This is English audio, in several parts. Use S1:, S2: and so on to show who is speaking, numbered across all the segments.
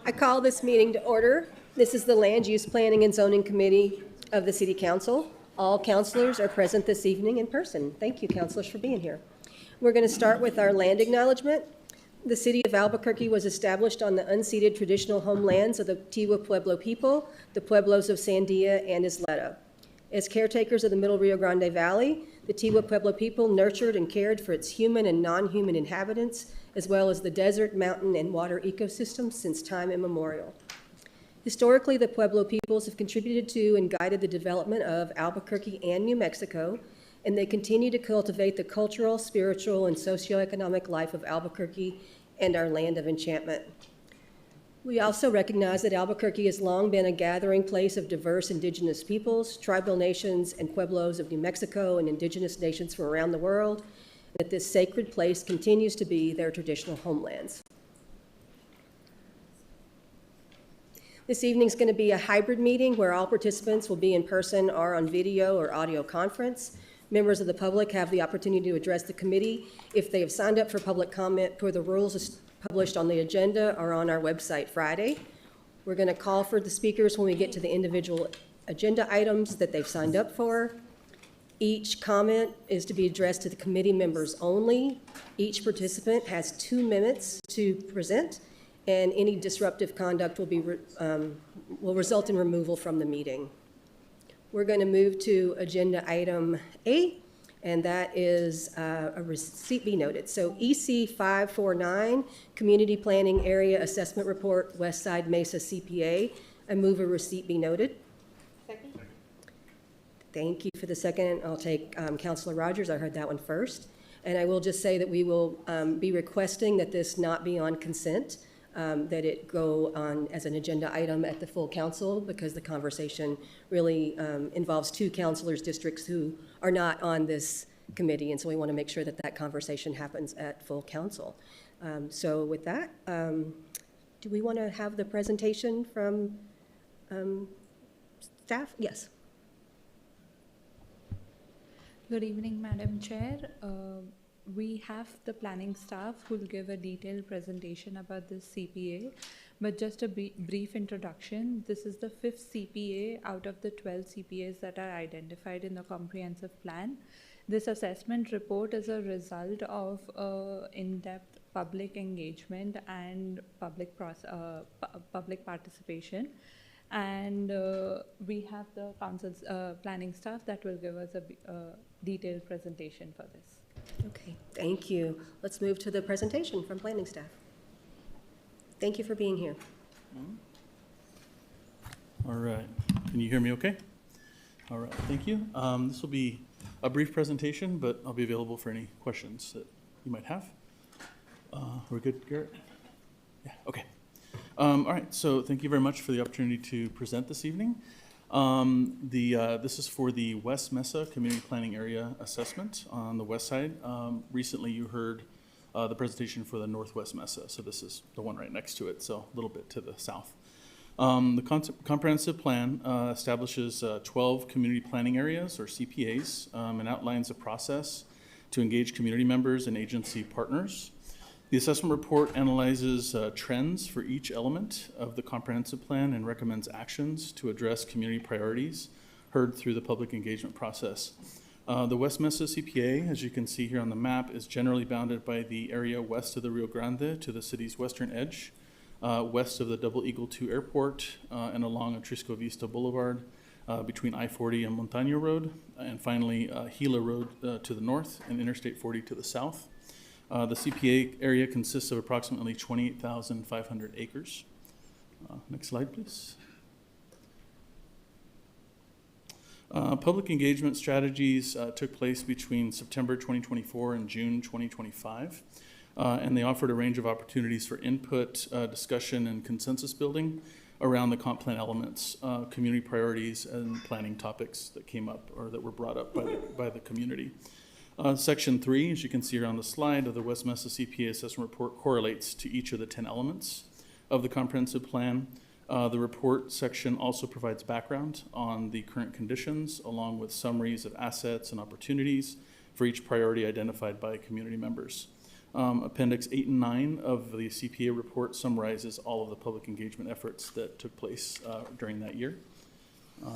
S1: I call this meeting to order. This is the Land Use Planning and Zoning Committee of the City Council. All councilors are present this evening in person. Thank you, councilors, for being here. We're going to start with our land acknowledgement. The city of Albuquerque was established on the unceded traditional homelands of the Tiwa Pueblo people, the Pueblos of Sandia and Isleta. As caretakers of the Middle Rio Grande Valley, the Tiwa Pueblo people nurtured and cared for its human and non-human inhabitants, as well as the desert, mountain, and water ecosystems since time immemorial. Historically, the Pueblo peoples have contributed to and guided the development of Albuquerque and New Mexico, and they continue to cultivate the cultural, spiritual, and socioeconomic life of Albuquerque and our land of enchantment. We also recognize that Albuquerque has long been a gathering place of diverse indigenous peoples, tribal nations, and pueblos of New Mexico and indigenous nations from around the world, and that this sacred place continues to be their traditional homelands. This evening is going to be a hybrid meeting where all participants will be in person or on video or audio conference. Members of the public have the opportunity to address the committee if they have signed up for public comment per the rules published on the agenda or on our website Friday. We're going to call for the speakers when we get to the individual agenda items that they've signed up for. Each comment is to be addressed to the committee members only. Each participant has 2 minutes to present, and any disruptive conduct will result in removal from the meeting. We're going to move to agenda item A, and that is a receipt be noted. So EC 549, Community Planning Area Assessment Report, West Side Mesa CPA. I move a receipt be noted.
S2: Second.
S1: Thank you for the second. I'll take Councilor Rogers. I heard that one first. And I will just say that we will be requesting that this not be on consent, that it go on as an agenda item at the full council, because the conversation really involves 2 councilors' districts who are not on this committee, and so we want to make sure that that conversation happens at full council. So with that, do we want to have the presentation from staff? Yes.
S2: Good evening, Madam Chair. We have the planning staff who will give a detailed presentation about this CPA, but just a brief introduction. This is the 5th CPA out of the 12 CPAs that are identified in the comprehensive plan. This assessment report is a result of in-depth public engagement and public participation. And we have the council's planning staff that will give us a detailed presentation for this.
S1: Okay, thank you. Let's move to the presentation from planning staff. Thank you for being here.
S3: All right, can you hear me okay? All right, thank you. This will be a brief presentation, but I'll be available for any questions that you might have. We're good, Garrett? Yeah, okay. All right, so thank you very much for the opportunity to present this evening. This is for the West Mesa Community Planning Area Assessment on the west side. Recently you heard the presentation for the Northwest Mesa, so this is the one right next to it, so a little bit to the south. The comprehensive plan establishes 12 community planning areas, or CPAs, and outlines a process to engage community members and agency partners. The assessment report analyzes trends for each element of the comprehensive plan and recommends actions to address community priorities heard through the public engagement process. The West Mesa CPA, as you can see here on the map, is generally bounded by the area west of the Rio Grande to the city's western edge, west of the Double Eagle II Airport, and along Atrisco Vista Boulevard, between I-40 and Montaño Road, and finally Gila Road to the north and Interstate 40 to the south. The CPA area consists of approximately 28,500 acres. Next slide, please. Public engagement strategies took place between September 2024 and June 2025, and they offered a range of opportunities for input, discussion, and consensus building around the comp plan elements, community priorities, and planning topics that came up or that were brought up by the community. Section 3, as you can see here on the slide, of the West Mesa CPA assessment report correlates to each of the 10 elements of the comprehensive plan. The report section also provides background on the current conditions, along with summaries of assets and opportunities for each priority identified by community members. Appendix 8 and 9 of the CPA report summarizes all of the public engagement efforts that took place during that year.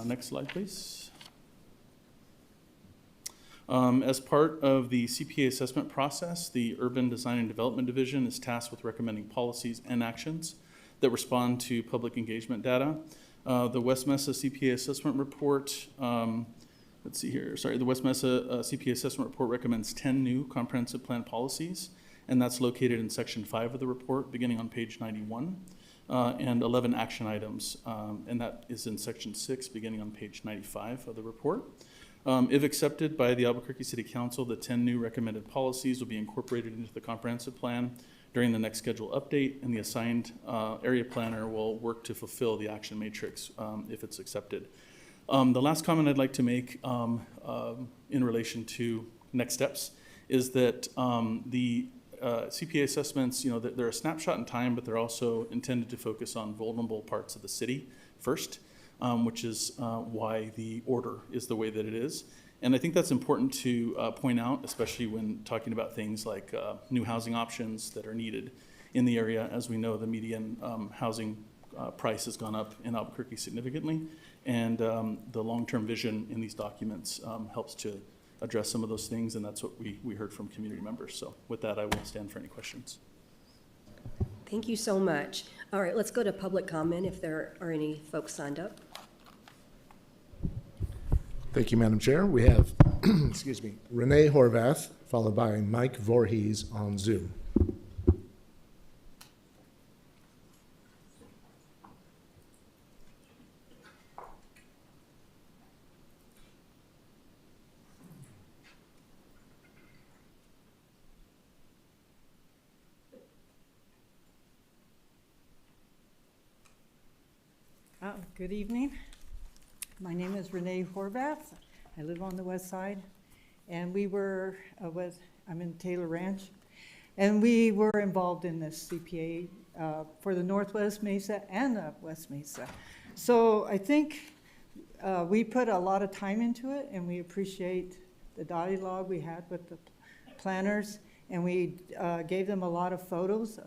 S3: Next slide, please. As part of the CPA assessment process, the Urban Design and Development Division is tasked with recommending policies and actions that respond to public engagement data. The West Mesa CPA assessment report, the West Mesa CPA assessment report recommends 10 new comprehensive plan policies, and that's located in section 5 of the report, beginning on page 91, and 11 action items, and that is in section 6, beginning on page 95 of the report. If accepted by the Albuquerque City Council, the 10 new recommended policies will be incorporated into the comprehensive plan during the next schedule update, and the assigned area planner will work to fulfill the action matrix if it's accepted. The last comment I'd like to make in relation to next steps is that the CPA assessments, they're a snapshot in time, but they're also intended to focus on vulnerable parts of the city first. Which is why the order is the way that it is. And I think that's important to point out, especially when talking about things like new housing options that are needed in the area. As we know, the median housing price has gone up in Albuquerque significantly, and the long-term vision in these documents helps to address some of those things, and that's what we heard from community members. So with that, I will stand for any questions.
S1: Thank you so much. All right, let's go to public comment if there are any folks signed up.
S4: Thank you, Madam Chair. We have, excuse me, Renee Horvath, followed by Mike Voorhees on Zoom.
S5: Good evening. My name is Renee Horvath. I live on the west side, and I'm in Taylor Ranch, and we were involved in this CPA for the Northwest Mesa and the West Mesa. So I think we put a lot of time into it, and we appreciate the dialogue we had with the planners, and we gave them a lot of photos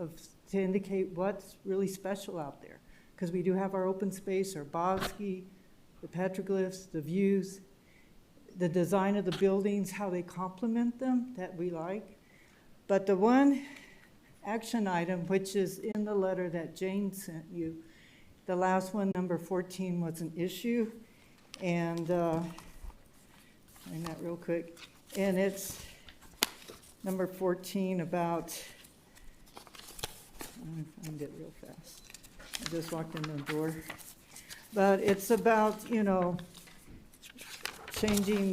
S5: to indicate what's really special out there. Because we do have our open space, our bosque, the petroglyphs, the views, the design of the buildings, how they complement them that we like. But the one action item, which is in the letter that Jane sent you, the last one, number 14, was an issue. And find that real quick. And it's number 14 about, let me find it real fast. I just walked in the door. But it's about, changing,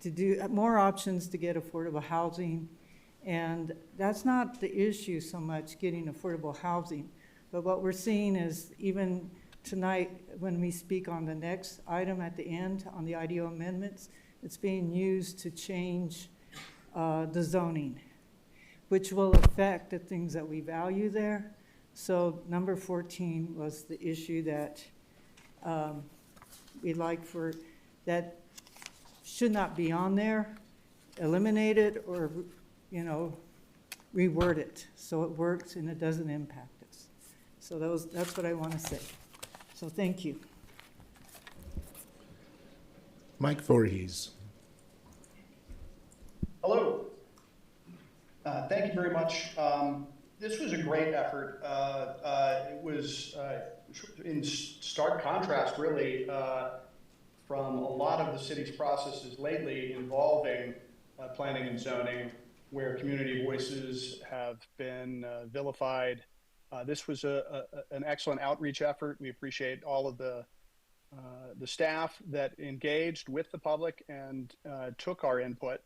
S5: to do more options to get affordable housing. And that's not the issue so much, getting affordable housing. But what we're seeing is even tonight, when we speak on the next item at the end, on the IDO amendments, it's being used to change the zoning, which will affect the things that we value there. So number 14 was the issue that we'd like that should not be on there, eliminate it, or, reword it so it works and it doesn't impact us. So that's what I want to say. So thank you.
S4: Mike Voorhees.
S6: Hello. Thank you very much. This was a great effort. It was in stark contrast, really, from a lot of the city's processes lately involving planning and zoning, where community voices have been vilified. This was an excellent outreach effort. We appreciate all of the staff that engaged with the public and took our input.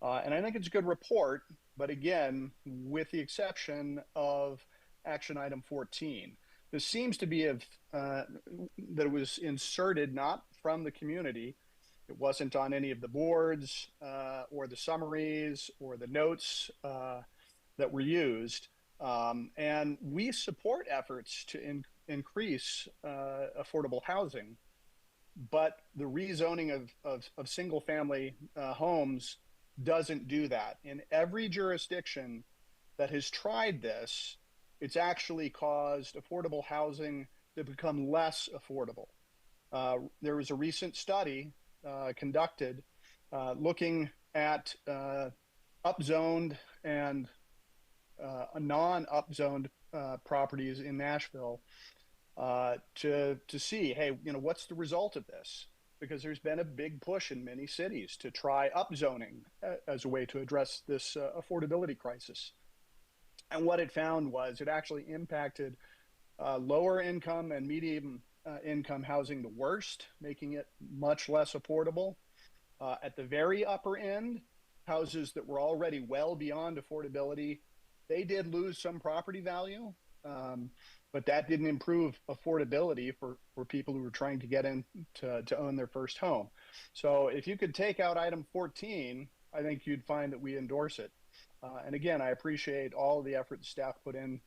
S6: And I think it's a good report, but again, with the exception of action item 14. This seems to be that it was inserted not from the community. It wasn't on any of the boards or the summaries or the notes that were used. And we support efforts to increase affordable housing. but the rezoning of single-family homes doesn't do that. In every jurisdiction that has tried this, it's actually caused affordable housing to become less affordable. There was a recent study conducted looking at upzoned and non-upzoned properties in Nashville to see, hey, what's the result of this? Because there's been a big push in many cities to try upzoning as a way to address this affordability crisis. And what it found was it actually impacted lower income and medium income housing the worst, making it much less affordable. At the very upper end, houses that were already well beyond affordability, they did lose some property value, but that didn't improve affordability for people who were trying to get in to own their first home. So if you could take out item 14, I think you'd find that we endorse it. And again, I appreciate all the effort the staff put in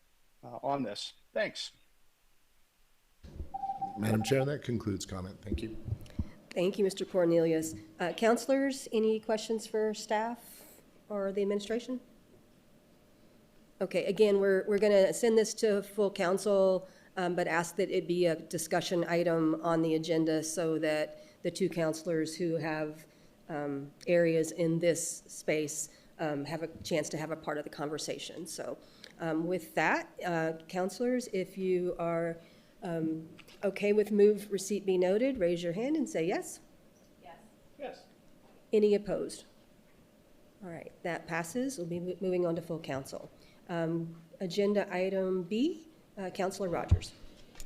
S6: on this. Thanks.
S4: Madam Chair, that concludes comment. Thank you.
S1: Thank you, Mr. Cornelius. Counselors, any questions for staff or the administration? Okay, again, we're going to send this to full council, but ask that it be a discussion item on the agenda so that the two counselors who have areas in this space have a chance to have a part of the conversation. So with that, counselors, if you are okay with move receipt be noted, raise your hand and say yes.
S6: Yes.
S1: Any opposed? All right, that passes. We'll be moving on to full council. Agenda item B, Councilor Rogers.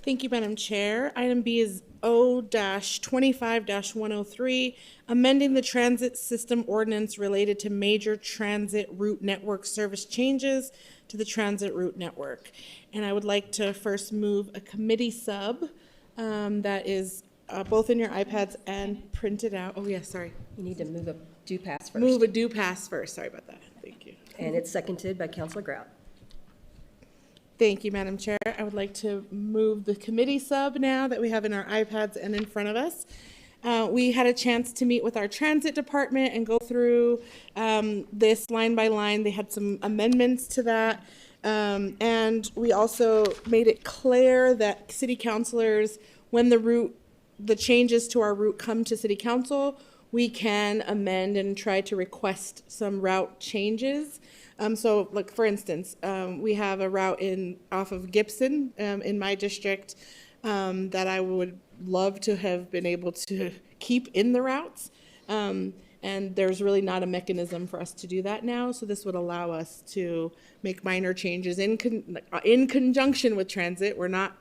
S7: Thank you, Madam Chair. Item B is O-25-103, amending the transit system ordinance related to major transit route network service changes to the transit route network. And I would like to first move a committee sub that is both in your iPads and printed out. Oh, yes, sorry.
S1: You need to move a do pass first.
S7: Move a do pass first. Sorry about that. Thank you.
S1: And it's seconded by Councilor Grout.
S7: Thank you, Madam Chair. I would like to move the committee sub now that we have in our iPads and in front of us. We had a chance to meet with our transit department and go through this line by line. They had some amendments to that. And we also made it clear that city councilors, when the changes to our route come to city council, we can amend and try to request some route changes. So, like for instance, we have a route off of Gibson in my district that I would love to have been able to keep in the routes. And there's really not a mechanism for us to do that now. So this would allow us to make minor changes in conjunction with transit. We're not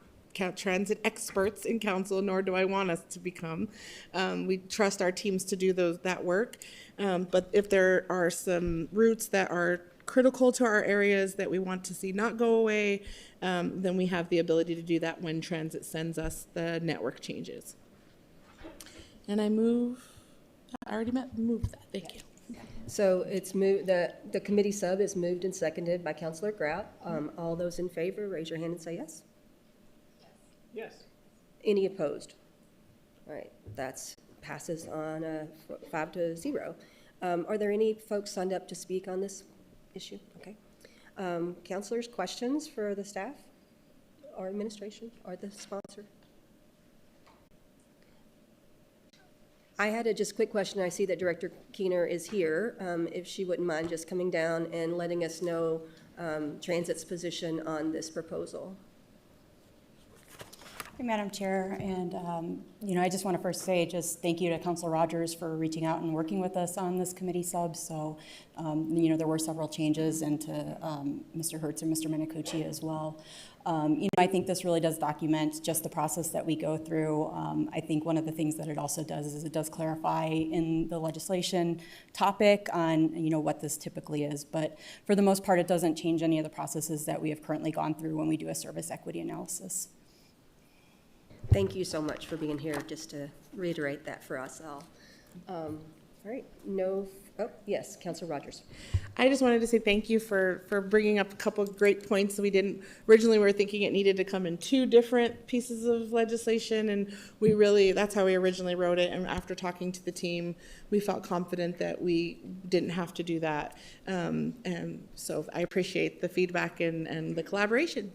S7: transit experts in council, nor do I want us to become. We trust our teams to do that work. But if there are some routes that are critical to our areas that we want to see not go away, then we have the ability to do that when transit sends us the network changes. And I already moved that, thank you.
S1: So it's moved, the committee sub is moved and seconded by Councilor Grout. All those in favor, raise your hand and say yes.
S6: Yes.
S1: Any opposed? All right, that passes on 5-0. Are there any folks signed up to speak on this issue? Okay. Councilors, questions for the staff or administration or the sponsor? I had a just quick question. I see that Director Keener is here. If she wouldn't mind just coming down and letting us know Transit's position on this proposal.
S8: Hey, Madam Chair, and I just want to first say just thank you to Councilor Rogers for reaching out and working with us on this committee sub. So, there were several changes, and to Mr. Hertz and Mr. Minicucci as well. I think this really does document just the process that we go through. I think one of the things that it also does is it does clarify in the legislation topic on, what this typically is. But for the most part, it doesn't change any of the processes that we have currently gone through when we do a service equity analysis.
S1: Thank you so much for being here, just to reiterate that for us all. All right, no Oh, yes, Counselor Rogers.
S7: I just wanted to say thank you for bringing up a couple of great points. Originally we were thinking it needed to come in two different pieces of legislation, and that's how we originally wrote it. And after talking to the team, we felt confident that we didn't have to do that. And so I appreciate the feedback and the collaboration.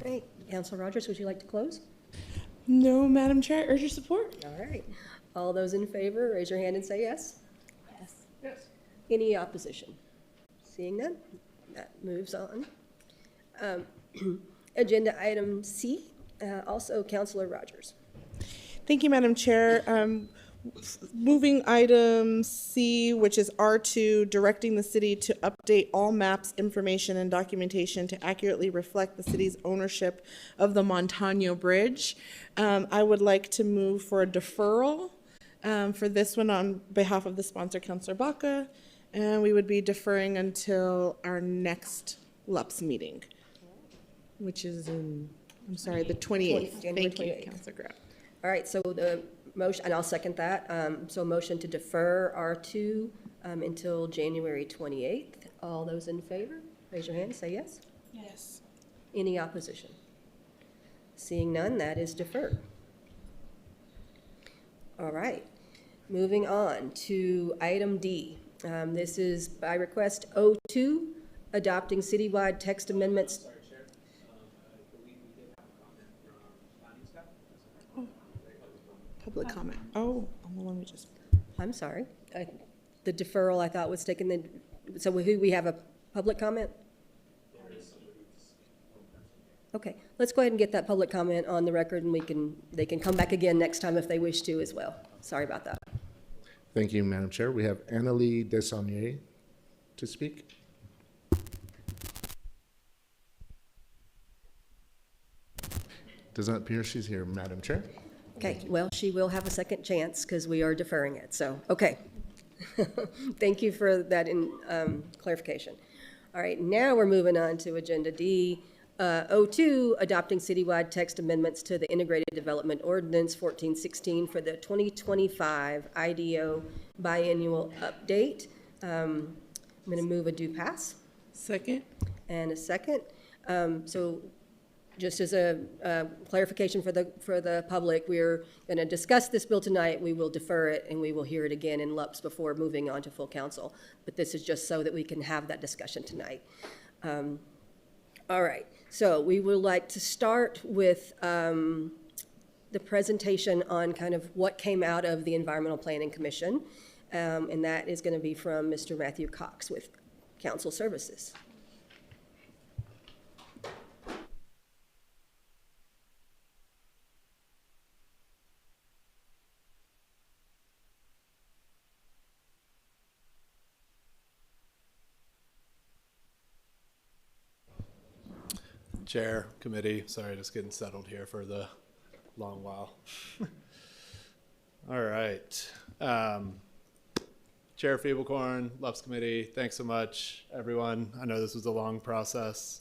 S1: Great. Counselor Rogers, would you like to close?
S7: No, Madam Chair, I urge your support.
S1: All right. All those in favor, raise your hand and say yes. Yes. Any opposition? Seeing none, that moves on. Agenda item C, also Counselor Rogers.
S7: Thank you, Madam Chair. Moving item C, which is R2, directing the city to update all maps, information, and documentation to accurately reflect the city's ownership of the Montano Bridge. I would like to move for a deferral for this one on behalf of the sponsor, Councilor Baca, and we would be deferring until our next LUPS meeting, which is the 28th.
S1: January
S7: Thank you,
S1: 28th.
S7: Councilor Grab.
S1: All right, so the motion, and I'll second that. So motion to defer R2 until January 28th. All those in favor, raise your hand, say yes.
S7: Yes.
S1: Any opposition? Seeing none, that is deferred. All right, moving on to item D. This is by request O2, adopting citywide text amendments.
S7: Public comment. Oh, well, let me just.
S1: I'm sorry. The deferral I thought was taken, so we have a public comment? Okay, let's go ahead and get that public comment on the record, and they can come back again next time if they wish to as well. Sorry about that.
S4: Thank you, Madam Chair. We have Annalie Desaunier to speak. Does not appear she's here, Madam Chair.
S1: Okay, well, she will have a second chance because we are deferring it, so, okay. Thank you for that clarification. All right, now we're moving on to Agenda D. O2, adopting citywide text amendments to the Integrated Development Ordinance 1416 for the 2025 IDO biannual update. I'm going to move a do pass
S7: Second.
S1: and a second. So just as a clarification for the public, we're going to discuss this bill tonight. We will defer it, and we will hear it again in LUPS before moving on to full council. But this is just so that we can have that discussion tonight. All right, so we would like to start with the presentation on kind of what came out of the Environmental Planning Commission, and that is going to be from Mr. Matthew Cox with Council Services.
S9: Chair, committee, sorry, just getting settled here for the long while. All right. Chair Feeblecorn, LUPS Committee, thanks so much, everyone. I know this was a long process.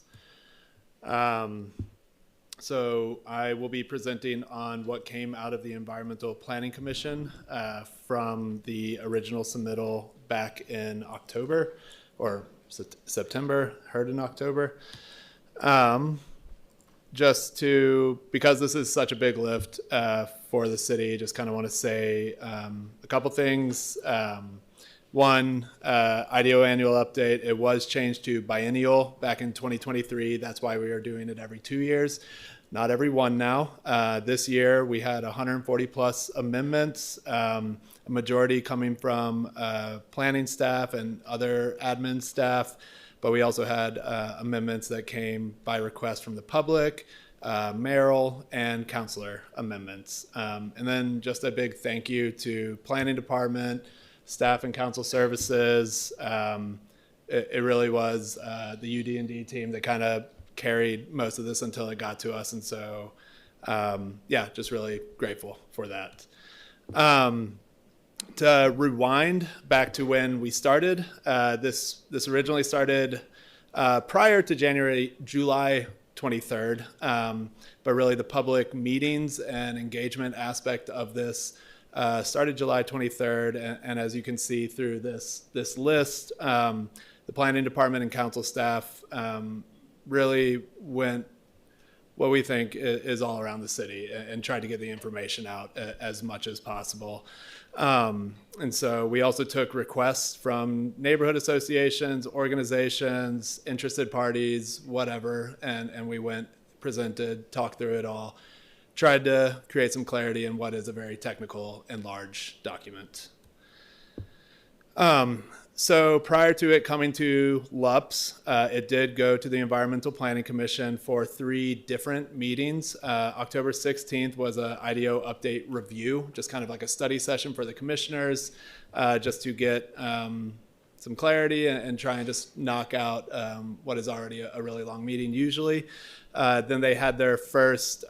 S9: So I will be presenting on what came out of the Environmental Planning Commission from the original submittal back in October or September, heard in October. Because this is such a big lift for the city, just kind of want to say a couple things. One, IDO annual update, it was changed to biennial back in 2023. That's why we are doing it every 2 years, not every one now. This year we had 140 plus amendments, a majority coming from planning staff and other admin staff. But we also had amendments that came by request from the public, mayoral, and councilor amendments. And then just a big thank you to planning department, staff and council services. It really was the UD&D team that kind of carried most of this until it got to us. And so, yeah, just really grateful for that. To rewind back to when we started, this originally started prior to July 23rd, but really the public meetings and engagement aspect of this started July 23rd. And as you can see through this list, the planning department and council staff really went what we think is all around the city and tried to get the information out as much as possible. And so we also took requests from neighborhood associations, organizations, interested parties, whatever, and we went, presented, talked through it all, tried to create some clarity in what is a very technical and large document. So prior to it coming to LUPS, it did go to the Environmental Planning Commission for 3 different meetings. October 16th was a IDO update review, just kind of like a study session for the commissioners, just to get some clarity and try and just knock out what is already a really long meeting usually. Then they had their first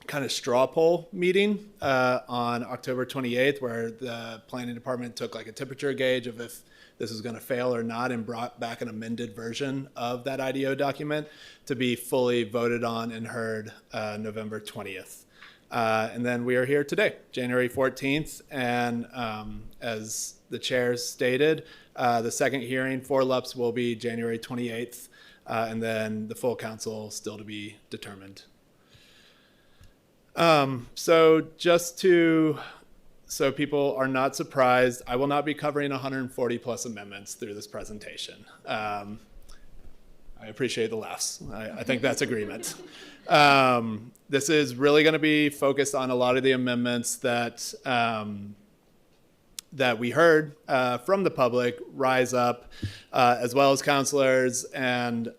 S9: kind of straw poll meeting on October 28th, where the planning department took like a temperature gauge of if this was going to fail or not and brought back an amended version of that IDO document to be fully voted on and heard November 20th. And then we are here today, January 14th, and as the chair stated, the second hearing for LUPS will be January 28th, and then the full council still to be determined. So just so people are not surprised, I will not be covering 140 plus amendments through this presentation. I appreciate the laughs. I think that's agreement. This is really going to be focused on a lot of the amendments that that we heard from the public rise up, as well as counselors and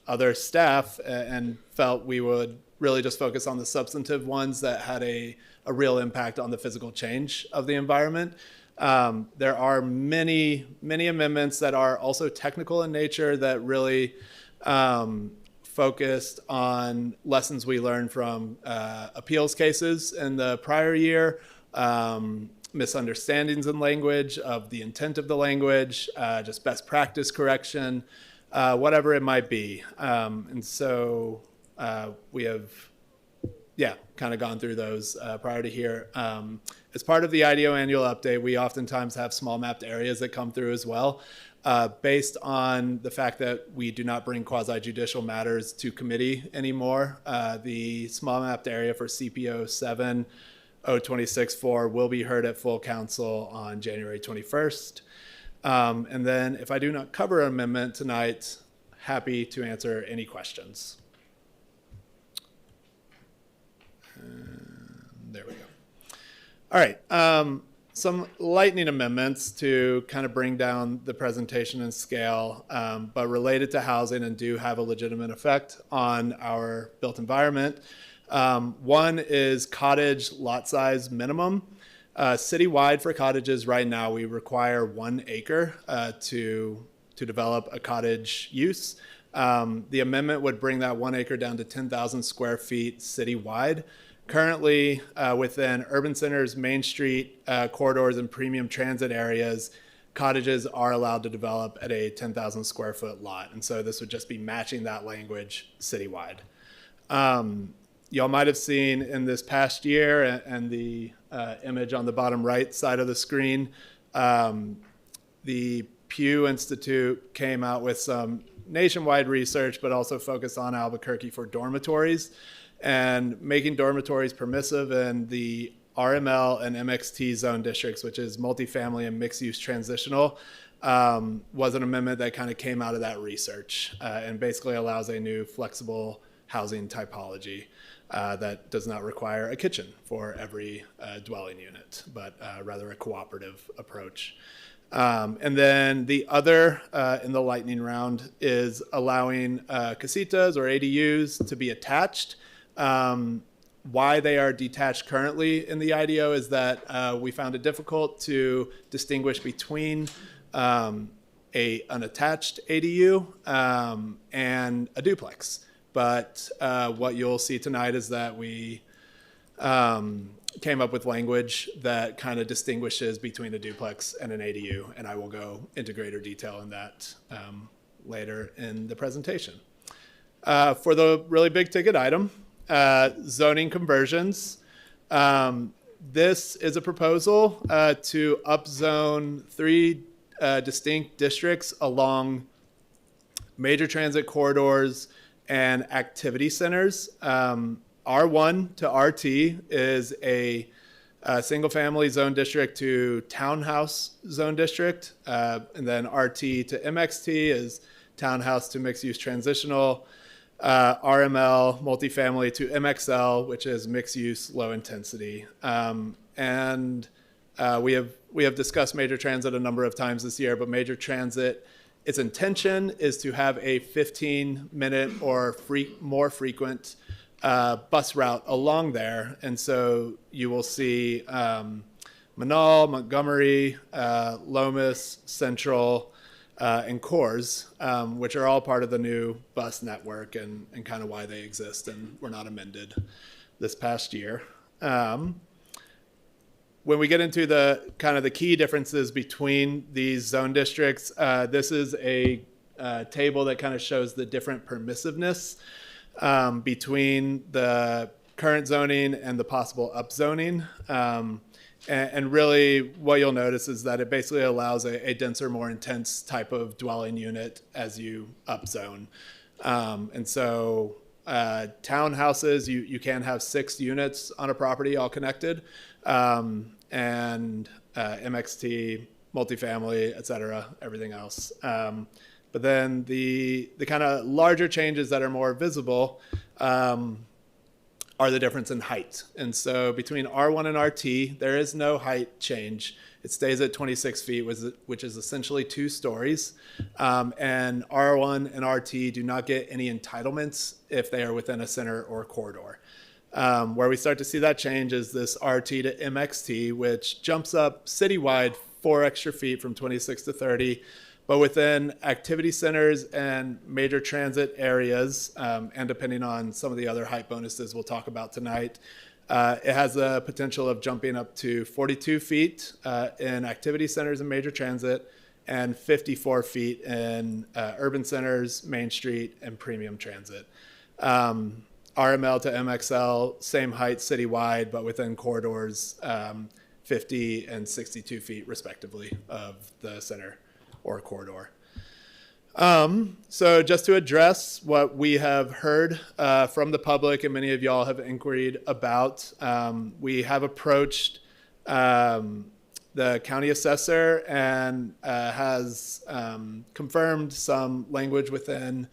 S9: other staff, and felt we would really just focus on the substantive ones that had a real impact on the physical change of the environment. There are many amendments that are also technical in nature that really focused on lessons we learned from appeals cases in the prior year, misunderstandings in language of the intent of the language, just best practice correction, whatever it might be. And so we have, kind of gone through those prior to here. As part of the IDO annual update, we oftentimes have small mapped areas that come through as well. Based on the fact that we do not bring quasi-judicial matters to committee anymore, the small mapped area for CPO 7/026-4 will be heard at full council on January 21st. And then if I do not cover an amendment tonight, happy to answer any questions. There we go. All right. Some lightning amendments to kind of bring down the presentation and scale, but related to housing and do have a legitimate effect on our built environment. One is cottage lot size minimum. Citywide for cottages right now, we require 1 acre to develop a cottage use. The amendment would bring that 1 acre down to 10,000 square feet citywide. Currently, within urban centers, Main Street corridors, and premium transit areas, cottages are allowed to develop at a 10,000 square foot lot. And so this would just be matching that language citywide. Y'all might have seen in this past year and the image on the bottom right side of the screen, the Pew Institute came out with some nationwide research, but also focused on Albuquerque for dormitories and making dormitories permissive in the RML and MXT zone districts, which is multifamily and mixed use transitional, was an amendment that kind of came out of that research and basically allows a new flexible housing typology that does not require a kitchen for every dwelling unit, but rather a cooperative approach. And then the other in the lightning round is allowing casitas or ADUs to be attached. Why they are detached currently in the IDO is that we found it difficult to distinguish between an attached ADU and a duplex. But what you'll see tonight is that we came up with language that kind of distinguishes between a duplex and an ADU, and I will go into greater detail in that later in the presentation. For the really big ticket item, zoning conversions, this is a proposal to upzone 3 distinct districts along major transit corridors and activity centers. R1 to RT is a single-family zone district to townhouse zone district, and then RT to MXT is townhouse to mixed-use transitional, RML multifamily to MXL, which is mixed-use low intensity. And we have discussed major transit a number of times this year, but major transit, its intention is to have a 15-minute or more frequent bus route along there. And so you will see Manal, Montgomery, Lomas, Central, and Coors, which are all part of the new bus network and kind of why they exist and were not amended this past year. When we get into the kind of the key differences between these zone districts, this is a table that kind of shows the different permissiveness between the current zoning and the possible upzoning. And really what you'll notice is that it basically allows a denser, more intense type of dwelling unit as you upzone. And so townhouses, you can have 6 units on a property all connected. And MXT, multifamily, et cetera, everything else. But then the kind of larger changes that are more visible are the difference in height. And so between R1 and RT, there is no height change. It stays at 26 feet, which is essentially 2 stories. And R1 and RT do not get any entitlements if they are within a center or corridor. Where we start to see that change is this RT to MXT, which jumps up citywide 4 extra feet from 26 to 30. But within activity centers and major transit areas, and depending on some of the other height bonuses we'll talk about tonight, it has the potential of jumping up to 42 feet in activity centers and major transit, and 54 feet in urban centers, Main Street, and premium transit. RML to MXL, same height citywide, but within corridors, 50 and 62 feet respectively of the center or corridor. So just to address what we have heard from the public and many of y'all have inquired about, we have approached the county assessor and has confirmed some language within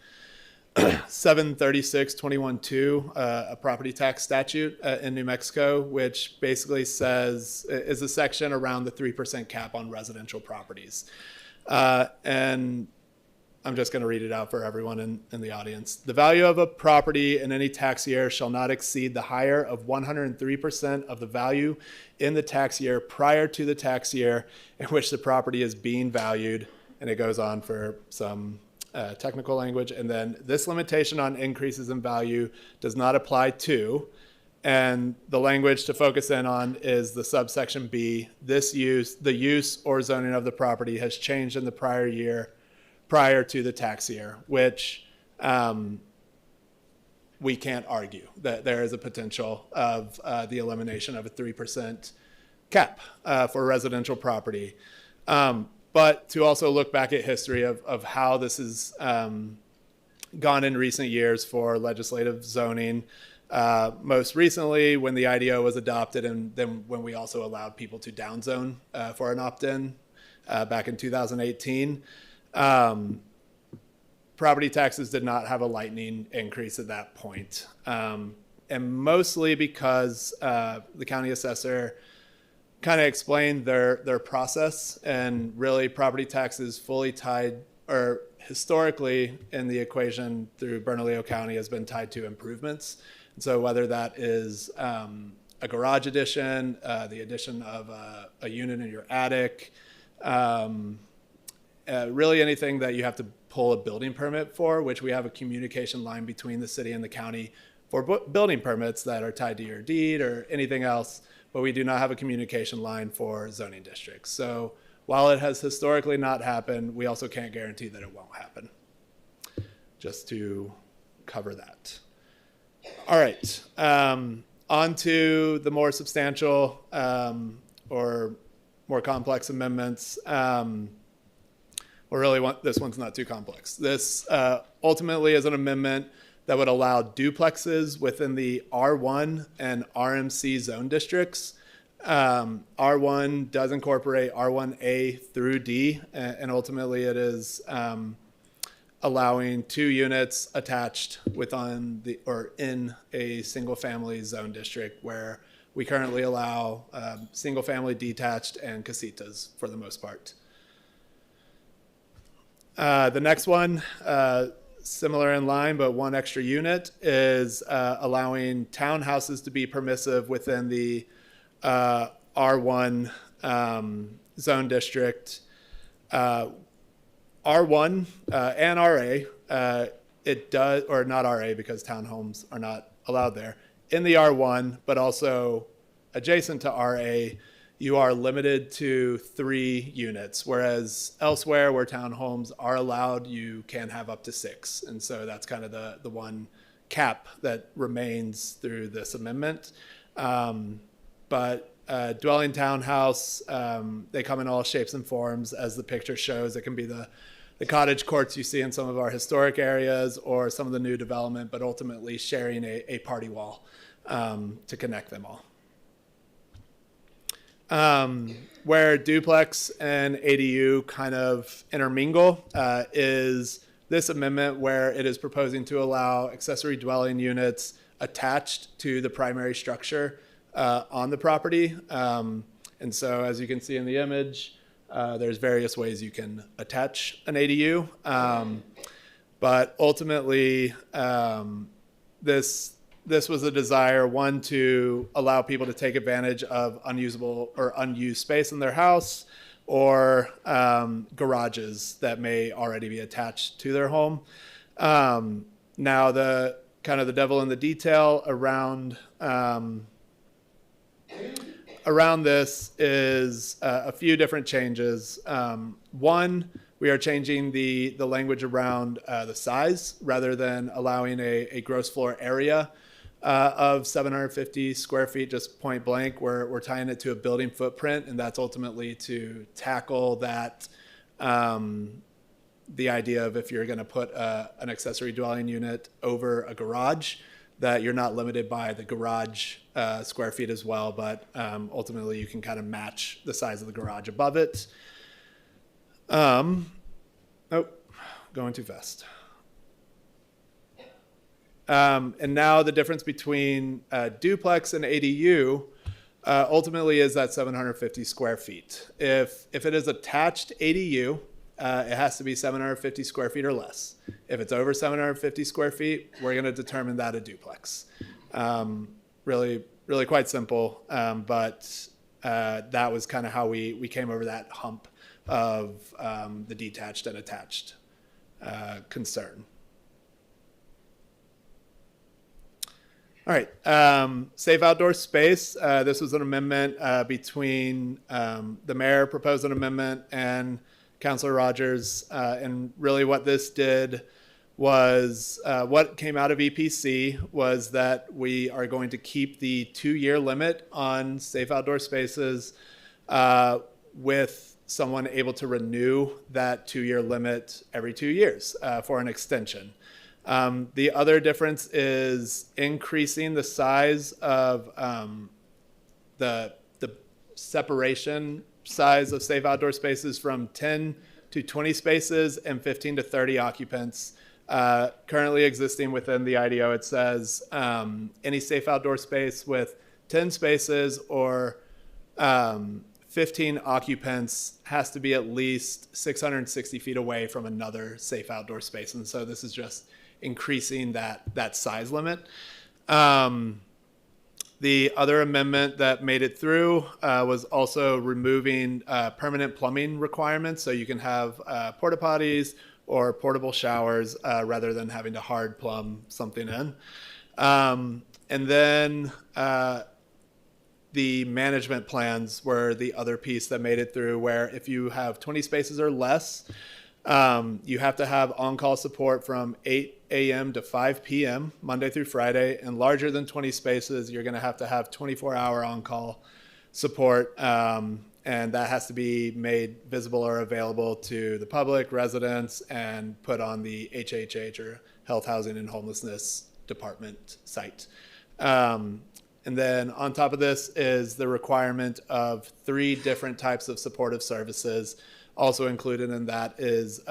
S9: 736.21.2, a property tax statute in New Mexico, which basically says, is a section around the 3% cap on residential properties. And I'm just going to read it out for everyone in the audience. The value of a property in any tax year shall not exceed the higher of 103% of the value in the tax year prior to the tax year in which the property is being valued. And it goes on for some technical language. And then this limitation on increases in value does not apply to, and the language to focus in on is the subsection B. The use or zoning of the property has changed in the prior year prior to the tax year, which we can't argue that there is a potential of the elimination of a 3% cap for residential property. But to also look back at history of how this has gone in recent years for legislative zoning. Most recently, when the IDO was adopted, and then when we also allowed people to downzone for an opt-in back in 2018, property taxes did not have a lightning increase at that point. And mostly because the county assessor kind of explained their process, and really property taxes fully tied, or historically in the equation through Bernalillo County has been tied to improvements. And so whether that is a garage addition, the addition of a unit in your attic, really anything that you have to pull a building permit for, which we have a communication line between the city and the county for building permits that are tied to your deed or anything else, but we do not have a communication line for zoning districts. So while it has historically not happened, we also can't guarantee that it won't happen. Just to cover that. All right. On On to the more substantial or more complex amendments. This one's not too complex. This ultimately is an amendment that would allow duplexes within the R1 and RMC zone districts. R1 does incorporate R1A through D, and ultimately it is allowing 2 units attached in a single family zone district, where we currently allow single family detached and casitas for the most part. The next one, similar in line, but 1 extra unit, is allowing townhouses to be permissive within the R1 zone district. R1 and RA, it does, or not RA because townhomes are not allowed there. In the R1, but also adjacent to RA, you are limited to 3 units, whereas elsewhere where townhomes are allowed, you can have up to 6. And so that's kind of the one cap that remains through this amendment. But dwelling townhouse, they come in all shapes and forms, as the picture shows. It can be the cottage courts you see in some of our historic areas, or some of the new development, but ultimately sharing a party wall to connect them all. Where duplex and ADU kind of intermingle is this amendment, where it is proposing to allow accessory dwelling units attached to the primary structure on the property. And so, as you can see in the image, there's various ways you can attach an ADU. But ultimately, this was a desire, one, to allow people to take advantage of unusable or unused space in their house, or garages that may already be attached to their home. Now, the kind of the devil in the detail around this is a few different changes. One, we are changing the language around the size, rather than allowing a gross floor area of 750 square feet, just point blank. We're tying it to a building footprint, and that's ultimately to tackle that, the idea of if you're going to put an accessory dwelling unit over a garage, that you're not limited by the garage square feet as well, but ultimately you can kind of match the size of the garage above it. Oh, going too fast. And now the difference between duplex and ADU ultimately is that 750 square feet. If it is attached ADU, it has to be 750 square feet or less. If it's over 750 square feet, we're going to determine that a duplex. Really quite simple, but that was kind of how we came over that hump of the detached and attached concern. All right, safe outdoor space. This was an amendment between the mayor proposed an amendment and Councilor Rogers. And really what this did was, what came out of EPC was that we are going to keep the 2-year limit on safe outdoor spaces with someone able to renew that 2-year limit every 2 years for an extension. The other difference is increasing the size of the separation size of safe outdoor spaces from 10 to 20 spaces and 15 to 30 occupants. Currently existing within the IDO, it says any safe outdoor space with 10 spaces or 15 occupants has to be at least 660 feet away from another safe outdoor space. And so this is just increasing that size limit. The other amendment that made it through was also removing permanent plumbing requirements. So you can have porta potties or portable showers rather than having to hard plumb something in. And then the management plans were the other piece that made it through, where if you have 20 spaces or less, You have to have on-call support from 8 a.m. to 5 p.m. Monday through Friday, and larger than 20 spaces, you're going to have 24-hour on-call support, and that has to be made visible or available to the public, residents, and put on the HHH, or Health, Housing, and Homelessness Department site. And then on top of this is the requirement of 3 different types of supportive services. Also included in that is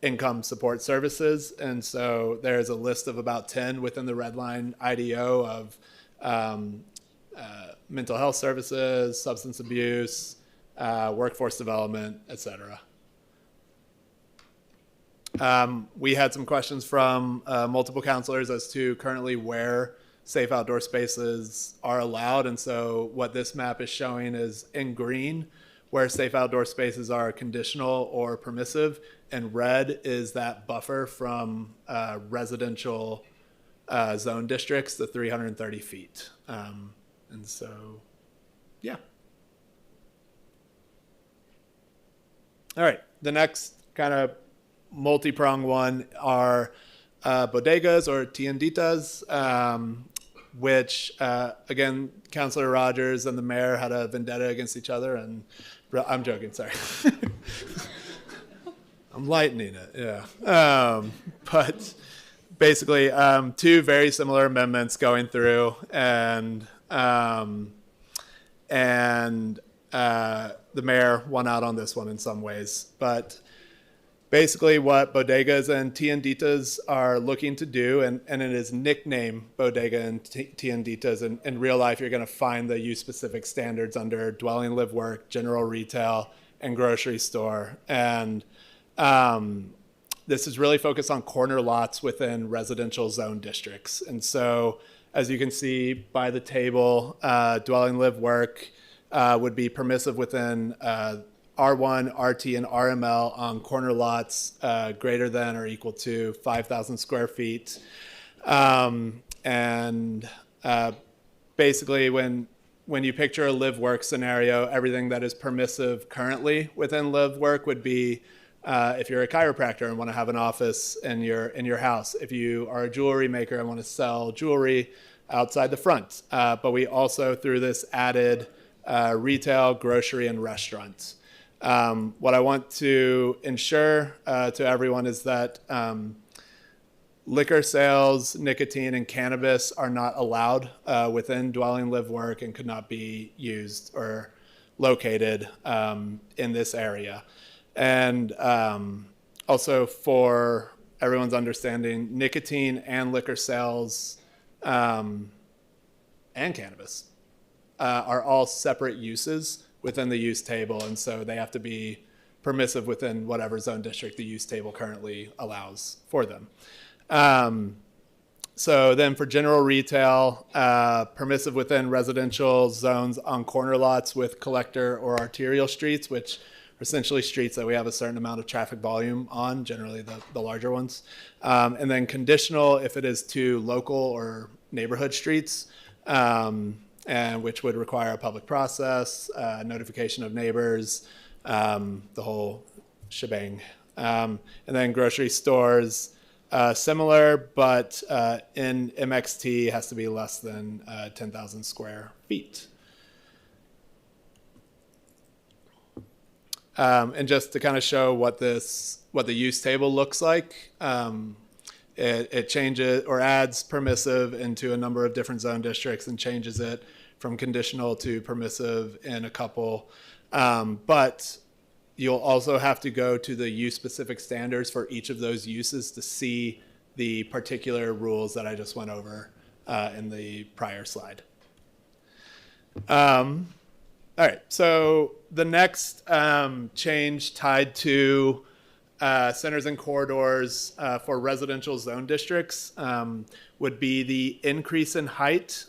S9: income support services. And so there's a list of about 10 within the Redline IDO of mental health services, substance abuse, workforce development, et cetera. We had some questions from multiple counselors as to currently where safe outdoor spaces are allowed. And so what this map is showing is in green, where safe outdoor spaces are conditional or permissive, and red is that buffer from residential zone districts, the 330 feet. And so, yeah. All right, the next kind of multi-pronged one are bodegas or tienditas, which, again, Councilor Rogers and the mayor had a vendetta against each other, and I'm joking, sorry. I'm lightening it, yeah. But basically, 2 very similar amendments going through, and the mayor won out on this one in some ways. But basically what bodegas and tienditas are looking to do, and it is nicknamed bodega and tienditas. In real life, you're going to find the use-specific standards under dwelling, live, work, general retail, and grocery store. And this is really focused on corner lots within residential zone districts. And so, as you can see by the table, dwelling, live, work would be permissive within R1, RT, and RML on corner lots greater than or equal to 5,000 square feet. Basically, when you picture a live-work scenario, everything that is permissive currently within live-work would be if you're a chiropractor and want to have an office in your house. If you are a jewelry maker and want to sell jewelry outside the front. But we also, through this, added retail, grocery, and restaurants. What I want to ensure to everyone is that liquor sales, nicotine, and cannabis are not allowed within dwelling, live, work, and could not be used or located in this area. And also, for everyone's understanding, nicotine and liquor sales and cannabis are all separate uses within the use table, and so they have to be permissive within whatever zone district the use table currently allows for them. So then for general retail, permissive within residential zones on corner lots with collector or arterial streets, which are essentially streets that we have a certain amount of traffic volume on, generally the larger ones. And then conditional if it is to local or neighborhood streets, and which would require a public process, notification of neighbors, the whole shebang. And then grocery stores, similar, but in MXT has to be less than 10,000 square feet. And just to kind of show what the use table looks like, it changes or adds permissive into a number of different zone districts and changes it from conditional to permissive in a couple. But you'll also have to go to the use-specific standards for each of those uses to see the particular rules that I just went over in the prior slide. All right, so the next change tied to centers and corridors for residential zone districts would be the increase in height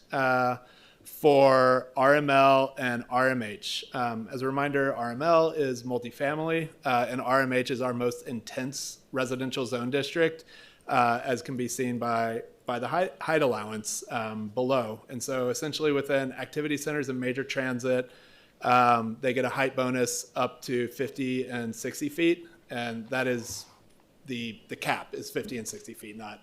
S9: for RML and RMH. As a reminder, RML is multifamily, and RMH is our most intense residential zone district, as can be seen by the height allowance below. And so essentially within activity centers and major transit, they get a height bonus up to 50 and 60 feet. and that is the cap is 50 and 60 feet, not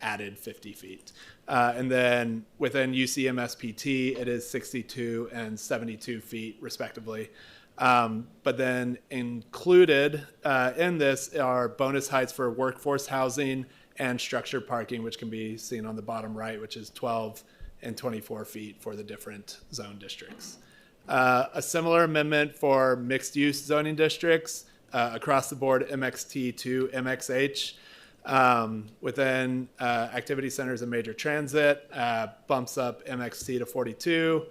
S9: added 50 feet. And then within UCMSPT, it is 62 and 72 feet respectively. But then included in this are bonus heights for workforce housing and structured parking, which can be seen on the bottom right, which is 12 and 24 feet for the different zone districts. A similar amendment for mixed use zoning districts across the board, MXT to MXH. Within activity centers and major transit, bumps up MXT to 42,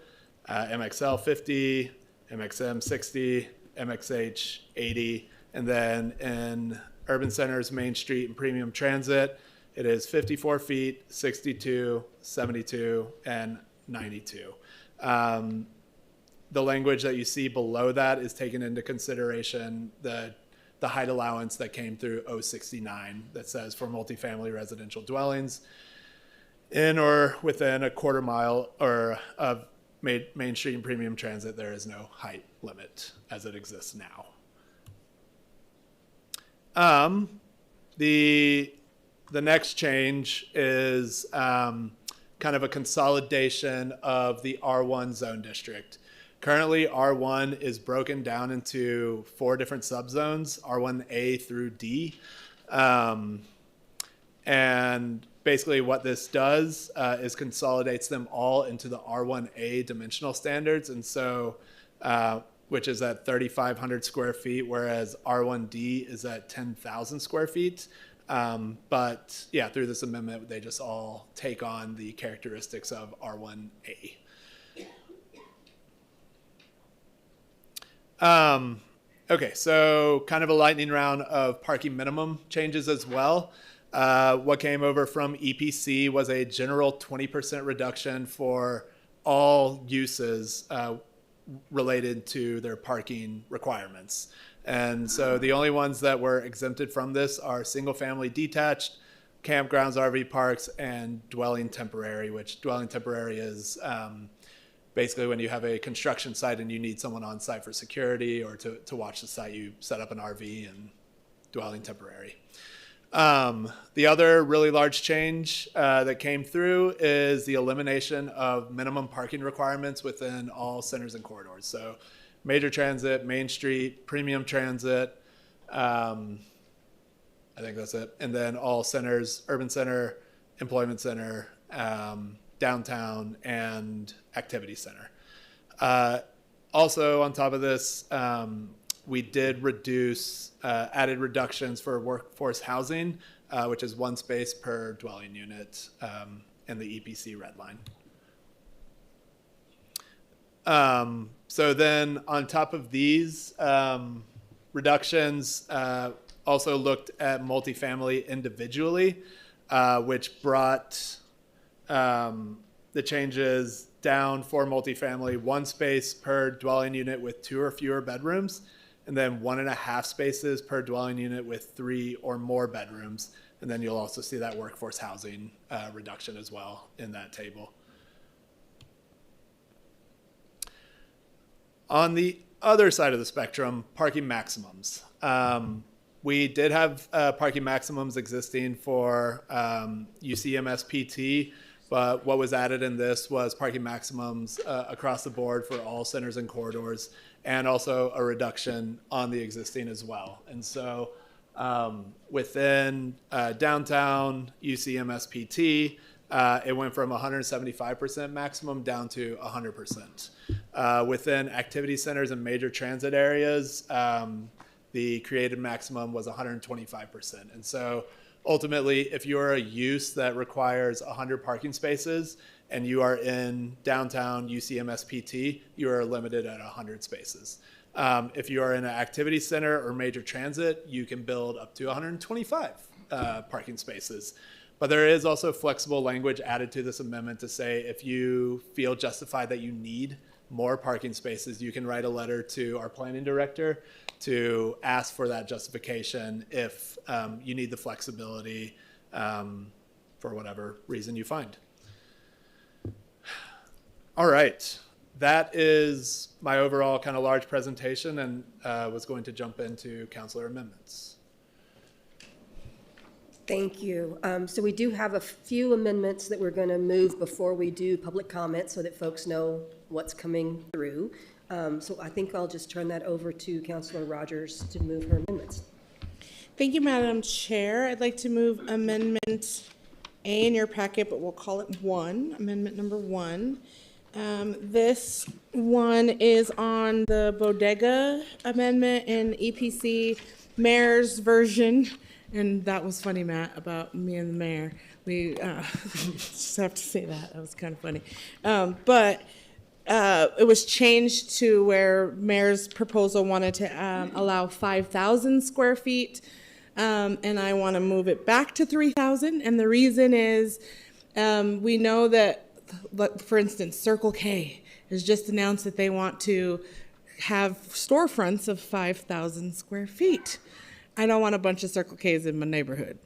S9: MXL 50, MXM 60, MXH 80, and then in urban centers, Main Street, and premium transit, it is 54 feet, 62, 72, and 92. The language that you see below that is taken into consideration the height allowance that came through 069 that says for multifamily residential dwellings in or within a quarter mile or of Main Street and premium transit, there is no height limit as it exists now. The next change is kind of a consolidation of the R1 zone district. Currently, R1 is broken down into 4 different subzones, R1A through D. And basically what this does is consolidates them all into the R1A dimensional standards. And so, which is at 3,500 square feet, whereas R1D is at 10,000 square feet. But yeah, through this amendment, they just all take on the characteristics of R1A. Okay, so kind of a lightning round of parking minimum changes as well. What came over from EPC was a general 20% reduction for all uses related to their parking requirements. And so the only ones that were exempted from this are single-family detached, campgrounds, RV parks, and dwelling temporary, which dwelling temporary is basically when you have a construction site and you need someone on site for security or to watch the site, you set up an RV and dwelling temporary. The other really large change that came through is the elimination of minimum parking requirements within all centers and corridors. So major transit, Main Street, premium transit, I think that's it. And then all centers, urban center, employment center, downtown, and activity center. Also on top of this, we did reduce, added reductions for workforce housing, which is 1 space per dwelling unit in the EPC red line. So then on top of these reductions, also looked at multifamily individually, which brought the changes down for multifamily, 1 space per dwelling unit with 2 or fewer bedrooms, and then 1.5 spaces per dwelling unit with 3 or more bedrooms. And then you'll also see that workforce housing reduction as well in that table. On the other side of the spectrum, parking maximums. We did have parking maximums existing for UCMSPT, but what was added in this was parking maximums across the board for all centers and corridors, and also a reduction on the existing as well. And so within downtown UCMSPT, it went from 175% maximum down to 100%. Within activity centers and major transit areas, the created maximum was 125%. And so ultimately, if you're a use that requires 100 parking spaces and you are in downtown UCMSPT, you are limited at 100 spaces. If you are in an activity center or major transit, you can build up to 125 parking spaces. But there is also flexible language added to this amendment to say if you feel justified that you need more parking spaces, you can write a letter to our planning director to ask for that justification if you need the flexibility for whatever reason you find. All right. that is my overall kind of large presentation, and was going to jump into councilor amendments.
S1: Thank you. So we do have a few amendments that we're going to move before we do public comment so that folks know what's coming through. So I think I'll just turn that over to Councilor Rogers to move her amendments.
S7: Thank you, Madam Chair. I'd like to move Amendment A in your packet, but we'll call it 1, Amendment number 1. This one is on the bodega amendment in EPC mayor's version. And that was funny, Matt, about me and the mayor. We just have to say that. That was kind of funny. But it was changed to where mayor's proposal wanted to allow 5,000 square feet. And I want to move it back to 3,000. And the reason is we know that, for instance, Circle K has just announced that they want to have storefronts of 5,000 square feet. I don't want a bunch of Circle K's in my neighborhood.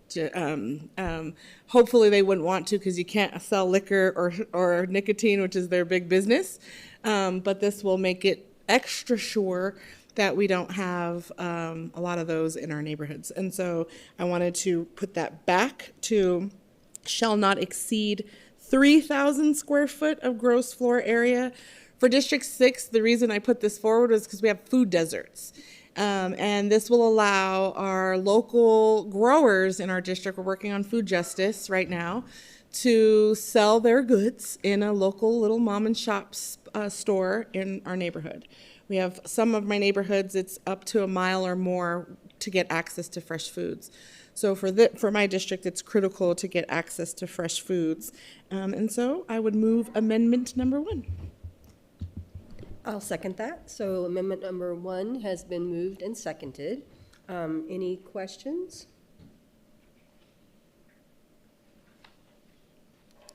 S7: Hopefully they wouldn't want to because you can't sell liquor or nicotine, which is their big business. But this will make it extra sure that we don't have a lot of those in our neighborhoods. And so I wanted to put that back to shall not exceed 3,000 square foot of gross floor area. For District 6, the reason I put this forward was because we have food deserts. And this will allow our local growers in our district, we're working on food justice right now, to sell their goods in a local little mom and shop store in our neighborhood. We have some of my neighborhoods, it's up to a mile or more to get access to fresh foods. So for my district, it's critical to get access to fresh foods. And so I would move amendment number 1.
S1: I'll second that. So amendment number 1 has been moved and seconded. Any questions?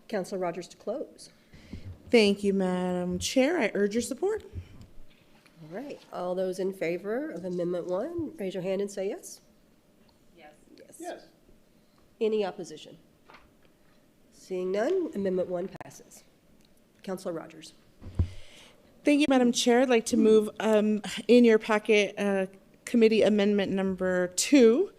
S1: Councilor Rogers to close.
S7: Thank you, Madam Chair. I urge your support.
S1: All right. All those in favor of amendment 1, raise your hand and say yes.
S6: Yes.
S1: Any opposition? Seeing none, amendment 1 passes. Councilor Rogers.
S7: Thank you, Madam Chair. I'd like to move in your packet committee amendment number 2,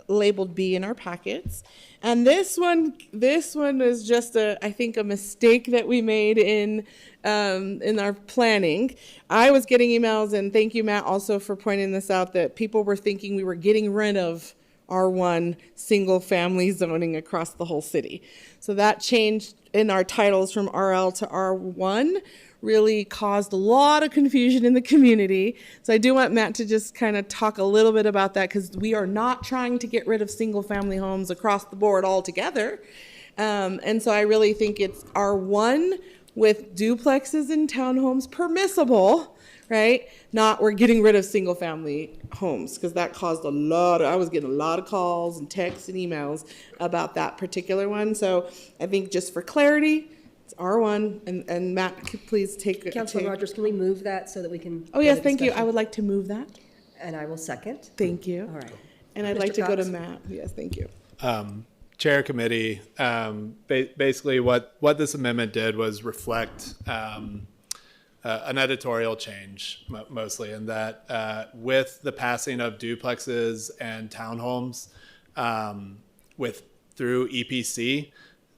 S7: labeled B in our packets. And this one is just I think a mistake that we made in our planning. I was getting emails, and thank you, Matt, also for pointing this out, that people were thinking we were getting rid of R1 single family zoning across the whole city. So that changed in our titles from RL to R1 really caused a lot of confusion in the community. So I do want Matt to just kind of talk a little bit about that, because we are not trying to get rid of single family homes across the board altogether. And so I really think it's R1 with duplexes and townhomes permissible, right? Not we're getting rid of single family homes, because that caused I was getting a lot of calls and texts and emails about that particular one. So I think just for clarity, it's R1, and Matt, could please take it.
S1: Councilor Rogers, can we move that so that we can?
S7: Oh, yes,
S1: have a
S7: thank you.
S1: discussion?
S7: I would like to move that.
S1: And I will second.
S7: Thank you.
S1: All right.
S7: And I'd
S1: Mr.
S7: like to go to
S1: Cox?
S7: Matt. Yes, thank you.
S9: Chair committee, basically what this amendment did was reflect an editorial change mostly, in that with the passing of duplexes and townhomes through EPC,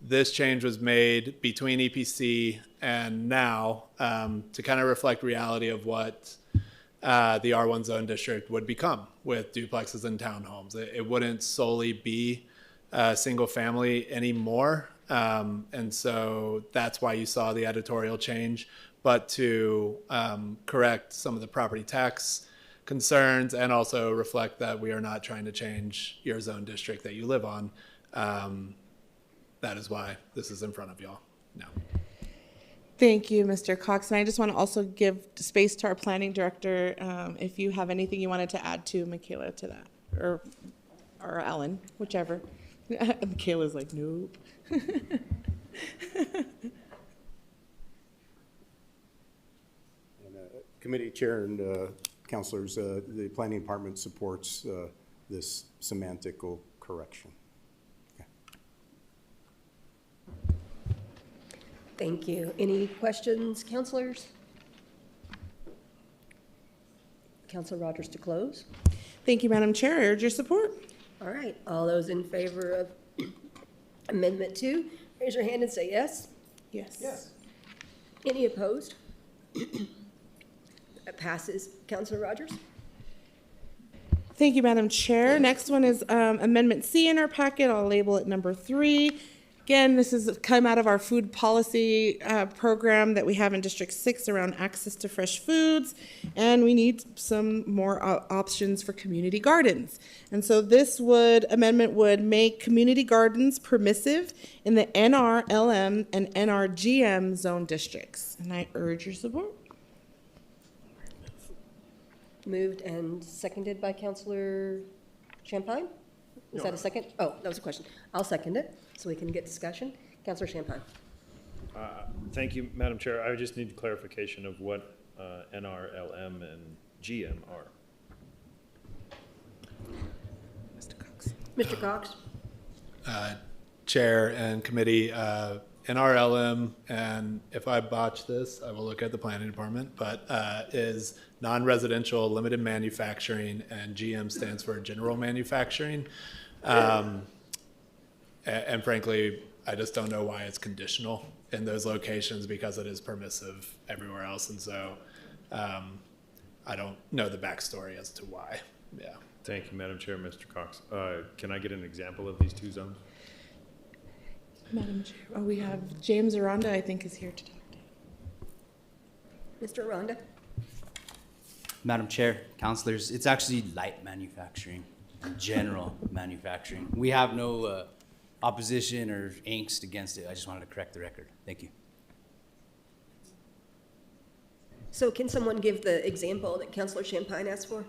S9: this change was made between EPC and now to kind of reflect reality of what the R1 zone district would become with duplexes and townhomes. It wouldn't solely be single family anymore. And so that's why you saw the editorial change, but to correct some of the property tax concerns and also reflect that we are not trying to change your zone district that you live on. That is why this is in front of y'all now.
S7: Thank you, Mr. Cox. And I just want to also give space to our planning director if you have anything you wanted to add to Michaela to that, or Ellen, whichever. Michaela's like, nope.
S10: Committee chair and councilors, the planning department supports this semantical correction.
S1: Thank you. Any questions, councilors? Council Rogers to close.
S7: Thank you, Madam Chair. I urge your support.
S1: All right, all those in favor of Amendment 2, raise your hand and say yes.
S7: Yes.
S1: Any opposed? That passes. Councilor Rogers?
S7: Thank you, Madam Chair. Next one is Amendment C in our packet. I'll label it number 3. Again, this has come out of our food policy program that we have in District 6 around access to fresh foods, and we need some more options for community gardens. And so this amendment would make community gardens permissive in the NRLM and NRGM zone districts, and I urge your support.
S1: Moved and seconded by Councilor Champagne? Was that a second? Oh, that was a question. I'll second it, so we can get discussion. Councilor Champagne?
S11: Thank you, Madam Chair. I just need clarification of what NRLM and GM are.
S7: Mr. Cox.
S1: Mr. Cox?
S9: Chair and committee, NRLM, and if I botch this, I will look at the planning department, but is non-residential limited manufacturing, and GM stands for general manufacturing. And frankly, I just don't know why it's conditional in those locations because it is permissive everywhere else. And so I don't know the backstory as to why. Yeah.
S11: Thank you, Madam Chair. Mr. Cox, can I get an example of these two zones?
S7: Madam Chair, we have James Aranda, I think, is here to talk to.
S1: Mr. Aranda?
S12: Madam Chair, councilors, it's actually light manufacturing, general manufacturing. We have no opposition or angst against it. I just wanted to correct the record. Thank you.
S1: So can someone give the example that Councilor Champagne asked for?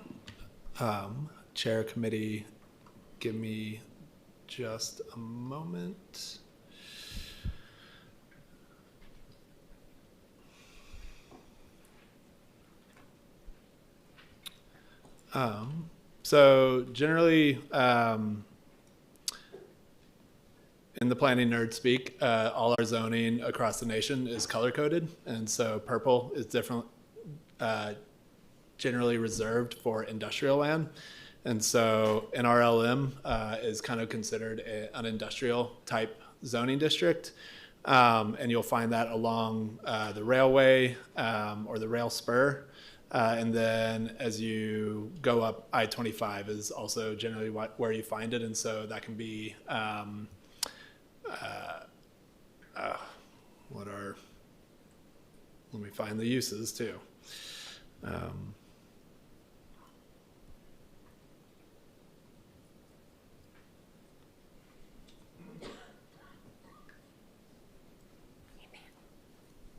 S9: Chair committee, give me just a moment. So generally, in the planning nerd speak, all our zoning across the nation is color coded, and so purple is different, generally reserved for industrial land, and so NRLM is kind of considered an industrial type zoning district, and you'll find that along the railway or the rail spur. And then as you go up, I-25 is also generally where you find it. And so that can be, let me find the uses too.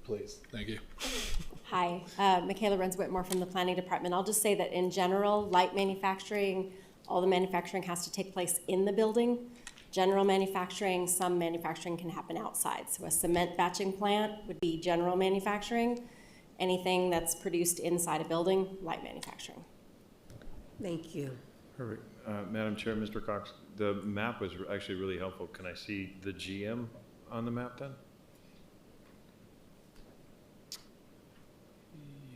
S9: Please, thank you.
S13: Hi, Michaela Renz-Whitmore from the Planning Department. I'll just say that in general, light manufacturing, all the manufacturing has to take place in the building. General manufacturing, some manufacturing can happen outside. So a cement batching plant would be general manufacturing. Anything that's produced inside a building, light manufacturing.
S1: Thank you.
S11: Perfect. Madam Chair, Mr. Cox, the map was actually really helpful. Can I see the GM on the map then?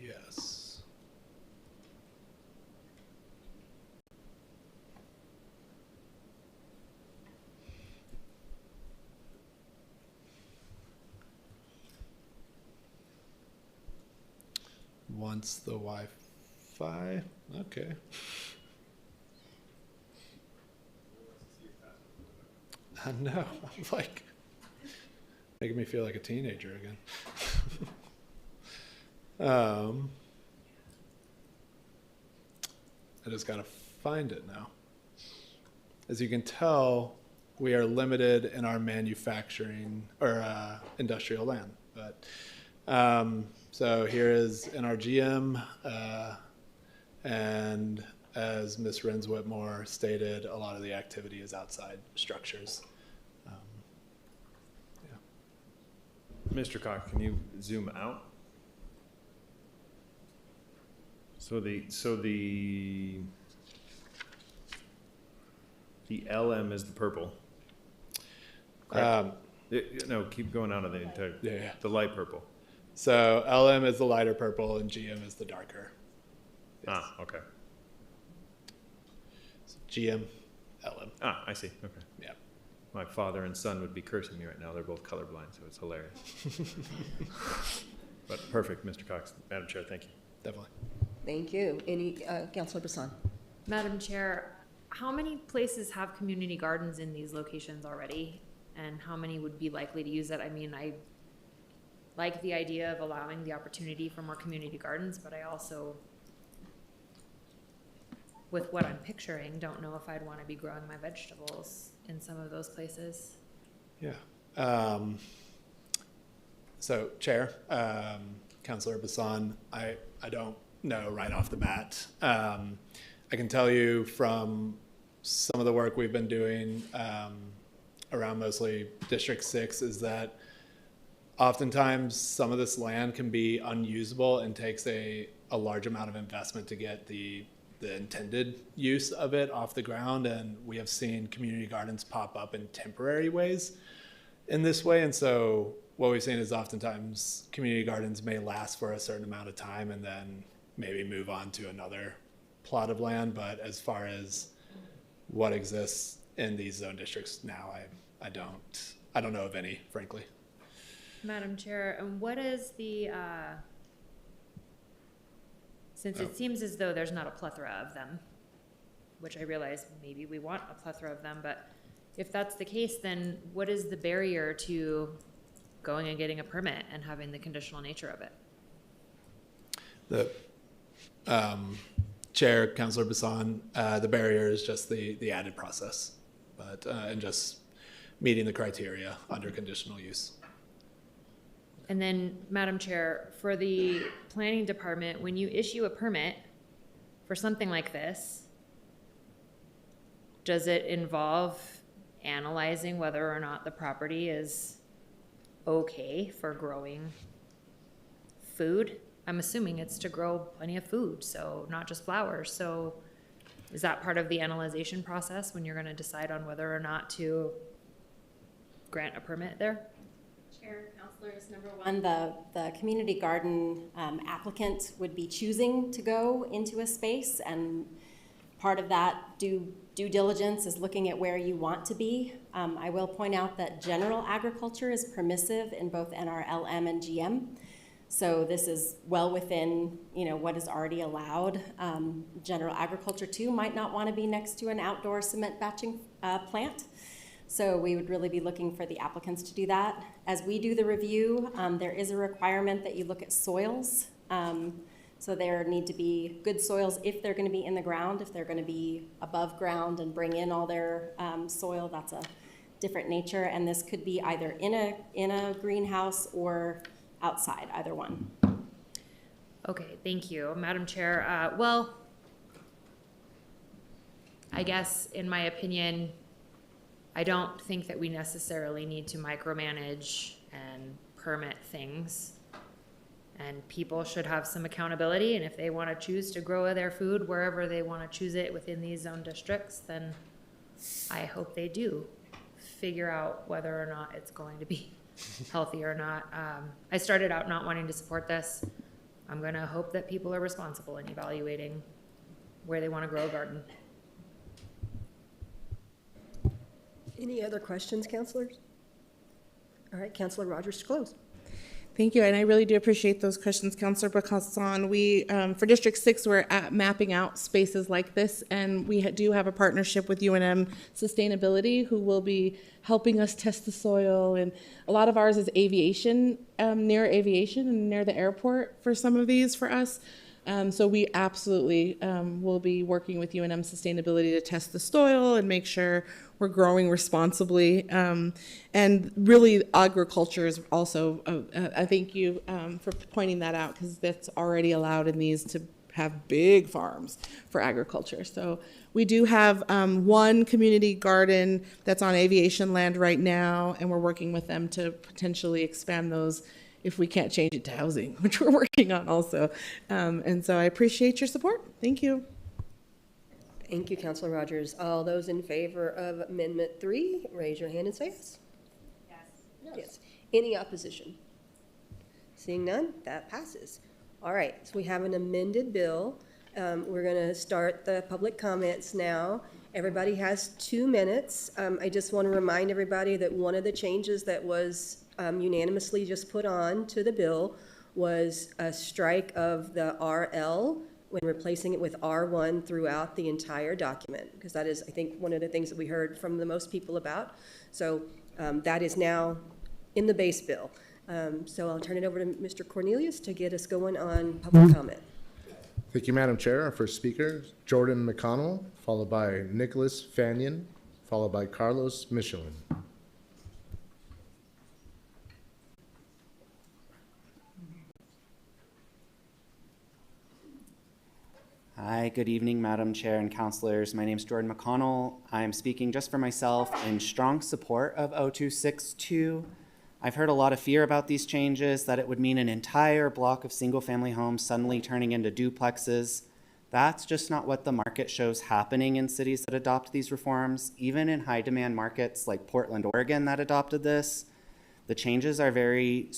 S9: Yes. Once the Wi-Fi, okay. I know, I'm like, making me feel like a teenager again. I just gotta find it now. As you can tell, we are limited in our manufacturing or industrial land. But so here is in our GM, and as Ms. Renz-Whitmore stated, a lot of the activity is outside structures.
S11: Mr. Cox, can you zoom out? So the LM is the purple. No, keep going out of the entire,
S9: Yeah.
S11: the light purple.
S9: So LM is the lighter purple and GM is the darker.
S11: Ah, okay.
S9: GM, LM.
S11: Ah, I see, okay.
S9: Yeah.
S11: My father and son would be cursing me right now. They're both colorblind, so it's hilarious. But perfect, Mr. Cox. Madam Chair, thank you.
S9: Definitely.
S1: Thank you. Any, Councilor Bassan?
S14: Madam Chair, how many places have community gardens in these locations already? And how many would be likely to use it? I mean, I like the idea of allowing the opportunity for more community gardens, but I also, with what I'm picturing, don't know if I'd want to be growing my vegetables in some of those places.
S9: Yeah. So, Chair, Councilor Bassan, I don't know right off the bat. I can tell you from some of the work we've been doing around mostly District 6 is that oftentimes some of this land can be unusable and takes a large amount of investment to get the intended use of it off the ground. And we have seen community gardens pop up in temporary ways in this way. And so what we've seen is oftentimes community gardens may last for a certain amount of time and then maybe move on to another plot of land. But as far as what exists in these zone districts now, I don't know of any, frankly.
S14: Madam Chair, and what is the, since it seems as though there's not a plethora of them, which I realize maybe we want a plethora of them, but if that's the case, then what is the barrier to going and getting a permit and having the conditional nature of it?
S9: The Chair, Councilor Bassan, the barrier is just the added process, but and just meeting the criteria under conditional use.
S14: And then, Madam Chair, for the planning department, when you issue a permit for something like this, does it involve analyzing whether or not the property is okay for growing food? I'm assuming it's to grow plenty of food, so not just flowers. So is that part of the analyzation process when you're going to decide on whether or not to grant a permit there?
S13: Chair, councilors, number one, the community garden applicant would be choosing to go into a space, and part of that due diligence is looking at where you want to be. I will point out that general agriculture is permissive in both NRLM and GM. So this is well within, what is already allowed. General agriculture too might not want to be next to an outdoor cement batching plant. So we would really be looking for the applicants to do that. As we do the review, there is a requirement that you look at soils. So there need to be good soils if they're going to be in the ground. If they're going to be above ground and bring in all their soil, that's a different nature. And this could be either in a greenhouse or outside, either one.
S14: Okay, thank you, Madam Chair. Well, I guess in my opinion, I don't think that we necessarily need to micromanage and permit things. And people should have some accountability, and if they want to choose to grow their food wherever they want to choose it within these zone districts, then I hope they do figure out whether or not it's going to be healthy or not. I started out not wanting to support this. I'm going to hope that people are responsible in evaluating where they want to grow a garden.
S1: Any other questions, councilors? All right, Councilor Rogers to close.
S7: Thank you, and I really do appreciate those questions, Councilor Bassan. We, for District 6, we're mapping out spaces like this, and we do have a partnership with UNM Sustainability, who will be helping us test the soil, and a lot of ours is aviation, near aviation and near the airport for some of these for us. So we absolutely will be working with UNM Sustainability to test the soil and make sure we're growing responsibly. And really, agriculture is also, I thank you for pointing that out, because that's already allowed in these to have big farms for agriculture. So we do have one community garden that's on aviation land right now, and we're working with them to potentially expand those if we can't change it to housing, which we're working on also. And so I appreciate your support. Thank you.
S1: Thank you, Councilor Rogers. All those in favor of Amendment 3, raise your hand and say yes. Yes. Yes. Any opposition? Seeing none, that passes. All right, so we have an amended bill We're going to start the public comments now. Everybody has 2 minutes. I just want to remind everybody that one of the changes that was unanimously just put on to the bill was a strike of the RL when replacing it with R1 throughout the entire document, because that is, I think, one of the things that we heard from the most people about. So that is now in the base bill. So I'll turn it over to Mr. Cornelius to get us going on public comment.
S4: Thank you, Madam Chair. Our first speaker, Jordan McConnell, followed by Nicholas Fanyon, followed by Carlos Michelin.
S15: Hi, good evening, Madam Chair and Councilors. My name is Jordan McConnell. I am speaking just for myself in strong support of 0262. I've heard a lot of fear about these changes, that it would mean an entire block of single-family homes suddenly turning into duplexes. That's just not what the market shows happening in cities that adopt these reforms. Even in high-demand markets like Portland, Oregon that adopted this, the changes are very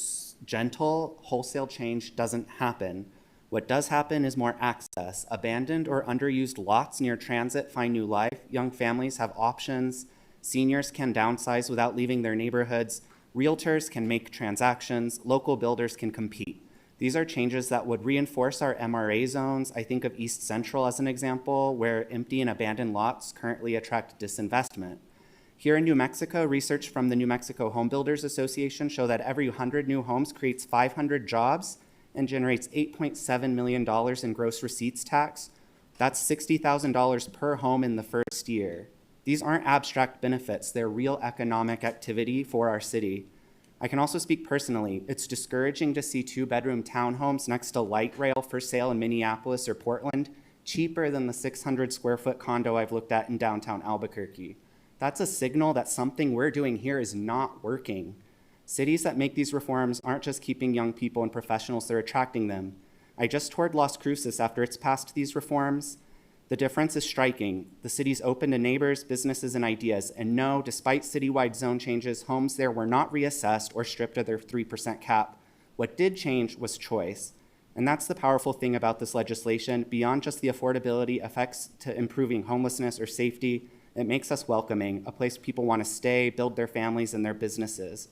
S15: gentle. Wholesale change doesn't happen. What does happen is more access. Abandoned or underused lots near transit find new life. Young families have options. Seniors can downsize without leaving their neighborhoods. Realtors can make transactions. Local builders can compete. These are changes that would reinforce our MRA zones. I think of East Central as an example, where empty and abandoned lots currently attract disinvestment. Here in New Mexico, research from the New Mexico Home Builders Association show that every 100 new homes creates 500 jobs and generates $8.7 million in gross receipts tax. That's $60,000 per home in the first year. These aren't abstract benefits, they're real economic activity for our city. I can also speak personally. It's discouraging to see 2-bedroom townhomes next to light rail for sale in Minneapolis or Portland, cheaper than the 600 square foot condo I've looked at in downtown Albuquerque. That's a signal that something we're doing here is not working. Cities that make these reforms aren't just keeping young people and professionals, they're attracting them. I just toured Las Cruces after it's passed these reforms. The difference is striking. The city's open to neighbors, businesses, and ideas. And no, despite citywide zone changes, homes there were not reassessed or stripped of their 3% cap. What did change was choice. And that's the powerful thing about this legislation. Beyond just the affordability effects to improving homelessness or safety, it makes us welcoming, a place people want to stay, build their families and their businesses.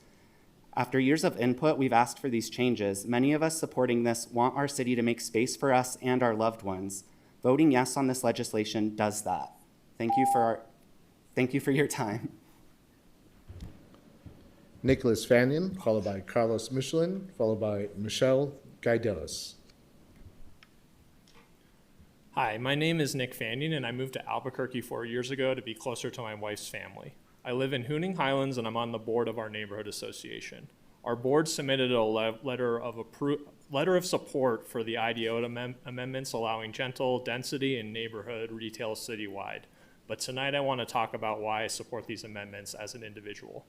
S15: After years of input, we've asked for these changes. Many of us supporting this want our city to make space for us and our loved ones. Voting yes on this legislation does that. Thank you for your time.
S4: Nicholas Fanyon, followed by Carlos Michelin, followed by Michelle Gaidelis.
S16: Hi, my name is Nick Fanyon, and I moved to Albuquerque 4 years ago to be closer to my wife's family. I live in Hooning Highlands, and I'm on the board of our neighborhood association. Our board submitted a letter of support for the IDO amendments allowing gentle density and neighborhood retail citywide. But tonight I want to talk about why I support these amendments as an individual.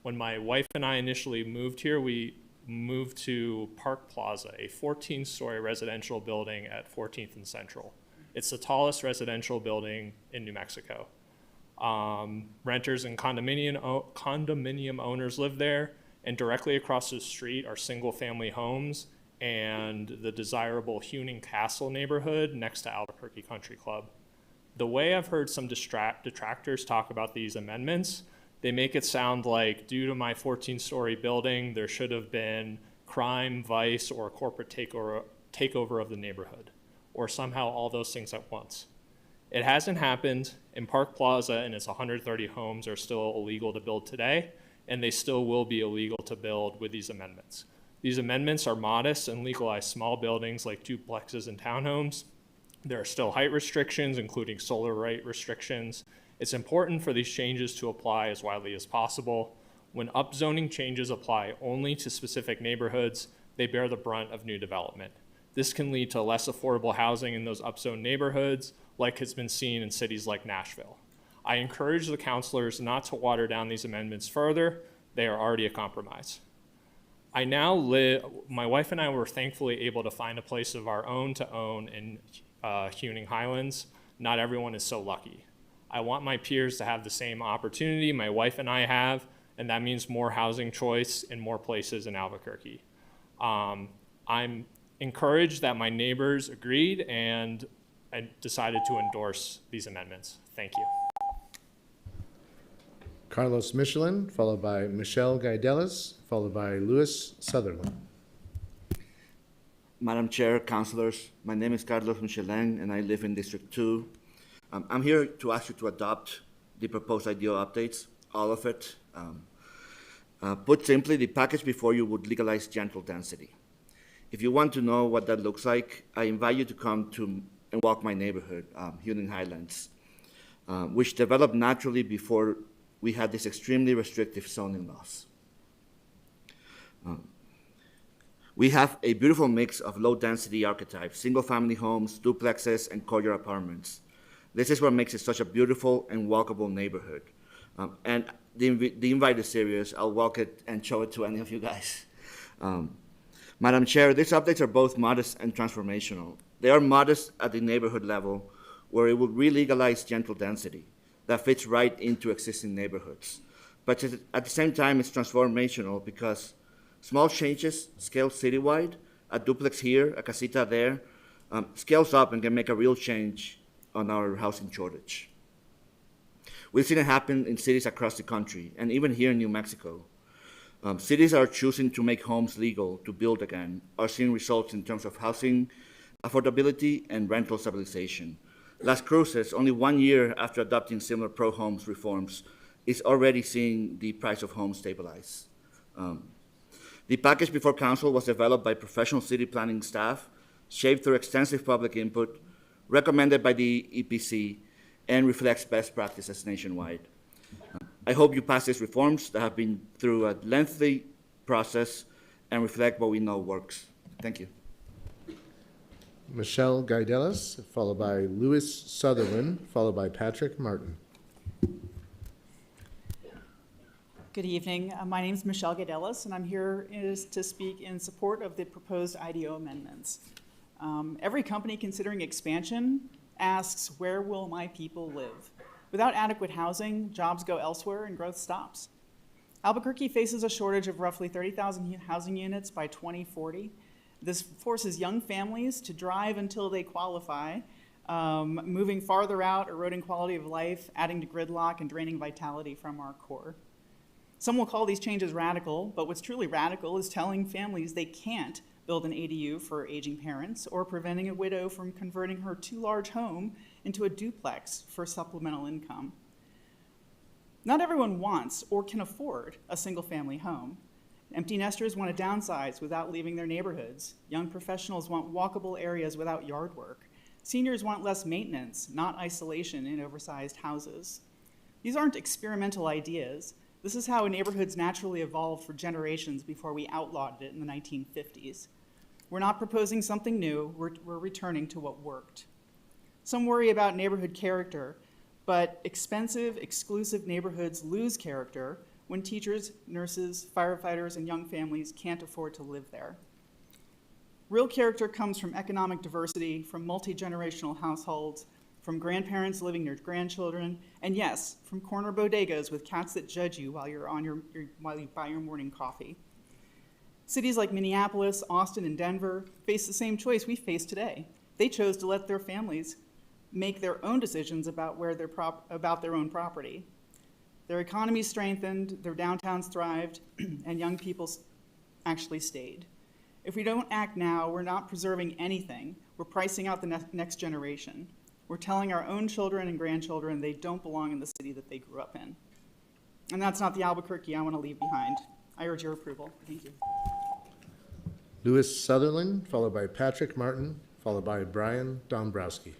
S16: When my wife and I initially moved here, we moved to Park Plaza, a 14-story residential building at 14th and Central. It's the tallest residential building in New Mexico. Renters and condominium owners live there, and directly across the street are single-family homes and the desirable Huning Castle neighborhood next to Albuquerque Country Club. The way I've heard some detractors talk about these amendments, they make it sound like due to my 14-story building, there should have been crime, vice, or corporate takeover of the neighborhood, or somehow all those things at once. It hasn't happened, and Park Plaza and its 130 homes are still illegal to build today, and they still will be illegal to build with these amendments. These amendments are modest and legalize small buildings like duplexes and townhomes. There are still height restrictions, including solar right restrictions. It's important for these changes to apply as widely as possible. When upzoning changes apply only to specific neighborhoods, they bear the brunt of new development. This can lead to less affordable housing in those upzoned neighborhoods, like has been seen in cities like Nashville. I encourage the councilors not to water down these amendments further. They are already a compromise. My wife and I were thankfully able to find a place of our own to own in Huning Highlands. Not everyone is so lucky. I want my peers to have the same opportunity my wife and I have, and that means more housing choice in more places in Albuquerque. I'm encouraged that my neighbors agreed, and I decided to endorse these amendments. Thank you.
S4: Carlos Michelin, followed by Michelle Gaidelis, followed by Louis Sutherland.
S17: Madam Chair, councilors, my name is Carlos Michelin and I live in District 2. I'm here to ask you to adopt the proposed IDO updates, all of it. Put simply, the package before you would legalize gentle density. If you want to know what that looks like, I invite you to come to and walk my neighborhood, Huning Highlands, which developed naturally before we had these extremely restrictive zoning laws. We have a beautiful mix of low-density archetypes, single-family homes, duplexes, and courtyard apartments. This is what makes it such a beautiful and walkable neighborhood. And the invite is serious. I'll walk it and show it to any of you guys. Madam Chair, these updates are both modest and transformational. They are modest at the neighborhood level, where it will re-legalize gentle density that fits right into existing neighborhoods. But at the same time, it's transformational because small changes scaled citywide, a duplex here, a casita there, scales up and can make a real change on our housing shortage. We've seen it happen in cities across the country, and even here in New Mexico. Cities are choosing to make homes legal to build again, are seeing results in terms of housing affordability and rental stabilization. Las Cruces, only 1 year after adopting similar pro-homes reforms, is already seeing the price of homes stabilize. The package before council was developed by professional city planning staff, shaped through extensive public input, recommended by the EPC, and reflects best practices nationwide. I hope you pass these reforms that have been through a lengthy process and reflect what we know works. Thank you.
S4: Michelle Gaidelis, followed by Louis Sutherland, followed by Patrick Martin.
S18: Good evening. My name is Michelle Gaidelis, and I'm here to speak in support of the proposed IDO amendments. Every company considering expansion asks, where will my people live? Without adequate housing, jobs go elsewhere and growth stops. Albuquerque faces a shortage of roughly 30,000 housing units by 2040. This forces young families to drive until they qualify, moving farther out, eroding quality of life, adding to gridlock, and draining vitality from our core. Some will call these changes radical, but what's truly radical is telling families they can't build an ADU for aging parents or preventing a widow from converting her too large home into a duplex for supplemental income. Not everyone wants or can afford a single-family home. Empty nesters want to downsize without leaving their neighborhoods. Young professionals want walkable areas without yard work. Seniors want less maintenance, not isolation in oversized houses. These aren't experimental ideas. This is how neighborhoods naturally evolved for generations before we outlawed it in the 1950s. We're not proposing something new, we're returning to what worked. Some worry about neighborhood character, but expensive, exclusive neighborhoods lose character when teachers, nurses, firefighters, and young families can't afford to live there. Real character comes from economic diversity, from multi-generational households, from grandparents living near grandchildren, and yes, from corner bodegas with cats that judge you while while you buy your morning coffee. Cities like Minneapolis, Austin, and Denver face the same choice we face today. They chose to let their families make their own decisions about about their own property. Their economies strengthened, their downtowns thrived, and young people actually stayed. If we don't act now, we're not preserving anything. We're pricing out the next generation. We're telling our own children and grandchildren they don't belong in the city that they grew up in. And that's not the Albuquerque I want to leave behind. I urge your approval. Thank you.
S4: Louis Sutherland, followed by Patrick Martin, followed by Brian Dombrowski.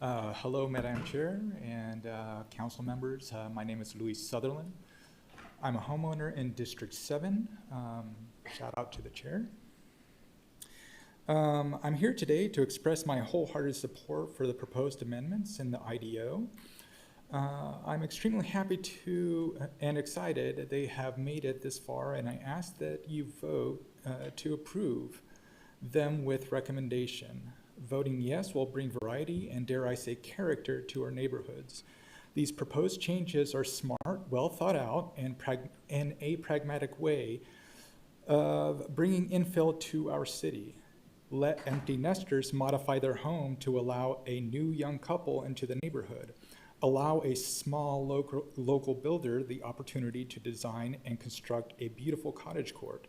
S19: Hello, Madam Chair and council members. My name is Louis Sutherland. I'm a homeowner in District 7. Shout out to the chair. I'm here today to express my wholehearted support for the proposed amendments in the IDO. I'm extremely happy to and excited they have made it this far, and I ask that you vote to approve them with recommendation. Voting yes will bring variety and, dare I say, character to our neighborhoods. These proposed changes are smart, well thought out, and in a pragmatic way of bringing infill to our city. let empty nesters modify their home to allow a new young couple into the neighborhood, allow a small local builder the opportunity to design and construct a beautiful cottage court,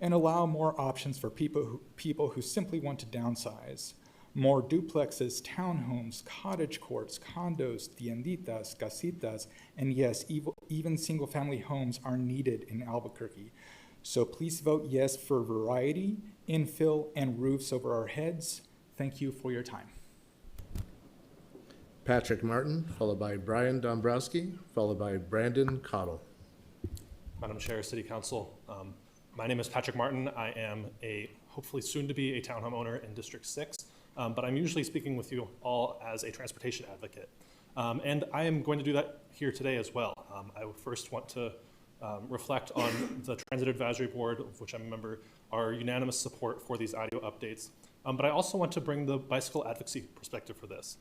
S19: and allow more options for people who simply want to downsize. More duplexes, townhomes, cottage courts, condos, tienditas, casitas, and yes, even single-family homes are needed in Albuquerque. So please vote yes for variety, infill, and roofs over our heads. Thank you for your time.
S4: Patrick Martin, followed by Brian Dombrowski, followed by Brandon Cottle.
S20: Madam Chair, City Council, my name is Patrick Martin. I am a hopefully soon to be a townhome owner in District 6, but I'm usually speaking with you all as a transportation advocate. And I am going to do that here today as well. I first want to reflect on the Transit Advisory Board, of which I'm a member, our unanimous support for these IDO updates. But I also want to bring the bicycle advocacy perspective for this.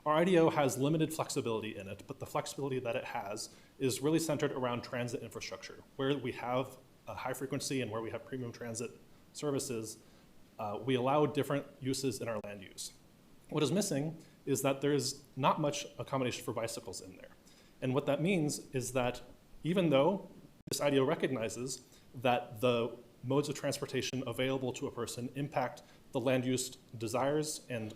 S20: Our IDO has limited flexibility in it, but the flexibility that it has is really centered around transit infrastructure. Where we have a high frequency and where we have premium transit services, we allow different uses in our land use. What is missing is that there's not much accommodation for bicycles in there. And what that means is that even though this IDO recognizes that the modes of transportation available to a person impact the land use desires and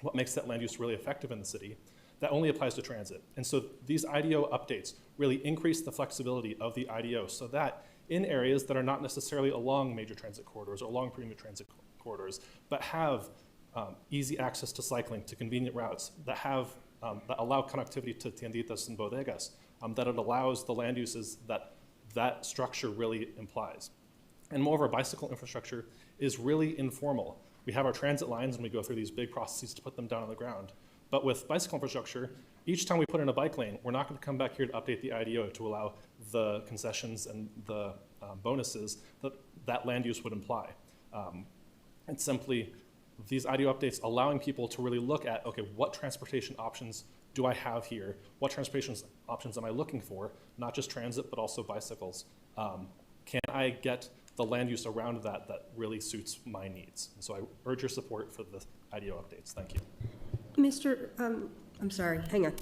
S20: what makes that land use really effective in the city, that only applies to transit. And so these IDO updates really increase the flexibility of the IDO so that in areas that are not necessarily along major transit corridors or along premium transit corridors, but have easy access to cycling, to convenient routes, that have that allow connectivity to tienditas and bodegas, that it allows the land uses that that structure really implies. And moreover, bicycle infrastructure is really informal. We have our transit lines and we go through these big processes to put them down on the ground. But with bicycle infrastructure, each time we put in a bike lane, we're not going to come back here to update the IDO to allow the concessions and the bonuses that that land use would imply. It's simply these IDO updates allowing people to really look at, okay, what transportation options do I have here? What transportation options am I looking for? Not just transit, but also bicycles. Can I get the land use around that that really suits my needs? And so I urge your support for the IDO updates. Thank you.
S1: I'm sorry, hang on.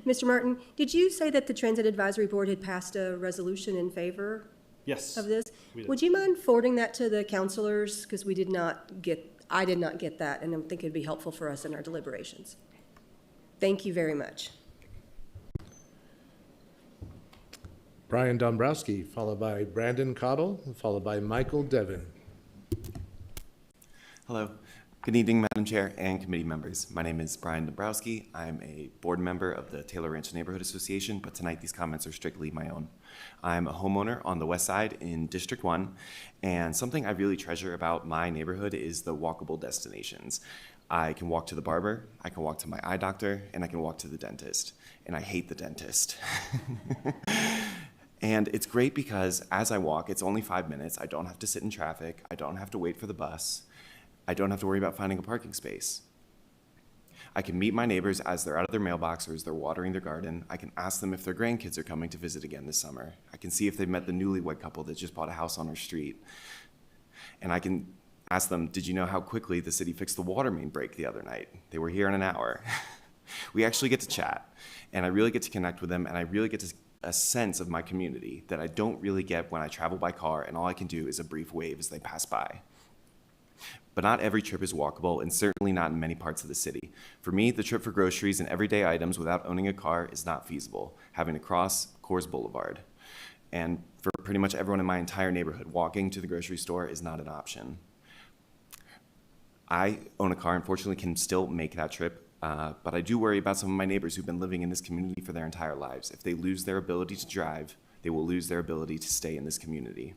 S1: Mr. Martin, did you say that the Transit Advisory Board had passed a resolution in favor
S20: Yes,
S1: of this?
S20: we did.
S1: Would you mind forwarding that to the counselors? Because I did not get that, and I think it'd be helpful for us in our deliberations. Thank you very much.
S4: Brian Dombrowski, followed by Brandon Cottle, followed by Michael Devin.
S21: Hello. Good evening, Madam Chair and committee members. My name is Brian Dombrowski. I'm a board member of the Taylor Ranch Neighborhood Association, but tonight these comments are strictly my own. I'm a homeowner on the west side in District 1, and something I really treasure about my neighborhood is the walkable destinations. I can walk to the barber, I can walk to my eye doctor, and I can walk to the dentist. And I hate the dentist. And it's great because as I walk, it's only 5 minutes. I don't have to sit in traffic. I don't have to wait for the bus. I don't have to worry about finding a parking space. I can meet my neighbors as they're out of their mailbox or as they're watering their garden. I can ask them if their grandkids are coming to visit again this summer. I can see if they've met the newlywed couple that just bought a house on our street. And I can ask them, did you know how quickly the city fixed the water main break the other night? They were here in an hour. We actually get to chat, and I really get to connect with them, and I really get a sense of my community that I don't really get when I travel by car, and all I can do is a brief wave as they pass by. But not every trip is walkable, and certainly not in many parts of the city. For me, the trip for groceries and everyday items without owning a car is not feasible, having to cross Coors Boulevard. And for pretty much everyone in my entire neighborhood, walking to the grocery store is not an option. I own a car, unfortunately can still make that trip, but I do worry about some of my neighbors who've been living in this community for their entire lives. If they lose their ability to drive, they will lose their ability to stay in this community.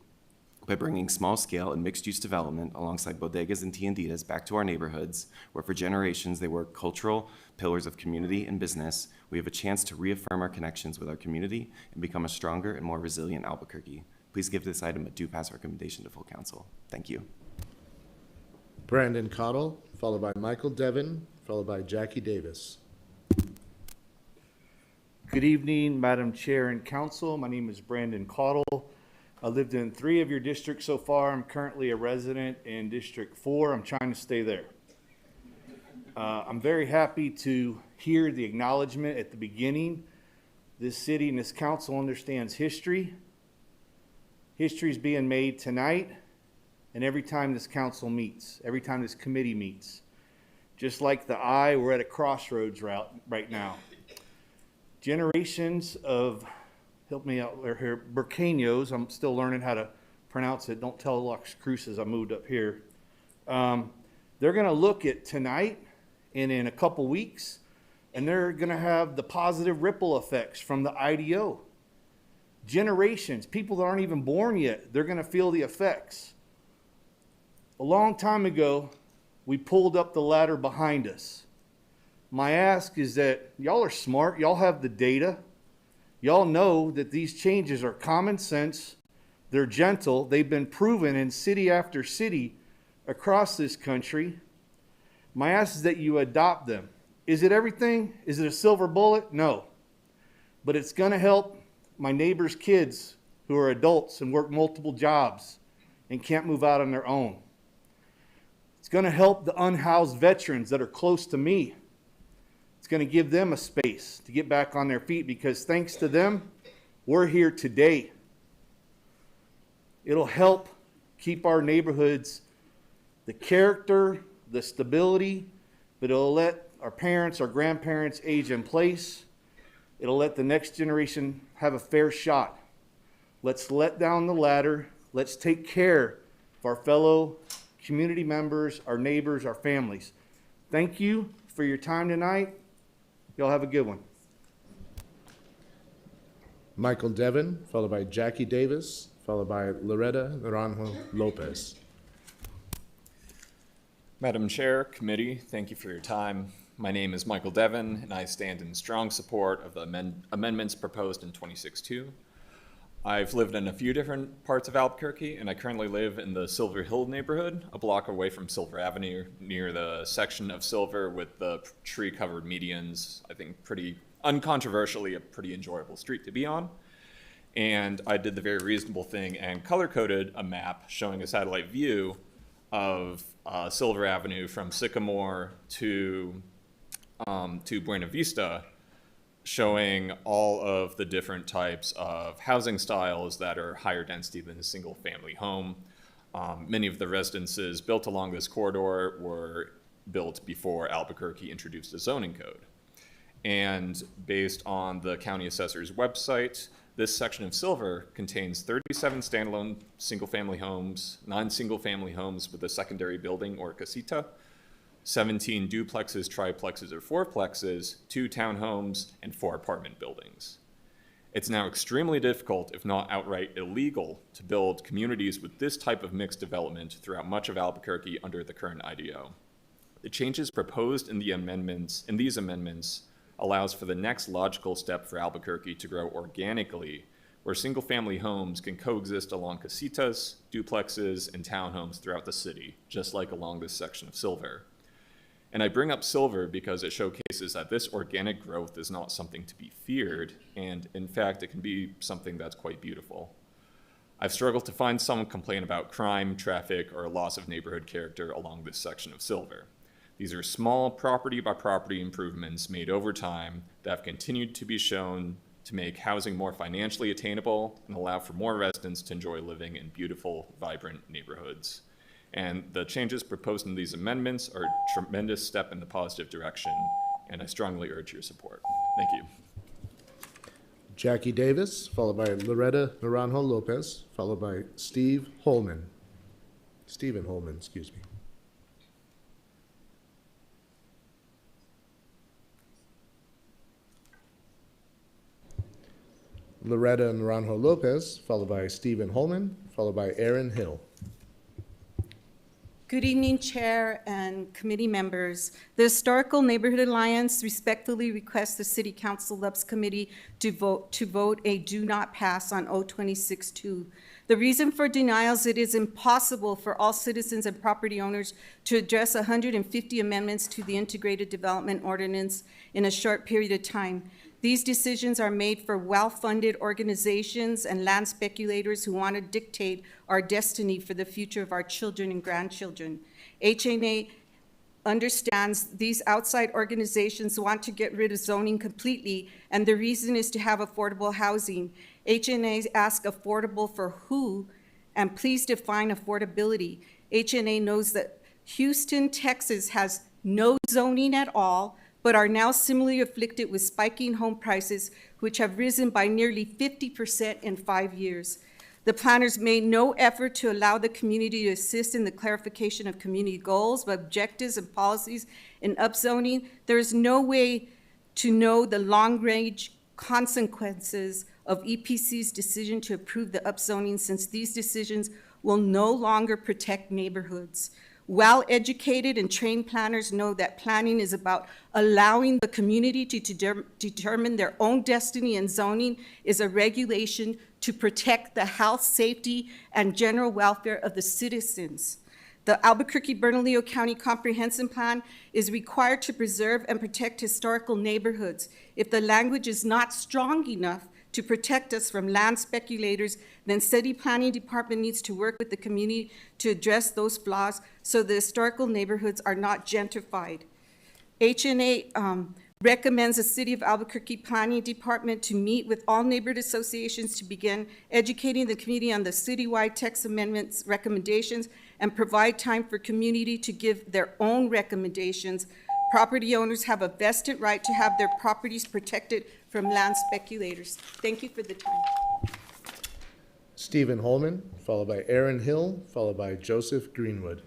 S21: By bringing small-scale and mixed-use development alongside bodegas and tienditas back to our neighborhoods, where for generations they were cultural pillars of community and business, we have a chance to reaffirm our connections with our community and become a stronger and more resilient Albuquerque. Please give this item a due pass recommendation to full council. Thank you.
S4: Brandon Cottle, followed by Michael Devin, followed by Jackie Davis.
S22: Good evening, Madam Chair and Council. My name is Brandon Cottle.
S2: I lived in 3 of your districts so far. I'm currently a resident in District 4. I'm trying to stay there. I'm very happy to hear the acknowledgement at the beginning. This city and this council understands history. History is being made tonight and every time this council meets, every time this committee meets. Just like the eye, we're at a crossroads right now. Generations of, help me out here, Burqueños, I'm still learning how to pronounce it. Don't tell Las Cruces I moved up here. They're going to look at tonight and in a couple weeks, and they're going to have the positive ripple effects from the IDO. Generations, people that aren't even born yet, they're going to feel the effects. A long time ago, we pulled up the ladder behind us. My ask is that y'all are smart, y'all have the data, y'all know that these changes are common sense, they're gentle, they've been proven in city after city across this country. My ask is that you adopt them. Is it everything? Is it a silver bullet? No. But it's going to help my neighbor's kids who are adults and work multiple jobs and can't move out on their own. It's going to help the unhoused veterans that are close to me. It's going to give them a space to get back on their feet because thanks to them, we're here today. It'll help keep our neighborhoods, the character, the stability, but it'll let our parents, our grandparents age in place. It'll let the next generation have a fair shot. Let's let down the ladder. Let's take care of our fellow community members, our neighbors, our families. Thank you for your time tonight. Y'all have a good one.
S4: Michael Devon, followed by Jackie Davis, followed by Loretta Naranjo Lopez.
S22: Madam Chair, committee, thank you for your time. My name is Michael Devon, and I stand in strong support of the amendments proposed in 26-2. I've lived in a few different parts of Albuquerque, and I currently live in the Silver Hill neighborhood, a block away from Silver Avenue, near the section of Silver with the tree-covered medians. I think pretty uncontroversially a pretty enjoyable street to be on. And I did the very reasonable thing and color-coded a map showing a satellite view of Silver Avenue from Sycamore to Buena Vista, showing all of the different types of housing styles that are higher density than a single family home. Many of the residences built along this corridor were built before Albuquerque introduced a zoning code. And based on the county assessor's website, this section of Silver contains 37 standalone single-family homes, 9 single-family homes with a secondary building or casita, 17 duplexes, triplexes, or fourplexes, 2 townhomes, and 4 apartment buildings. It's now extremely difficult, if not outright illegal, to build communities with this type of mixed development throughout much of Albuquerque under the current IDO. The changes proposed in these amendments allows for the next logical step for Albuquerque to grow organically, where single-family homes can coexist along casitas, duplexes, and townhomes throughout the city, just like along this section of Silver. And I bring up Silver because it showcases that this organic growth is not something to be feared, and in fact, it can be something that's quite beautiful. I've struggled to find someone complain about crime, traffic, or loss of neighborhood character along this section of Silver. These are small property-by-property improvements made over time that have continued to be shown to make housing more financially attainable and allow for more residents to enjoy living in beautiful, vibrant neighborhoods. And the changes proposed in these amendments are a tremendous step in the positive direction, and I strongly urge your support. Thank you.
S4: Jackie Davis, followed by Loretta Naranjo Lopez, followed by Stephen Holman, excuse me. Loretta Naranjo Lopez, followed by Stephen Holman, followed by Aaron Hill.
S23: Good evening, Chair and committee members. The Historical Neighborhood Alliance respectfully requests the City Council Lubs Committee to vote a do not pass on O26-2. The reason for denial is it is impossible for all citizens and property owners to address 150 amendments to the Integrated Development Ordinance in a short period of time. These decisions are made for well-funded organizations and land speculators who want to dictate our destiny for the future of our children and grandchildren. HNA understands these outside organizations want to get rid of zoning completely, and the reason is to have affordable housing. HNA asks affordable for who, and please define affordability. HNA knows that Houston, Texas has no zoning at all, but are now similarly afflicted with spiking home prices, which have risen by nearly 50% in 5 years. The planners made no effort to allow the community to assist in the clarification of community goals, objectives, and policies in upzoning. There is no way to know the long-range consequences of EPC's decision to approve the upzoning, since these decisions will no longer protect neighborhoods. Well-educated and trained planners know that planning is about allowing the community to determine their own destiny, and zoning is a regulation to protect the health, safety, and general welfare of the citizens. The Albuquerque-Bernalillo County Comprehensive Plan is required to preserve and protect historical neighborhoods. If the language is not strong enough to protect us from land speculators, then city planning department needs to work with the community to address those flaws so the historical neighborhoods are not gentrified. HNA recommends the City of Albuquerque Planning Department to meet with all neighborhood associations to begin educating the community on the citywide text amendments recommendations and provide time for community to give their own recommendations. Property owners have a vested right to have their properties protected from land speculators. Thank you for the time.
S4: Stephen Holman, followed by Aaron Hill, followed by Joseph Greenwood.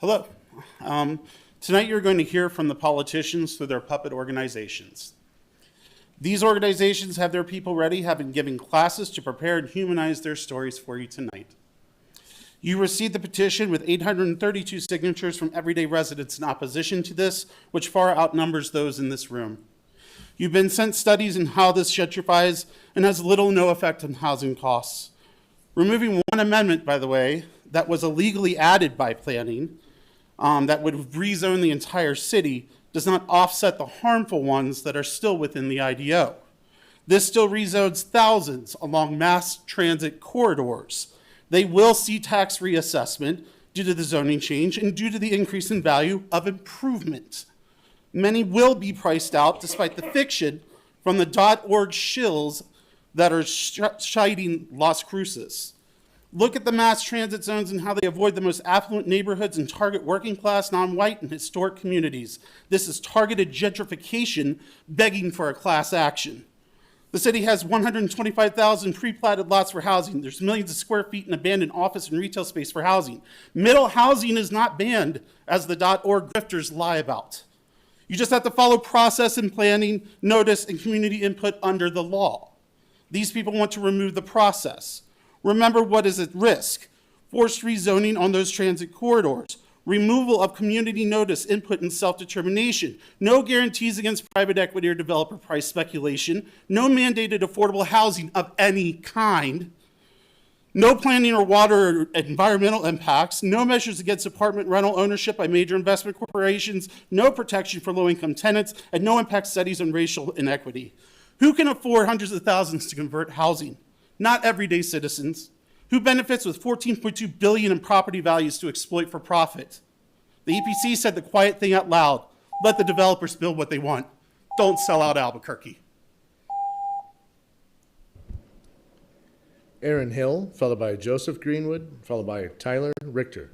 S3: Hello. Tonight you're going to hear from the politicians through their puppet organizations. These organizations have their people ready, have been giving classes to prepare and humanize their stories for you tonight. You received the petition with 832 signatures from everyday residents in opposition to this, which far outnumbers those in this room. You've been sent studies on how this gentrifies and has little or no effect on housing costs. Removing one amendment, by the way, that was illegally added by planning, that would rezone the entire city, does not offset the harmful ones that are still within the IDO. This still rezones thousands along mass transit corridors. They will see tax reassessment due to the zoning change and due to the increase in value of improvement. Many will be priced out despite the fiction from the .org shills that are citing Las Cruces. Look at the mass transit zones and how they avoid the most affluent neighborhoods and target working class, non-white, and historic communities. This is targeted gentrification begging for a class action. The city has 125,000 pre-platted lots for housing. There's millions of square feet in abandoned office and retail space for housing. Middle housing is not banned, as the .org grifters lie about. You just have to follow process and planning, notice, and community input under the law. These people want to remove the process. Remember what is at risk: forced rezoning on those transit corridors, removal of community notice, input, and self-determination, no guarantees against private equity or developer price speculation, no mandated affordable housing of any kind, no planning or water or environmental impacts, no measures against apartment rental ownership by major investment corporations, no protection for low-income tenants, and no impact studies on racial inequity. Who can afford hundreds of thousands to convert housing? Not everyday citizens. Who benefits with $14.2 billion in property values to exploit for profit? The EPC said the quiet thing out loud: let the developers build what they want. Don't sell out Albuquerque.
S4: Aaron Hill, followed by Joseph Greenwood, followed by Tyler Richter.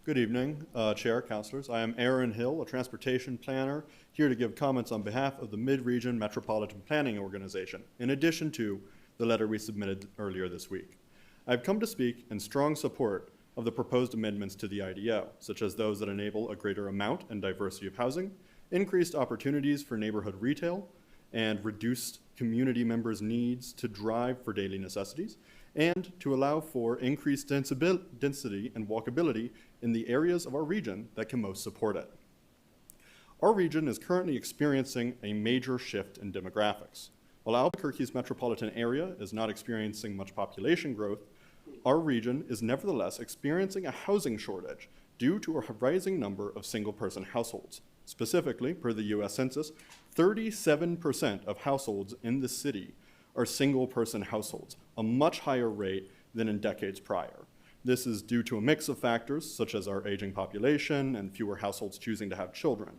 S5: Good evening, Chair, Councilors. I am Aaron Hill, a transportation planner, here to give comments on behalf of the Mid-Region Metropolitan Planning Organization, in addition to the letter we submitted earlier this week. I've come to speak in strong support of the proposed amendments to the IDO, such as those that enable a greater amount and diversity of housing, increased opportunities for neighborhood retail, and reduced community members' needs to drive for daily necessities, and to allow for increased density and walkability in the areas of our region that can most support it. Our region is currently experiencing a major shift in demographics. While Albuquerque's metropolitan area is not experiencing much population growth, our region is nevertheless experiencing a housing shortage due to a rising number of single-person households. Specifically, per the US Census, 37% of households in the city are single-person households, a much higher rate than in decades prior. This is due to a mix of factors, such as our aging population and fewer households choosing to have children.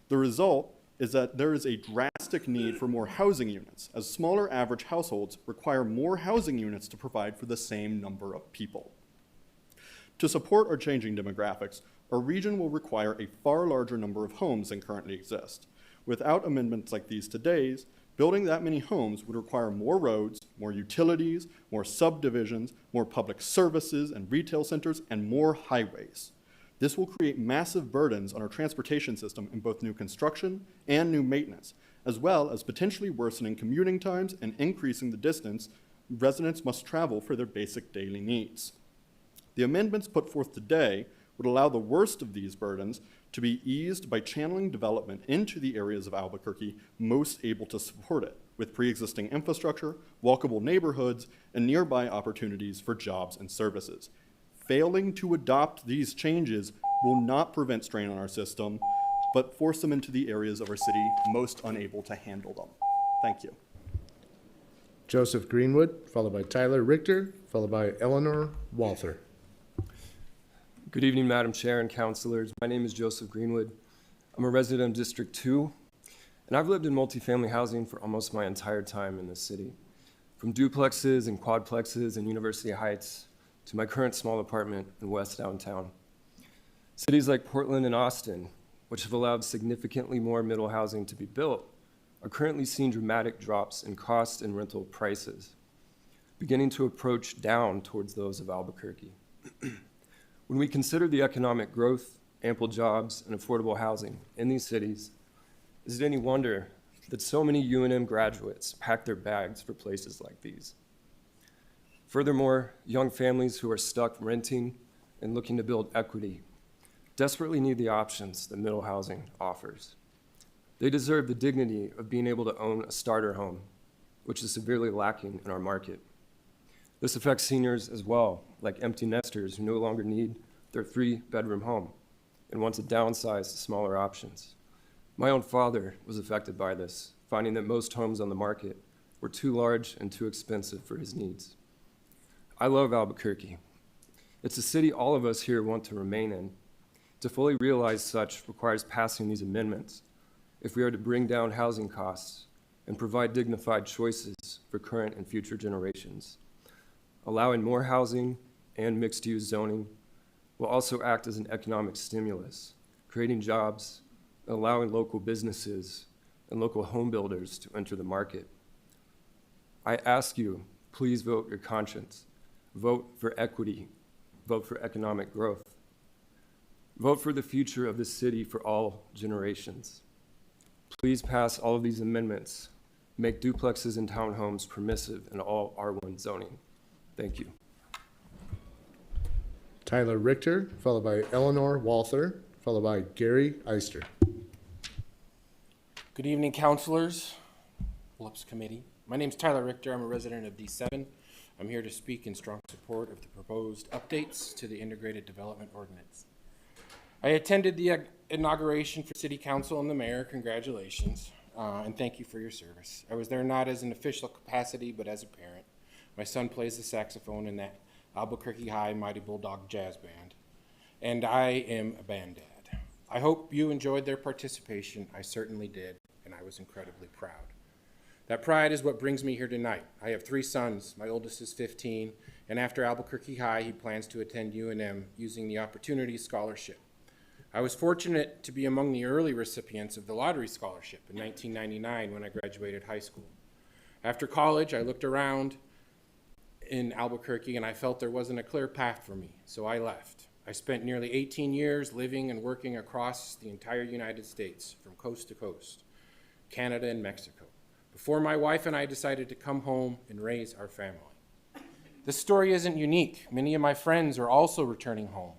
S5: The result is that there is a drastic need for more housing units, as smaller average households require more housing units to provide for the same number of people. To support our changing demographics, our region will require a far larger number of homes than currently exist. Without amendments like these today's, building that many homes would require more roads, more utilities, more subdivisions, more public services and retail centers, and more highways. This will create massive burdens on our transportation system in both new construction and new maintenance, as well as potentially worsening commuting times and increasing the distance residents must travel for their basic daily needs. The amendments put forth today would allow the worst of these burdens to be eased by channeling development into the areas of Albuquerque most able to support it, with pre-existing infrastructure, walkable neighborhoods, and nearby opportunities for jobs and services. Failing to adopt these changes will not prevent strain on our system, but force them into the areas of our city most unable to handle them. Thank you.
S4: Joseph Greenwood, followed by Tyler Richter, followed by Eleanor Walther.
S6: Good evening, Madam Chair and councilors. My name is Joseph Greenwood. I'm a resident of District 2, and I've lived in multifamily housing for almost my entire time in this city. From duplexes and quadplexes in University Heights to my current small apartment in West Downtown. Cities like Portland and Austin, which have allowed significantly more middle housing to be built, are currently seeing dramatic drops in cost and rental prices, beginning to approach down towards those of Albuquerque. When we consider the economic growth, ample jobs, and affordable housing in these cities, is it any wonder that so many UNM graduates pack their bags for places like these? Furthermore, young families who are stuck renting and looking to build equity desperately need the options that middle housing offers. They deserve the dignity of being able to own a starter home, which is severely lacking in our market. This affects seniors as well, like empty nesters who no longer need their 3-bedroom home and want to downsize to smaller options. My own father was affected by this, finding that most homes on the market were too large and too expensive for his needs. I love Albuquerque. It's a city all of us here want to remain in. To fully realize such requires passing these amendments if we are to bring down housing costs and provide dignified choices for current and future generations. Allowing more housing and mixed-use zoning will also act as an economic stimulus, creating jobs, and allowing local businesses and local home builders to enter the market. I ask you, please vote your conscience. Vote for equity. Vote for economic growth. Vote for the future of the city for all generations. Please pass all of these amendments. Make duplexes and townhomes permissive in all R1 zoning. Thank you.
S4: Tyler Richter, followed by Eleanor Walther, followed by Gary Eister.
S8: Good evening, councilors, LUPS committee. My name is Tyler Richter. I'm a resident of D7. I'm here to speak in strong support of the proposed updates to the Integrated Development Ordinance. I attended the inauguration for City Council and the Mayor. Congratulations, and thank you for your service. I was there not as an official capacity, but as a parent. My son plays the saxophone in that Albuquerque High Mighty Bulldog Jazz Band, and I am a band dad. I hope you enjoyed their participation. I certainly did, and I was incredibly proud. That pride is what brings me here tonight. I have 3 sons. My oldest is 15, and after Albuquerque High, he plans to attend UNM using the Opportunity Scholarship. I was fortunate to be among the early recipients of the Lottery Scholarship in 1999 when I graduated high school. After college, I looked around in Albuquerque and I felt there wasn't a clear path for me, so I left. I spent nearly 18 years living and working across the entire United States, from coast to coast, Canada and Mexico, before my wife and I decided to come home and raise our family. This story isn't unique. Many of my friends are also returning home.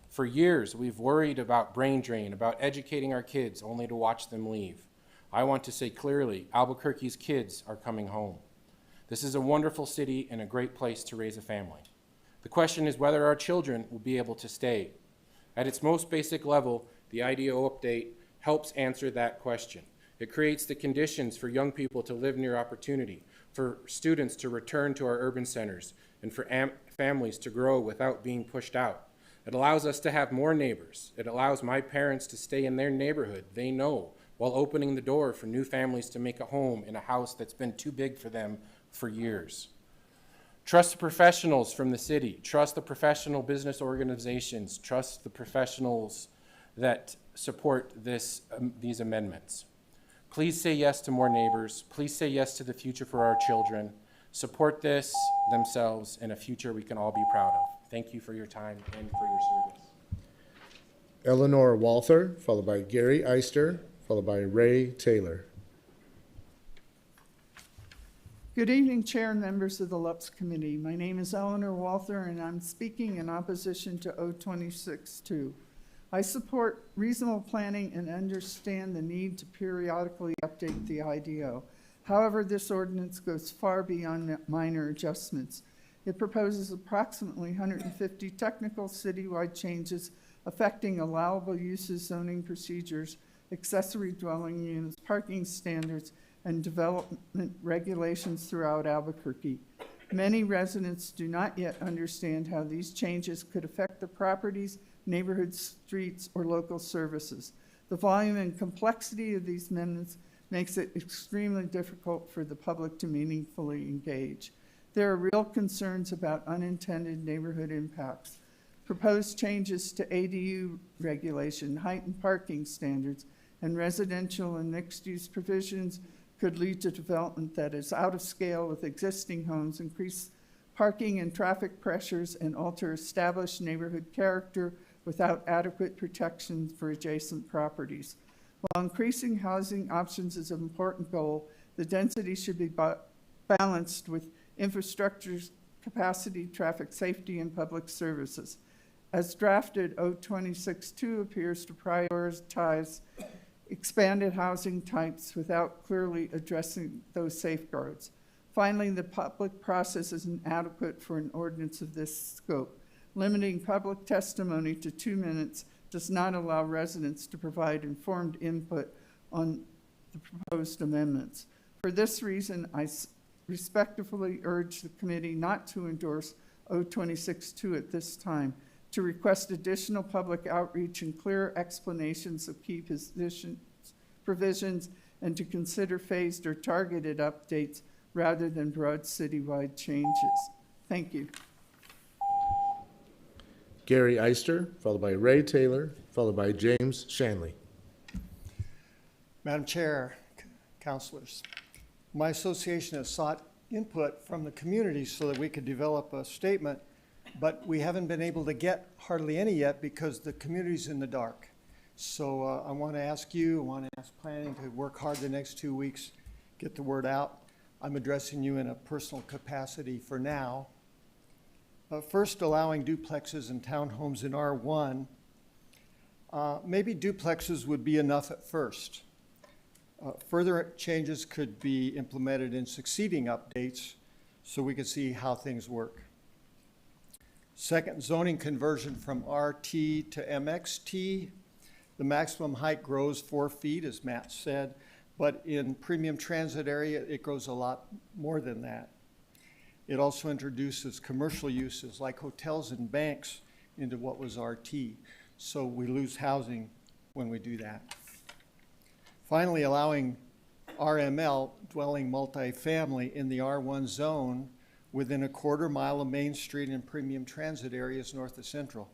S8: For years, we've worried about brain drain, about educating our kids, only to watch them leave. I want to say clearly, Albuquerque's kids are coming home. This is a wonderful city and a great place to raise a family. The question is whether our children will be able to stay. At its most basic level, the IDO update helps answer that question. It creates the conditions for young people to live near opportunity, for students to return to our urban centers, and for families to grow without being pushed out. It allows us to have more neighbors. It allows my parents to stay in their neighborhood they know, while opening the door for new families to make a home in a house that's been too big for them for years. Trust the professionals from the city. Trust the professional business organizations. Trust the professionals that support these amendments. Please say yes to more neighbors. Please say yes to the future for our children. Support this themselves in a future we can all be proud of. Thank you for your time and for your service.
S4: Eleanor Walther, followed by Gary Eister, followed by Ray Taylor.
S10: Good evening, Chair and members of the LUPS Committee. My name is Eleanor Walther, and I'm speaking in opposition to O26-2. I support reasonable planning and understand the need to periodically update the IDO. However, this ordinance goes far beyond minor adjustments. It proposes approximately 150 technical citywide changes affecting allowable uses, zoning procedures, accessory dwelling units, parking standards, and development regulations throughout Albuquerque. Many residents do not yet understand how these changes could affect the properties, neighborhoods, streets, or local services. The volume and complexity of these amendments makes it extremely difficult for the public to meaningfully engage. There are real concerns about unintended neighborhood impacts. Proposed changes to ADU regulation, heightened parking standards, and residential and mixed-use provisions could lead to development that is out of scale with existing homes, increase parking and traffic pressures, and alter established neighborhood character without adequate protection for adjacent properties. While increasing housing options is an important goal, the density should be balanced with infrastructure capacity, traffic safety, and public services. As drafted, O26-2 appears to prioritize expanded housing types without clearly addressing those safeguards. Finally, the public process is inadequate for an ordinance of this scope. Limiting public testimony to 2 minutes does not allow residents to provide informed input on the proposed amendments. For this reason, I respectfully urge the committee not to endorse O26-2 at this time, to request additional public outreach and clear explanations of key provisions, and to consider phased or targeted updates rather than broad citywide changes. Thank you.
S4: Gary Eister, followed by Ray Taylor, followed by James Shanley.
S11: Madam Chair, councilors, my association has sought input from the community so that we could develop a statement, but we haven't been able to get hardly any yet because the community's in the dark. So I want to ask you, I want to ask planning to work hard the next 2 weeks, get the word out. I'm addressing you in a personal capacity for now. First, allowing duplexes and townhomes in R1. Maybe duplexes would be enough at first. Further changes could be implemented in succeeding updates so we could see how things work. Second, zoning conversion from RT to MXT. The maximum height grows 4 feet, as Matt said, but in premium transit area, it grows a lot more than that. It also introduces commercial uses like hotels and banks into what was RT. So we lose housing when we do that. Finally, allowing RML, dwelling multifamily, in the R1 zone within a quarter mile of Main Street and premium transit areas north of Central.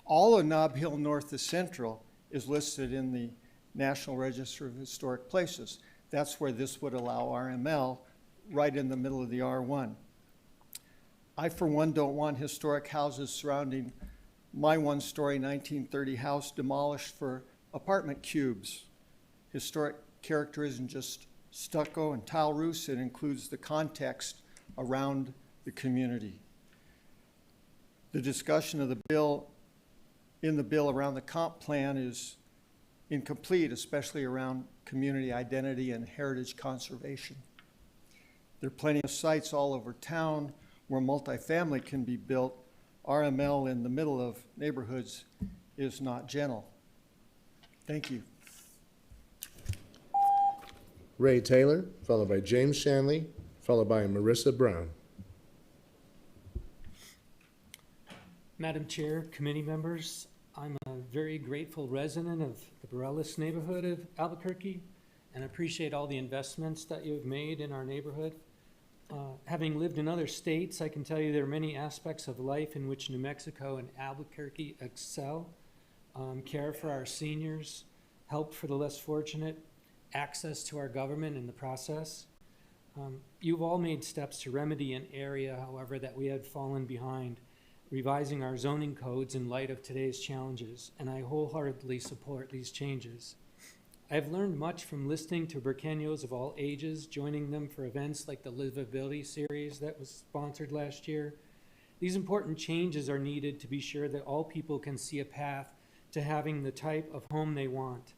S11: All of Nob Hill north of Central is listed in the National Register of Historic Places. That's where this would allow RML, right in the middle of the R1. I, for one, don't want historic houses surrounding my one-story 1930 house demolished for apartment cubes. Historic character isn't just stucco and tile roofs, it includes the context around the community. The discussion of the bill, in the bill around the comp plan is incomplete, especially around community identity and heritage conservation. There are plenty of sites all over town where multifamily can be built, RML in the middle of neighborhoods is not gentle. Thank you.
S4: Ray Taylor, followed by James Shanley, followed by Marissa Brown.
S9: Madam Chair, committee members, I'm a very grateful resident of the Borellis neighborhood of Albuquerque and appreciate all the investments that you've made in our neighborhood. Having lived in other states, I can tell you there are many aspects of life in which New Mexico and Albuquerque excel. Care for our seniors, help for the less fortunate, access to our government in the process. You've all made steps to remedy an area, however, that we had fallen behind, revising our zoning codes in light of today's challenges, and I wholeheartedly support these changes. I've learned much from listening to Burqueños of all ages, joining them for events like the Livability Series that was sponsored last year. These important changes are needed to be sure that all people can see a path to having the type of home they want.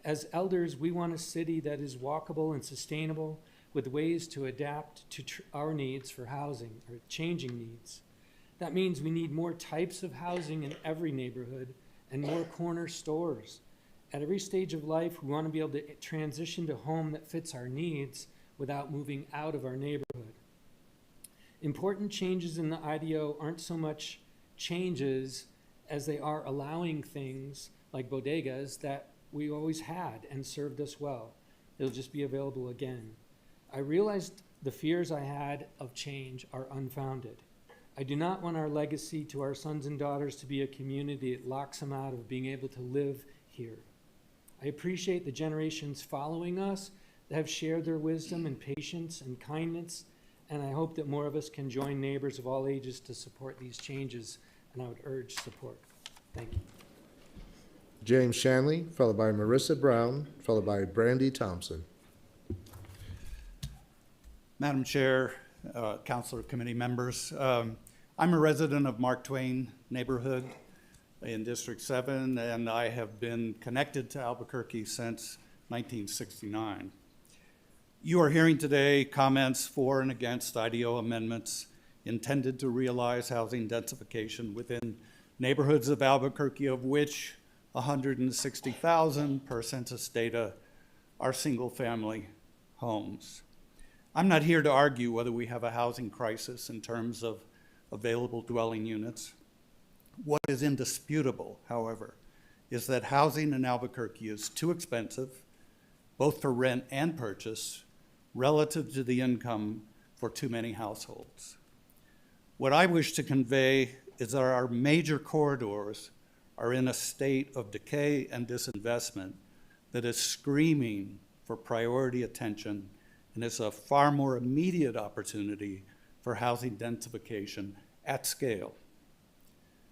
S9: As elders, we want a city that is walkable and sustainable with ways to adapt to our needs for housing or changing needs. That means we need more types of housing in every neighborhood and more corner stores. At every stage of life, we want to be able to transition to a home that fits our needs without moving out of our neighborhood. Important changes in the IDO aren't so much changes as they are allowing things like bodegas that we always had and served us well. It'll just be available again. I realized the fears I had of change are unfounded. I do not want our legacy to our sons and daughters to be a community that locks them out of being able to live here. I appreciate the generations following us that have shared their wisdom and patience and kindness, and I hope that more of us can join neighbors of all ages to support these changes, and I would urge support. Thank you.
S4: James Shanley, followed by Marissa Brown, followed by Brandy Thompson.
S12: Madam Chair, Councilor Committee members, I'm a resident of Mark Twain neighborhood in District 7, and I have been connected to Albuquerque since 1969. You are hearing today comments for and against IDO amendments intended to realize housing densification within neighborhoods of Albuquerque, of which 160,000 per census data are single-family homes. I'm not here to argue whether we have a housing crisis in terms of available dwelling units. What is indisputable, however, is that housing in Albuquerque is too expensive, both for rent and purchase, relative to the income for too many households. What I wish to convey is that our major corridors are in a state of decay and disinvestment that is screaming for priority attention and is a far more immediate opportunity for housing densification at scale.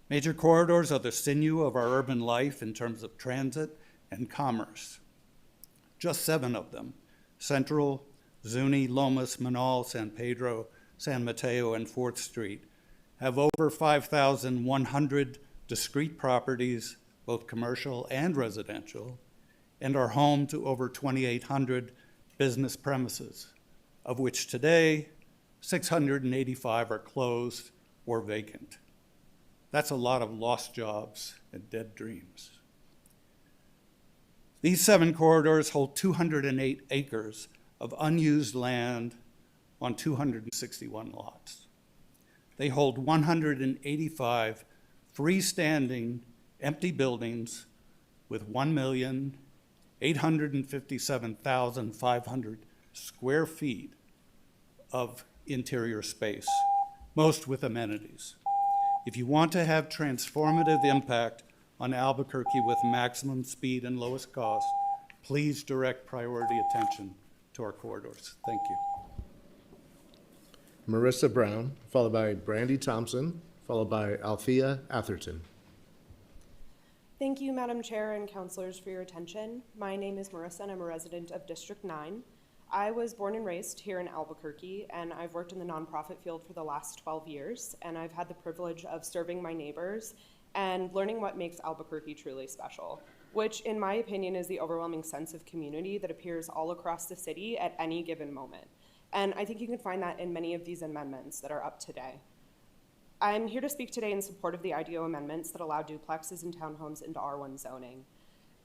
S12: Major corridors are the sinew of our urban life in terms of transit and commerce. Just 7 of them, Central, Zuni, Lomas, Manal, San Pedro, San Mateo, and 4th Street, have over 5,100 discrete properties, both commercial and residential, and are home to over 2,800 business premises, of which today 685 are closed or vacant. That's a lot of lost jobs and dead dreams. These 7 corridors hold 208 acres of unused land on 261 lots. They hold 185 freestanding empty buildings with 1,857,500 square feet of interior space, most with amenities. If you want to have transformative impact on Albuquerque with maximum speed and lowest cost, please direct priority attention to our corridors. Thank you.
S4: Marissa Brown, followed by Brandy Thompson, followed by Althea Atherton.
S13: Thank you, Madam Chair and councilors, for your attention. My name is Marissa, and I'm a resident of District 9. I was born and raised here in Albuquerque, and I've worked in the nonprofit field for the last 12 years, and I've had the privilege of serving my neighbors and learning what makes Albuquerque truly special, which in my opinion is the overwhelming sense of community that appears all across the city at any given moment. And I think you can find that in many of these amendments that are up today. I'm here to speak today in support of the IDO amendments that allow duplexes and townhomes into R1 zoning.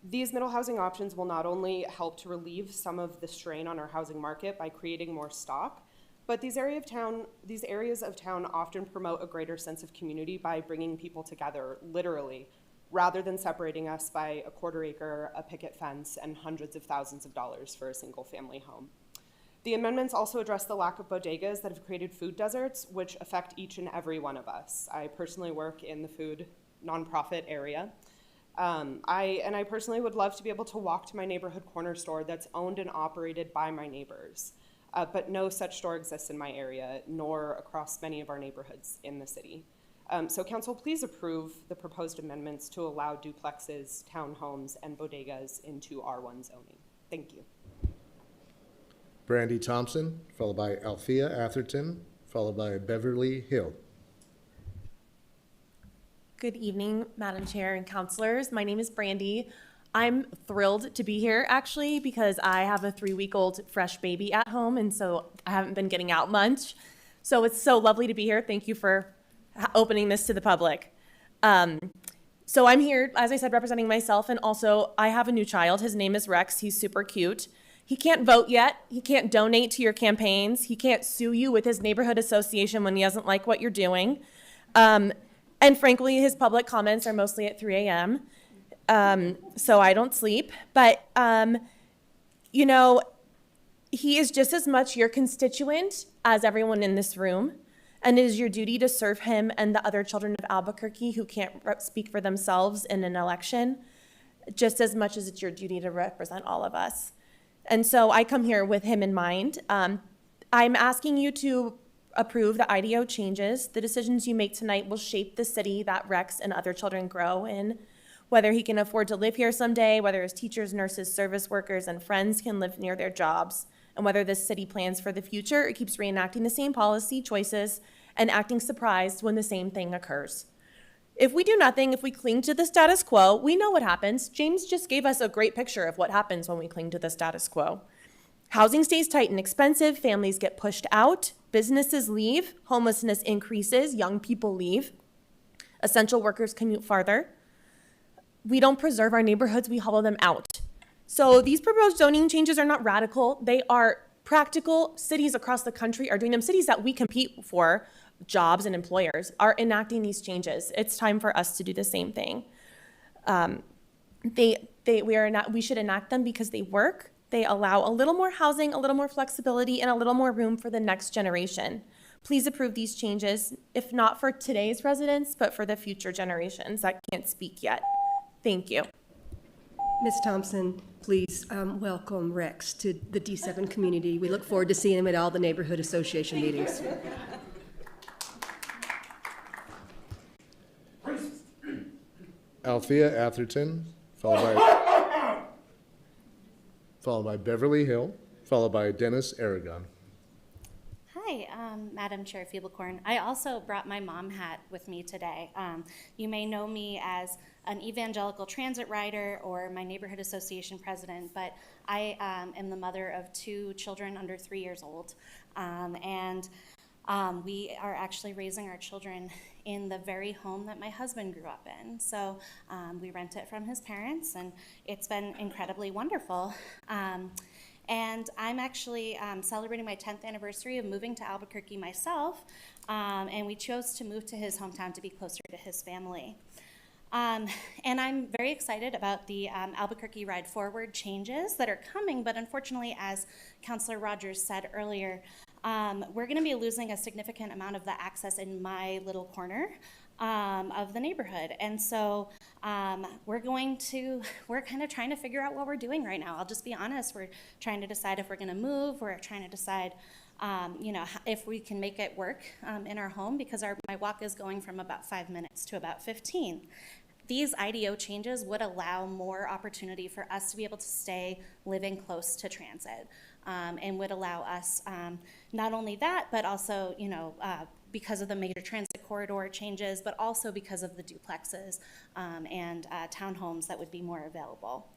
S13: These middle housing options will not only help to relieve some of the strain on our housing market by creating more stock, but these areas of town often promote a greater sense of community by bringing people together, literally, rather than separating us by a quarter acre, a picket fence, and hundreds of thousands of dollars for a single family home. The amendments also address the lack of bodegas that have created food deserts, which affect each and every one of us. I personally work in the food nonprofit area. I personally would love to be able to walk to my neighborhood corner store that's owned and operated by my neighbors. But no such store exists in my area, nor across many of our neighborhoods in the city. So council, please approve the proposed amendments to allow duplexes, townhomes, and bodegas into R1 zoning. Thank you.
S4: Brandy Thompson, followed by Althea Atherton, followed by Beverly Hill.
S7: Good evening, Madam Chair and councilors. My name is Brandy. I'm thrilled to be here, actually, because I have a 3-week-old fresh baby at home, and so I haven't been getting out much. So it's so lovely to be here. Thank you for opening this to the public. So I'm here, as I said, representing myself, and also I have a new child. His name is Rex. He's super cute. He can't vote yet. He can't donate to your campaigns. He can't sue you with his neighborhood association when he doesn't like what you're doing. And frankly, his public comments are mostly at 3 a.m., so I don't sleep. But, you know, he is just as much your constituent as everyone in this room. And it is your duty to serve him and the other children of Albuquerque who can't speak for themselves in an election, just as much as it's your duty to represent all of us. And so I come here with him in mind. I'm asking you to approve the IDO changes. The decisions you make tonight will shape the city that Rex and other children grow in. Whether he can afford to live here someday, whether his teachers, nurses, service workers, and friends can live near their jobs, and whether this city plans for the future or keeps reenacting the same policy choices and acting surprised when the same thing occurs. If we do nothing, if we cling to the status quo, we know what happens. James just gave us a great picture of what happens when we cling to the status quo. Housing stays tight and expensive, families get pushed out, businesses leave, homelessness increases, young people leave, essential workers commute farther. We don't preserve our neighborhoods, we hollow them out. So these proposed zoning changes are not radical, they are practical. Cities across the country are doing them. Cities that we compete for, jobs and employers, are enacting these changes. It's time for us to do the same thing. We should enact them because they work. They allow a little more housing, a little more flexibility, and a little more room for the next generation. Please approve these changes, if not for today's residents, but for the future generations that can't speak yet. Thank you.
S1: Ms. Thompson, please welcome Rex to the D7 community. We look forward to seeing him at all the neighborhood association meetings.
S4: Althea Atherton, followed by Beverly Hill, followed by Dennis Aragon.
S14: Hi, Madam Chair Feeblecorn. I also brought my mom hat with me today. You may know me as an evangelical transit rider or my neighborhood association president, but I am the mother of 2 children under 3 years old. We are actually raising our children in the very home that my husband grew up in. So we rent it from his parents, and it's been incredibly wonderful. And I'm actually celebrating my 10th anniversary of moving to Albuquerque myself, and we chose to move to his hometown to be closer to his family. And I'm very excited about the Albuquerque Ride Forward changes that are coming, but unfortunately, as Councilor Rogers said earlier, we're going to be losing a significant amount of the access in my little corner of the neighborhood. And so we're kind of trying to figure out what we're doing right now. I'll just be honest, we're trying to decide if we're going to move, we're trying to decide if we can make it work in our home, because my walk is going from about 5 minutes to about 15. These IDO changes would allow more opportunity for us to be able to stay living close to transit, and would allow us not only that, but also, because of the major transit corridor changes, but also because of the duplexes and townhomes that would be more available.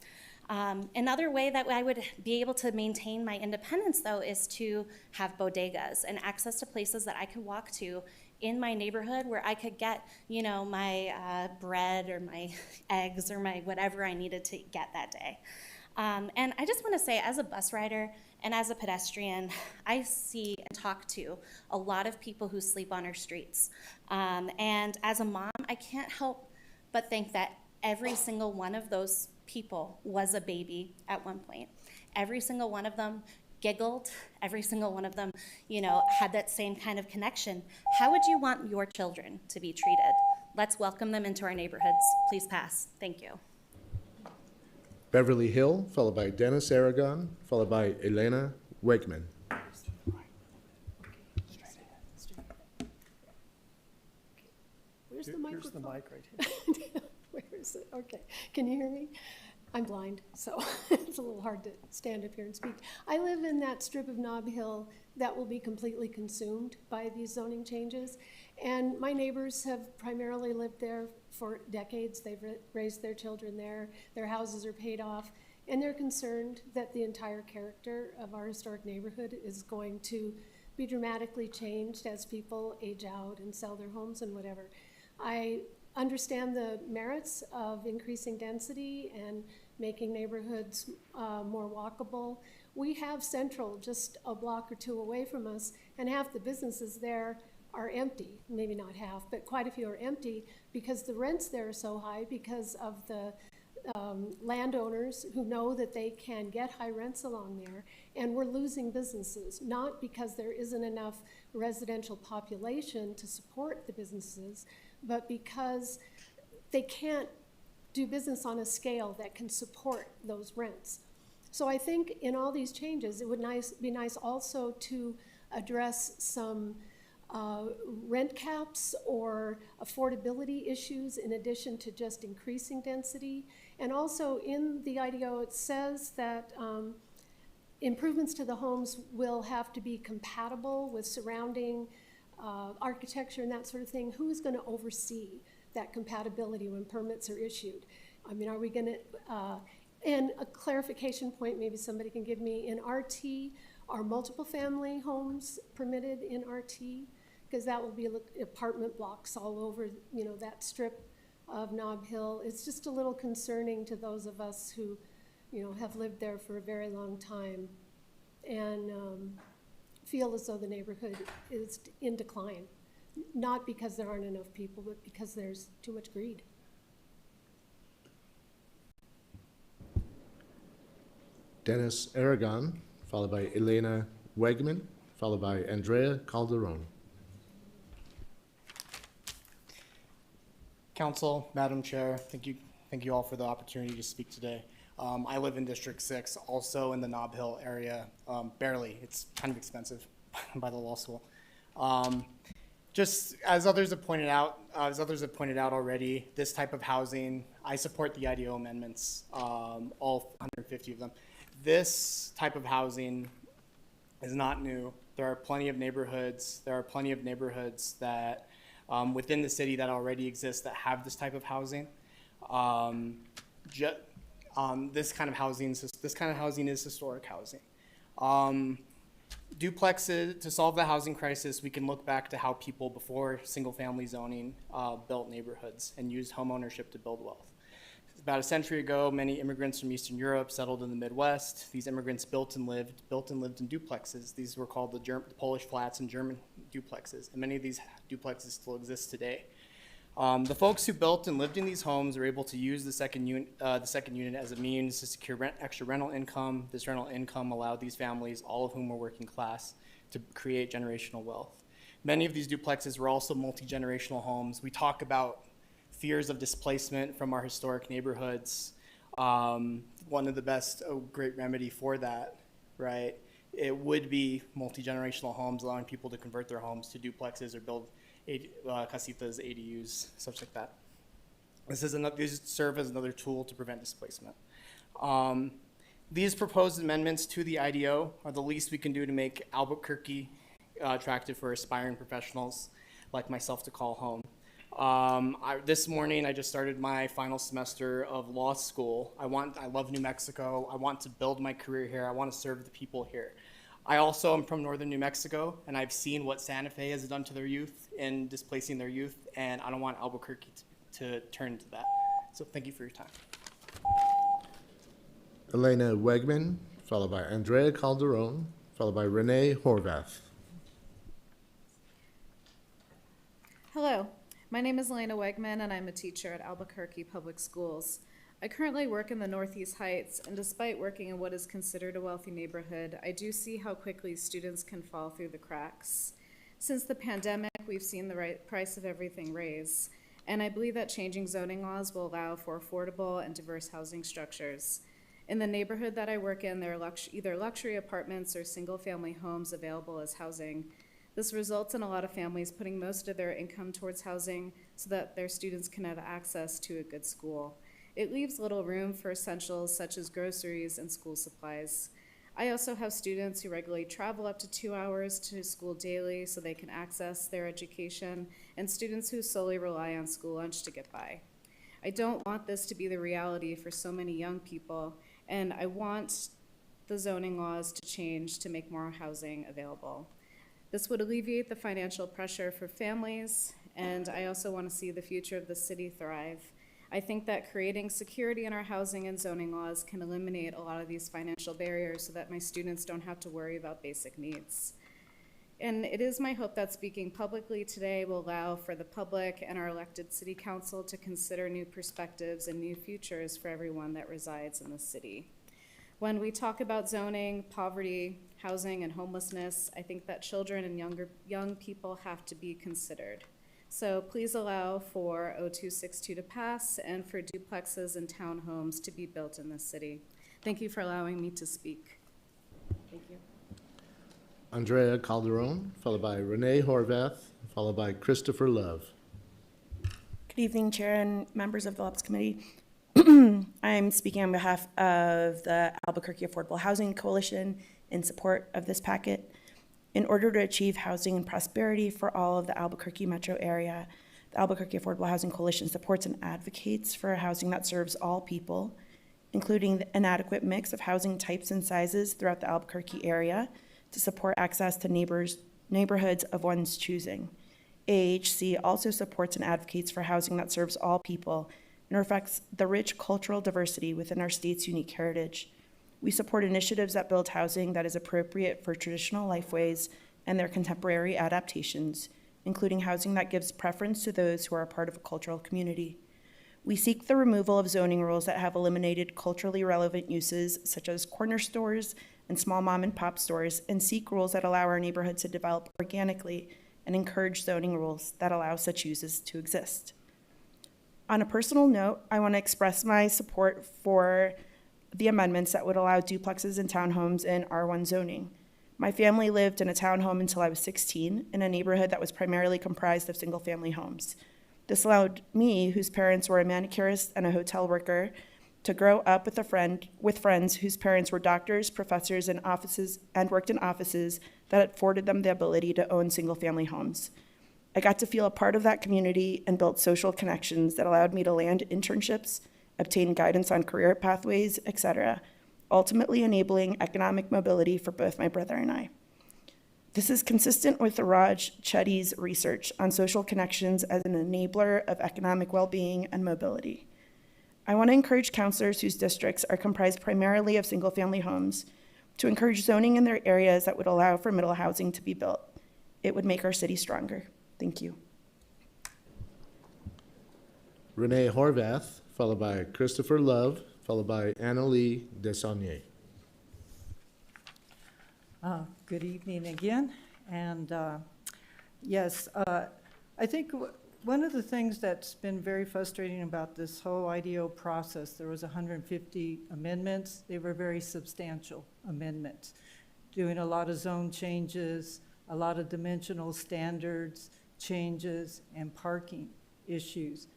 S14: Another way that I would be able to maintain my independence, though, is to have bodegas and access to places that I could walk to in my neighborhood where I could get, you know, my bread or my eggs or my whatever I needed to get that day. And I just want to say, as a bus rider and as a pedestrian, I see and talk to a lot of people who sleep on our streets. And as a mom, I can't help but think that every single one of those people was a baby at one point. Every single one of them giggled. Every single one of them, you know, had that same kind of connection. How would you want your children to be treated? Let's welcome them into our neighborhoods. Please pass. Thank you.
S4: Beverly Hill, followed by Dennis Aragon, followed by Elena Wegman.
S15: Where's the
S11: Here's
S15: microphone?
S11: the mic right here.
S15: Where is it? Okay. Can you hear me? I'm blind, so it's a little hard to stand up here and speak. I live in that strip of Nob Hill that will be completely consumed by these zoning changes. And my neighbors have primarily lived there for decades. They've raised their children there. Their houses are paid off. And they're concerned that the entire character of our historic neighborhood is going to be dramatically changed as people age out and sell their homes and whatever. I understand the merits of increasing density and making neighborhoods more walkable. We have Central just a block or two away from us, and half the businesses there are empty. Maybe not half, but quite a few are empty because the rents there are so high because of the landowners who know that they can get high rents along there, and we're losing businesses, not because there isn't enough residential population to support the businesses, but because they can't do business on a scale that can support those rents. So I think in all these changes, it would be nice also to address some rent caps or affordability issues in addition to just increasing density. And also in the IDO, it says that improvements to the homes will have to be compatible with surrounding architecture and that sort of thing. Who is going to oversee that compatibility when permits are issued? I mean, are we going to, and a clarification point maybe somebody can give me, in RT, are multiple family homes permitted in RT? Because that will be apartment blocks all over, you know, that strip of Nob Hill. It's just a little concerning to those of us who, you know, have lived there for a very long time and feel as though the neighborhood is in decline. Not because there aren't enough people, but because there's too much greed.
S4: Dennis Aragon, followed by Elena Wegman, followed by Andrea Calderon.
S16: Council, Madam Chair, thank you all for the opportunity to speak today. I live in District 6, also in the Nob Hill area. Barely, it's kind of expensive by the law school. Just as others have pointed out already, this type of housing, I support the IDO amendments, all 150 of them. This type of housing is not new. There are plenty of neighborhoods. That within the city that already exist that have this type of housing. This kind of housing is historic housing. Duplexes, to solve the housing crisis, we can look back to how people before single-family zoning built neighborhoods and used home ownership to build wealth. About a century ago, many immigrants from Eastern Europe settled in the Midwest. These immigrants built and lived in duplexes. These were called the Polish flats and German duplexes, and many of these duplexes still exist today. The folks who built and lived in these homes were able to use the second unit as a means to secure extra rental income. This rental income allowed these families, all of whom were working class, to create generational wealth. Many of these duplexes were also multi-generational homes. We talk about fears of displacement from our historic neighborhoods. One of the best, great remedy for that, right? It would be multi-generational homes, allowing people to convert their homes to duplexes or build casitas, ADUs, such like that. These serve as another tool to prevent displacement. These proposed amendments to the IDO are the least we can do to make Albuquerque attractive for aspiring professionals like myself to call home. This morning, I just started my final semester of law school. I love New Mexico. I want to build my career here. I want to serve the people here. I also am from northern New Mexico, and I've seen what Santa Fe has done to their youth in displacing their youth, and I don't want Albuquerque to turn to that. So thank you for your time.
S4: Elena Wegman, followed by Andrea Calderon, followed by Renee Horvath.
S17: Hello, my name is Elena Wegman, and I'm a teacher at Albuquerque Public Schools. I currently work in the Northeast Heights, and despite working in what is considered a wealthy neighborhood, I do see how quickly students can fall through the cracks. Since the pandemic, we've seen the price of everything raise, and I believe that changing zoning laws will allow for affordable and diverse housing structures. In the neighborhood that I work in, there are either luxury apartments or single-family homes available as housing. This results in a lot of families putting most of their income towards housing so that their students can have access to a good school. It leaves little room for essentials such as groceries and school supplies. I also have students who regularly travel up to 2 hours to school daily so they can access their education, and students who solely rely on school lunch to get by. I don't want this to be the reality for so many young people, and I want the zoning laws to change to make more housing available. This would alleviate the financial pressure for families, and I also want to see the future of the city thrive. I think that creating security in our housing and zoning laws can eliminate a lot of these financial barriers so that my students don't have to worry about basic needs. And it is my hope that speaking publicly today will allow for the public and our elected city council to consider new perspectives and new futures for everyone that resides in the city. When we talk about zoning, poverty, housing, and homelessness, I think that children and young people have to be considered. So please allow for O262 to pass and for duplexes and townhomes to be built in this city. Thank you for allowing me to speak. Thank you.
S4: Andrea Calderon, followed by Renee Horvath, followed by Christopher Love.
S18: Good evening, Chair and members of the LUPS Committee. I'm speaking on behalf of the Albuquerque Affordable Housing Coalition in support of this packet. In order to achieve housing and prosperity for all of the Albuquerque metro area, the Albuquerque Affordable Housing Coalition supports and advocates for housing that serves all people, including an adequate mix of housing types and sizes throughout the Albuquerque area to support access to neighborhoods of one's choosing. AHC also supports and advocates for housing that serves all people and reflects the rich cultural diversity within our state's unique heritage. We support initiatives that build housing that is appropriate for traditional lifeways and their contemporary adaptations, including housing that gives preference to those who are a part of a cultural community. We seek the removal of zoning rules that have eliminated culturally relevant uses, such as corner stores and small mom and pop stores, and seek rules that allow our neighborhoods to develop organically and encourage zoning rules that allow such uses to exist. On a personal note, I want to express my support for the amendments that would allow duplexes and townhomes in R1 zoning. My family lived in a townhome until I was 16 in a neighborhood that was primarily comprised of single-family homes. This allowed me, whose parents were a manicurist and a hotel worker, to grow up with friends whose parents were doctors, professors, and worked in offices that afforded them the ability to own single-family homes. I got to feel a part of that community and built social connections that allowed me to land internships, obtain guidance on career pathways, etc., ultimately enabling economic mobility for both my brother and I. This is consistent with Raj Chetty's research on social connections as an enabler of economic well-being and mobility. I want to encourage counselors whose districts are comprised primarily of single-family homes to encourage zoning in their areas that would allow for middle housing to be built. It would make our city stronger. Thank you.
S4: Renee Horvath, followed by Christopher Love, followed by Annalie Desaunier.
S19: Good evening again. And yes, I think one of the things that's been very frustrating about this whole IDO process, there was 150 amendments. They were very substantial amendments, doing a lot of zone changes, a lot of dimensional standards changes, and parking issues.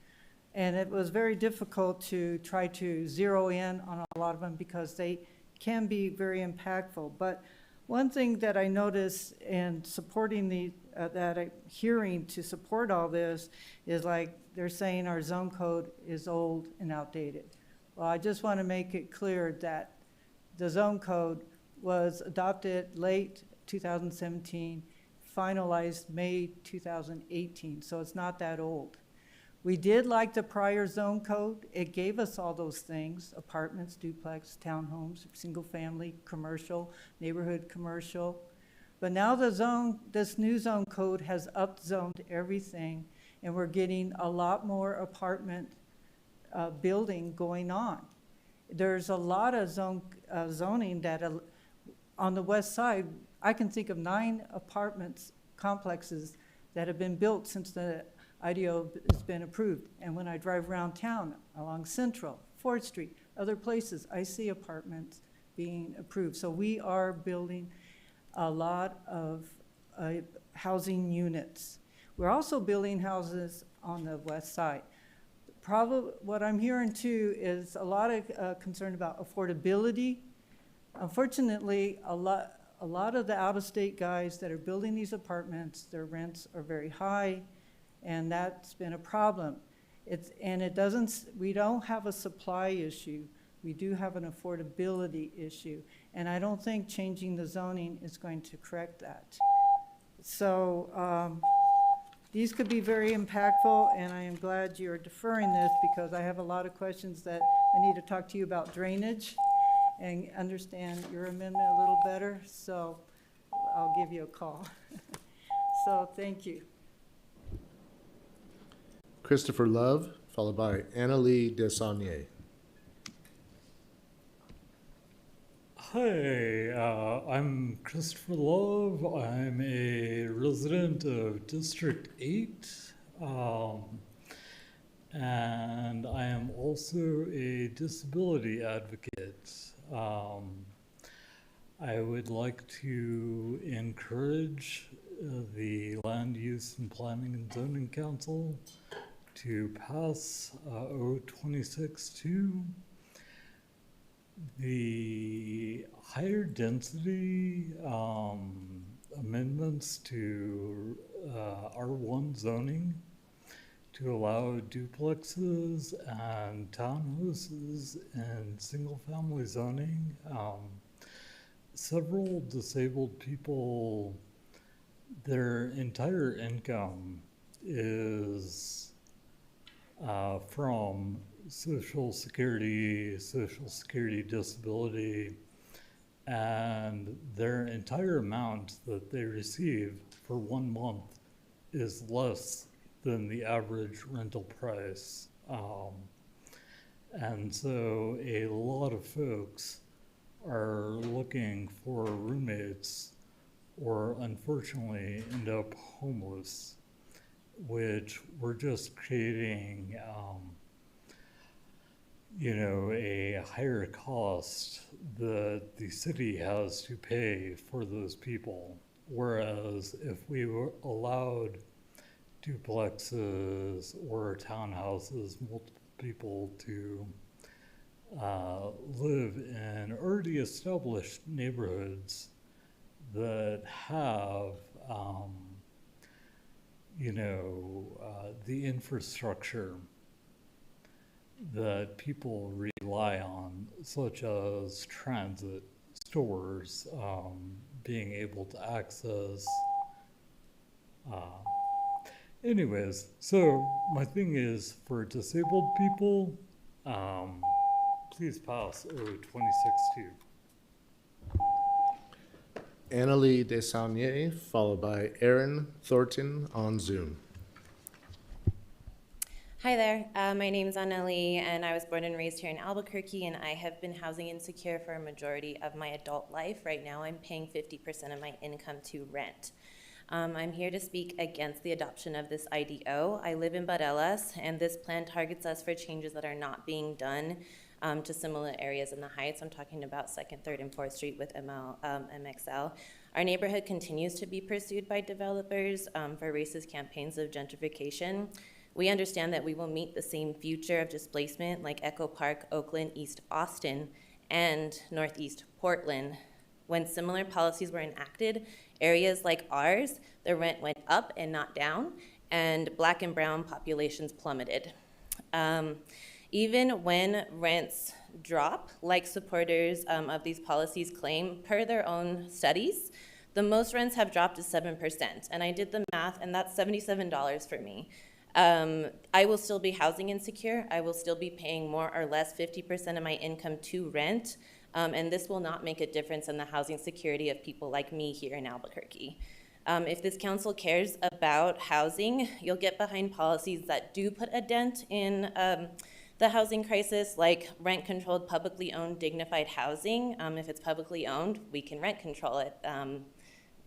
S19: And it was very difficult to try to zero in on a lot of them because they can be very impactful. But one thing that I noticed in supporting that hearing to support all this is like they're saying our zone code is old and outdated. Well, I just want to make it clear that the zone code was adopted late 2017, finalized May 2018, so it's not that old. We did like the prior zone code. It gave us all those things: apartments, duplex, townhomes, single-family, commercial, neighborhood commercial. But now this new zone code has up-zoned everything, and we're getting a lot more apartment building going on. There's a lot of zoning that on the west side, I can think of 9 apartments complexes that have been built since the IDO has been approved. And when I drive around town, along Central, 4th Street, other places, I see apartments being approved. So we are building a lot of housing units. We're also building houses on the west side. Probably what I'm hearing too is a lot of concern about affordability. Unfortunately, a lot of the out-of-state guys that are building these apartments, their rents are very high, and that's been a problem. We don't have a supply issue. We do have an affordability issue, and I don't think changing the zoning is going to correct that. So these could be very impactful, and I am glad you're deferring this because I have a lot of questions that I need to talk to you about drainage and understand your amendment a little better, so I'll give you a call. So thank you.
S4: Christopher Love, followed by Annalie Desaunier.
S2: Hi, I'm Christopher Love. I'm a resident of District 8, and I am also a disability advocate. I would like to encourage the Land Use and Planning and Zoning Council to pass O26-2. The higher density amendments to R1 zoning to allow duplexes and townhouses and single-family zoning. Several disabled people, their entire income is from Social Security disability, and their entire amount that they receive for 1 month is less than the average rental price. And so a lot of folks are looking for roommates or unfortunately end up homeless, which we're just creating a higher cost that the city has to pay for those people. Whereas if we were allowed duplexes or townhouses, multiple people to live in already established neighborhoods that have, the infrastructure that people rely on, such as transit, stores, being able to access. Anyways, so my thing is for disabled people, please pass O26-2.
S4: Annalie Desaunier, followed by Aaron Thornton on Zoom.
S20: Hi there, my name is Annalie, and I was born and raised here in Albuquerque, and I have been housing insecure for a majority of my adult life. Right now, I'm paying 50% of my income to rent. I'm here to speak against the adoption of this IDO. I live in Barelas, and this plan targets us for changes that are not being done to similar areas in the Heights. I'm talking about 2nd, 3rd, and 4th Street with MXL. Our neighborhood continues to be pursued by developers for racist campaigns of gentrification. We understand that we will meet the same future of displacement like Echo Park, Oakland, East Austin, and Northeast Portland. When similar policies were enacted, areas like ours, the rent went up and not down, and Black and brown populations plummeted. Even when rents drop, like supporters of these policies claim, per their own studies, the most rents have dropped to 7%. And I did the math, and that's $77 for me. I will still be housing insecure. I will still be paying more or less 50% of my income to rent. And this will not make a difference in the housing security of people like me here in Albuquerque. If this council cares about housing, you'll get behind policies that do put a dent in the housing crisis, like rent-controlled, publicly owned, dignified housing. If it's publicly owned, we can rent control it,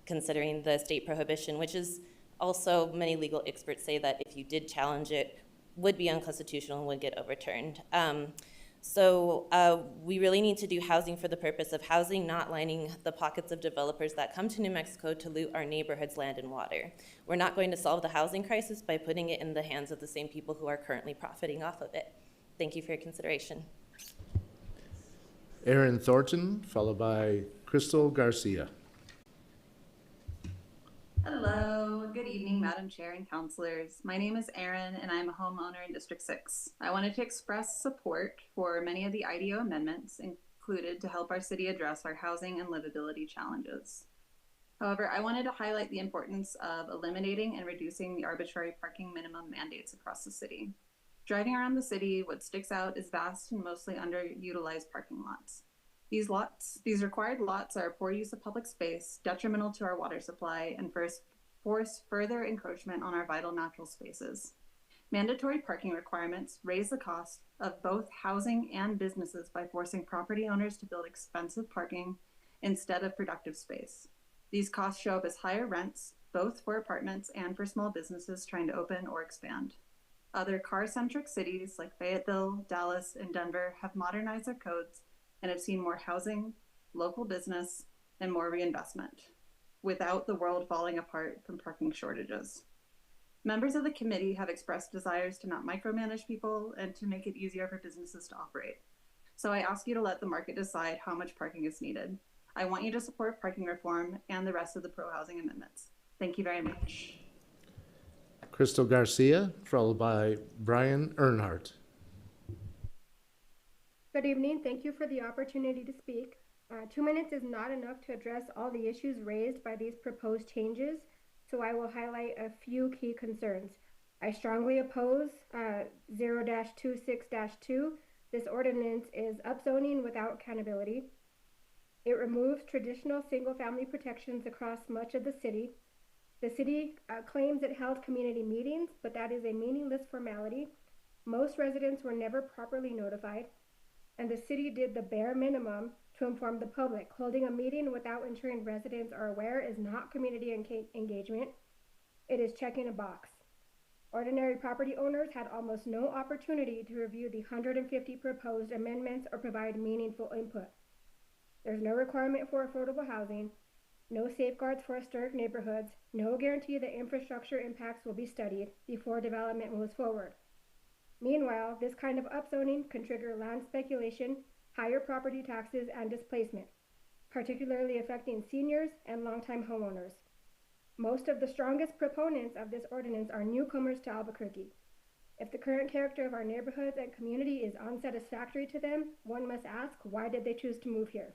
S20: considering the state prohibition, which is also, many legal experts say that if you did challenge it, would be unconstitutional and would get overturned. We really need to do housing for the purpose of housing, not lining the pockets of developers that come to New Mexico to loot our neighborhoods' land and water. We're not going to solve the housing crisis by putting it in the hands of the same people who are currently profiting off of it. Thank you for your consideration.
S4: Aaron Thornton, followed by Crystal Garcia.
S21: Hello, good evening, Madam Chair and councilors. My name is Erin, and I'm a homeowner in District 6. I wanted to express support for many of the IDO amendments included to help our city address our housing and livability challenges. However, I wanted to highlight the importance of eliminating and reducing the arbitrary parking minimum mandates across the city. Driving around the city, what sticks out is vast and mostly underutilized parking lots. These required lots are a poor use of public space, detrimental to our water supply, and force further encroachment on our vital natural spaces. Mandatory parking requirements raise the cost of both housing and businesses by forcing property owners to build expensive parking instead of productive space. These costs show up as higher rents, both for apartments and for small businesses trying to open or expand. Other car-centric cities like Fayetteville, Dallas, and Denver have modernized their codes and have seen more housing, local business, and more reinvestment, without the world falling apart from parking shortages. Members of the committee have expressed desires to not micromanage people and to make it easier for businesses to operate. So I ask you to let the market decide how much parking is needed. I want you to support parking reform and the rest of the pro-housing amendments. Thank you very much.
S4: Crystal Garcia, followed by Brian Earnhardt.
S22: Good evening. Thank you for the opportunity to speak. 2 minutes is not enough to address all the issues raised by these proposed changes, so I will highlight a few key concerns. I strongly oppose 0-26-2. This ordinance is upzoning without accountability. It removes traditional single-family protections across much of the city. The city claims it held community meetings, but that is a meaningless formality. Most residents were never properly notified, and the city did the bare minimum to inform the public. Holding a meeting without ensuring residents are aware is not community engagement. It is checking a box. Ordinary property owners had almost no opportunity to review the 150 proposed amendments or provide meaningful input. There's no requirement for affordable housing, no safeguards for historic neighborhoods, no guarantee that infrastructure impacts will be studied before development moves forward. Meanwhile, this kind of upzoning can trigger land speculation, higher property taxes, and displacement, particularly affecting seniors and longtime homeowners. Most of the strongest proponents of this ordinance are newcomers to Albuquerque. If the current character of our neighborhoods and community is unsatisfactory to them, one must ask, why did they choose to move here?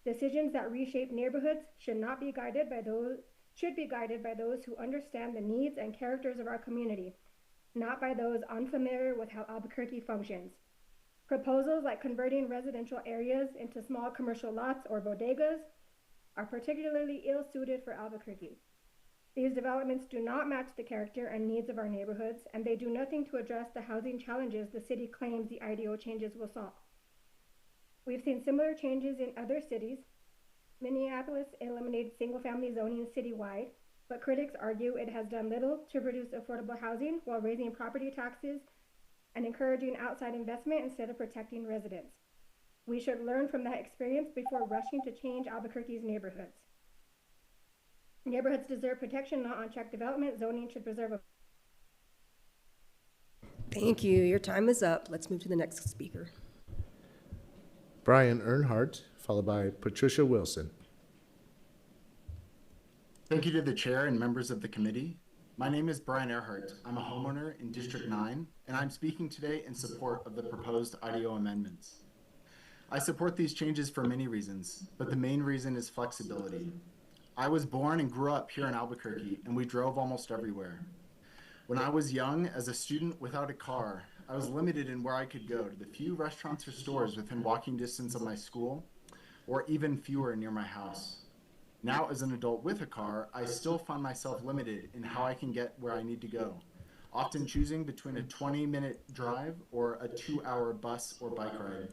S22: Decisions that reshape neighborhoods should be guided by those who understand the needs and characters of our community, not by those unfamiliar with how Albuquerque functions. Proposals like converting residential areas into small commercial lots or bodegas are particularly ill-suited for Albuquerque. These developments do not match the character and needs of our neighborhoods, and they do nothing to address the housing challenges the city claims the IDO changes will solve. We've seen similar changes in other cities. Minneapolis eliminated single-family zoning citywide, but critics argue it has done little to produce affordable housing while raising property taxes and encouraging outside investment instead of protecting residents. We should learn from that experience before rushing to change Albuquerque's neighborhoods. Neighborhoods deserve protection, not unchecked development. Zoning should preserve a...
S1: Thank you. Your time is up. Let's move to the next speaker.
S4: Brian Earnhardt, followed by Patricia Wilson.
S23: Thank you to the chair and members of the committee.
S3: My name is Brian Earhart. I'm a homeowner in District 9, and I'm speaking today in support of the proposed IDO amendments. I support these changes for many reasons, but the main reason is flexibility. I was born and grew up here in Albuquerque, and we drove almost everywhere. When I was young, as a student without a car, I was limited in where I could go to the few restaurants or stores within walking distance of my school, or even fewer near my house. Now, as an adult with a car, I still find myself limited in how I can get where I need to go, often choosing between a 20-minute drive or a 2-hour bus or bike ride.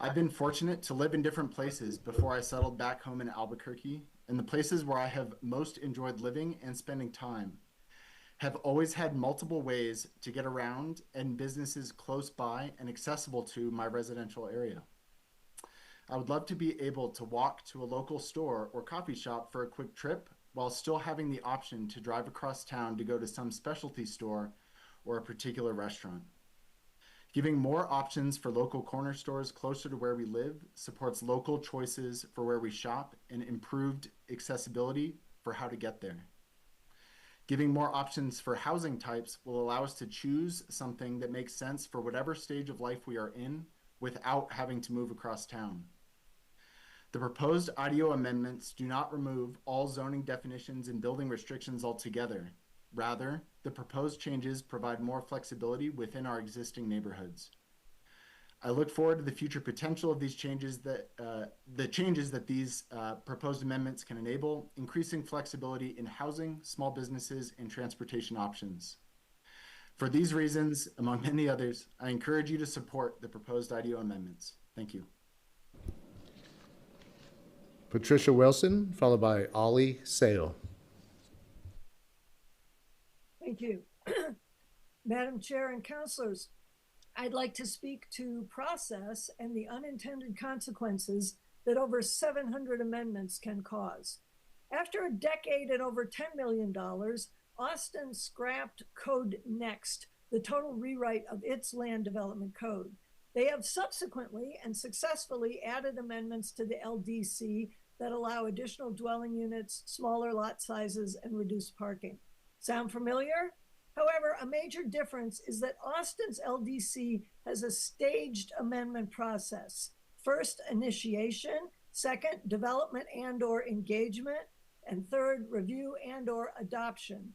S3: I've been fortunate to live in different places before I settled back home in Albuquerque, and the places where I have most enjoyed living and spending time have always had multiple ways to get around and businesses close by and accessible to my residential area. I would love to be able to walk to a local store or coffee shop for a quick trip while still having the option to drive across town to go to some specialty store or a particular restaurant. Giving more options for local corner stores closer to where we live supports local choices for where we shop and improved accessibility for how to get there. Giving more options for housing types will allow us to choose something that makes sense for whatever stage of life we are in without having to move across town. The proposed IDO amendments do not remove all zoning definitions and building restrictions altogether. Rather, the proposed changes provide more flexibility within our existing neighborhoods. I look forward to the future potential of these changes that these proposed amendments can enable, increasing flexibility in housing, small businesses, and transportation options. For these reasons, among many others, I encourage you to support the proposed IDO amendments. Thank you.
S4: Patricia Wilson, followed by Ollie Sale.
S5: Thank you. Madam Chair and councilors, I'd like to speak to process and the unintended consequences that over 700 amendments can cause. After a decade and over $10 million, Austin scrapped Code Next, the total rewrite of its land development code. They have subsequently and successfully added amendments to the LDC that allow additional dwelling units, smaller lot sizes, and reduced parking. Sound familiar? However, a major difference is that Austin's LDC has a staged amendment process. First, initiation. Second, development and/or engagement. And third, review and/or adoption.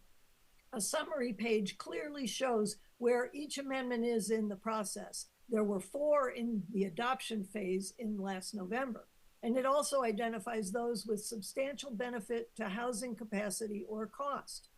S5: A summary page clearly shows where each amendment is in the process. There were 4 in the adoption phase in last November. And it also identifies those with substantial benefit to housing capacity or cost.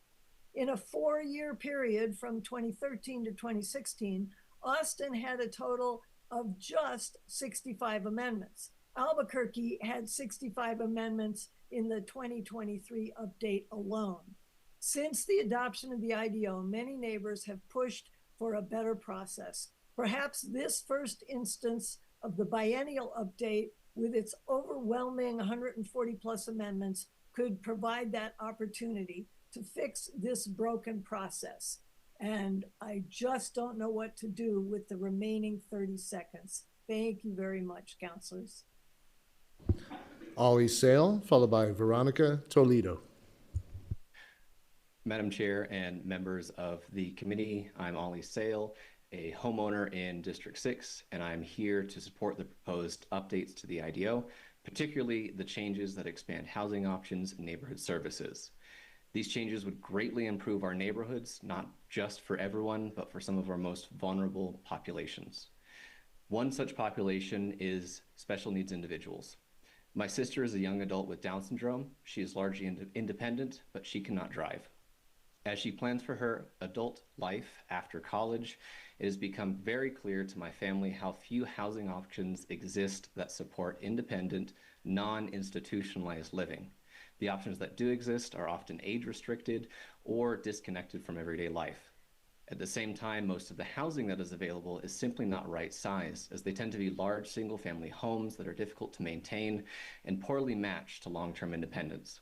S5: In a 4-year period from 2013 to 2016, Austin had a total of just 65 amendments. Albuquerque had 65 amendments in the 2023 update alone. Since the adoption of the IDO, many neighbors have pushed for a better process. Perhaps this first instance of the biennial update with its overwhelming 140 plus amendments could provide that opportunity to fix this broken process. And I just don't know what to do with the remaining 30 seconds. Thank you very much, councilors.
S4: Ollie Sale, followed by Veronica Toledo.
S23: Madam Chair and members of the committee, I'm Ollie Sale, a homeowner in District 6, and I'm here to support the proposed updates to the IDO, particularly the changes that expand housing options and neighborhood services. These changes would greatly improve our neighborhoods, not just for everyone, but for some of our most vulnerable populations. One such population is special needs individuals. My sister is a young adult with Down syndrome. She is largely independent, but she cannot drive. As she plans for her adult life after college, it has become very clear to my family how few housing options exist that support independent, non-institutionalized living. The options that do exist are often age-restricted or disconnected from everyday life. At the same time, most of the housing that is available is simply not right size, as they tend to be large single-family homes that are difficult to maintain and poorly matched to long-term independence.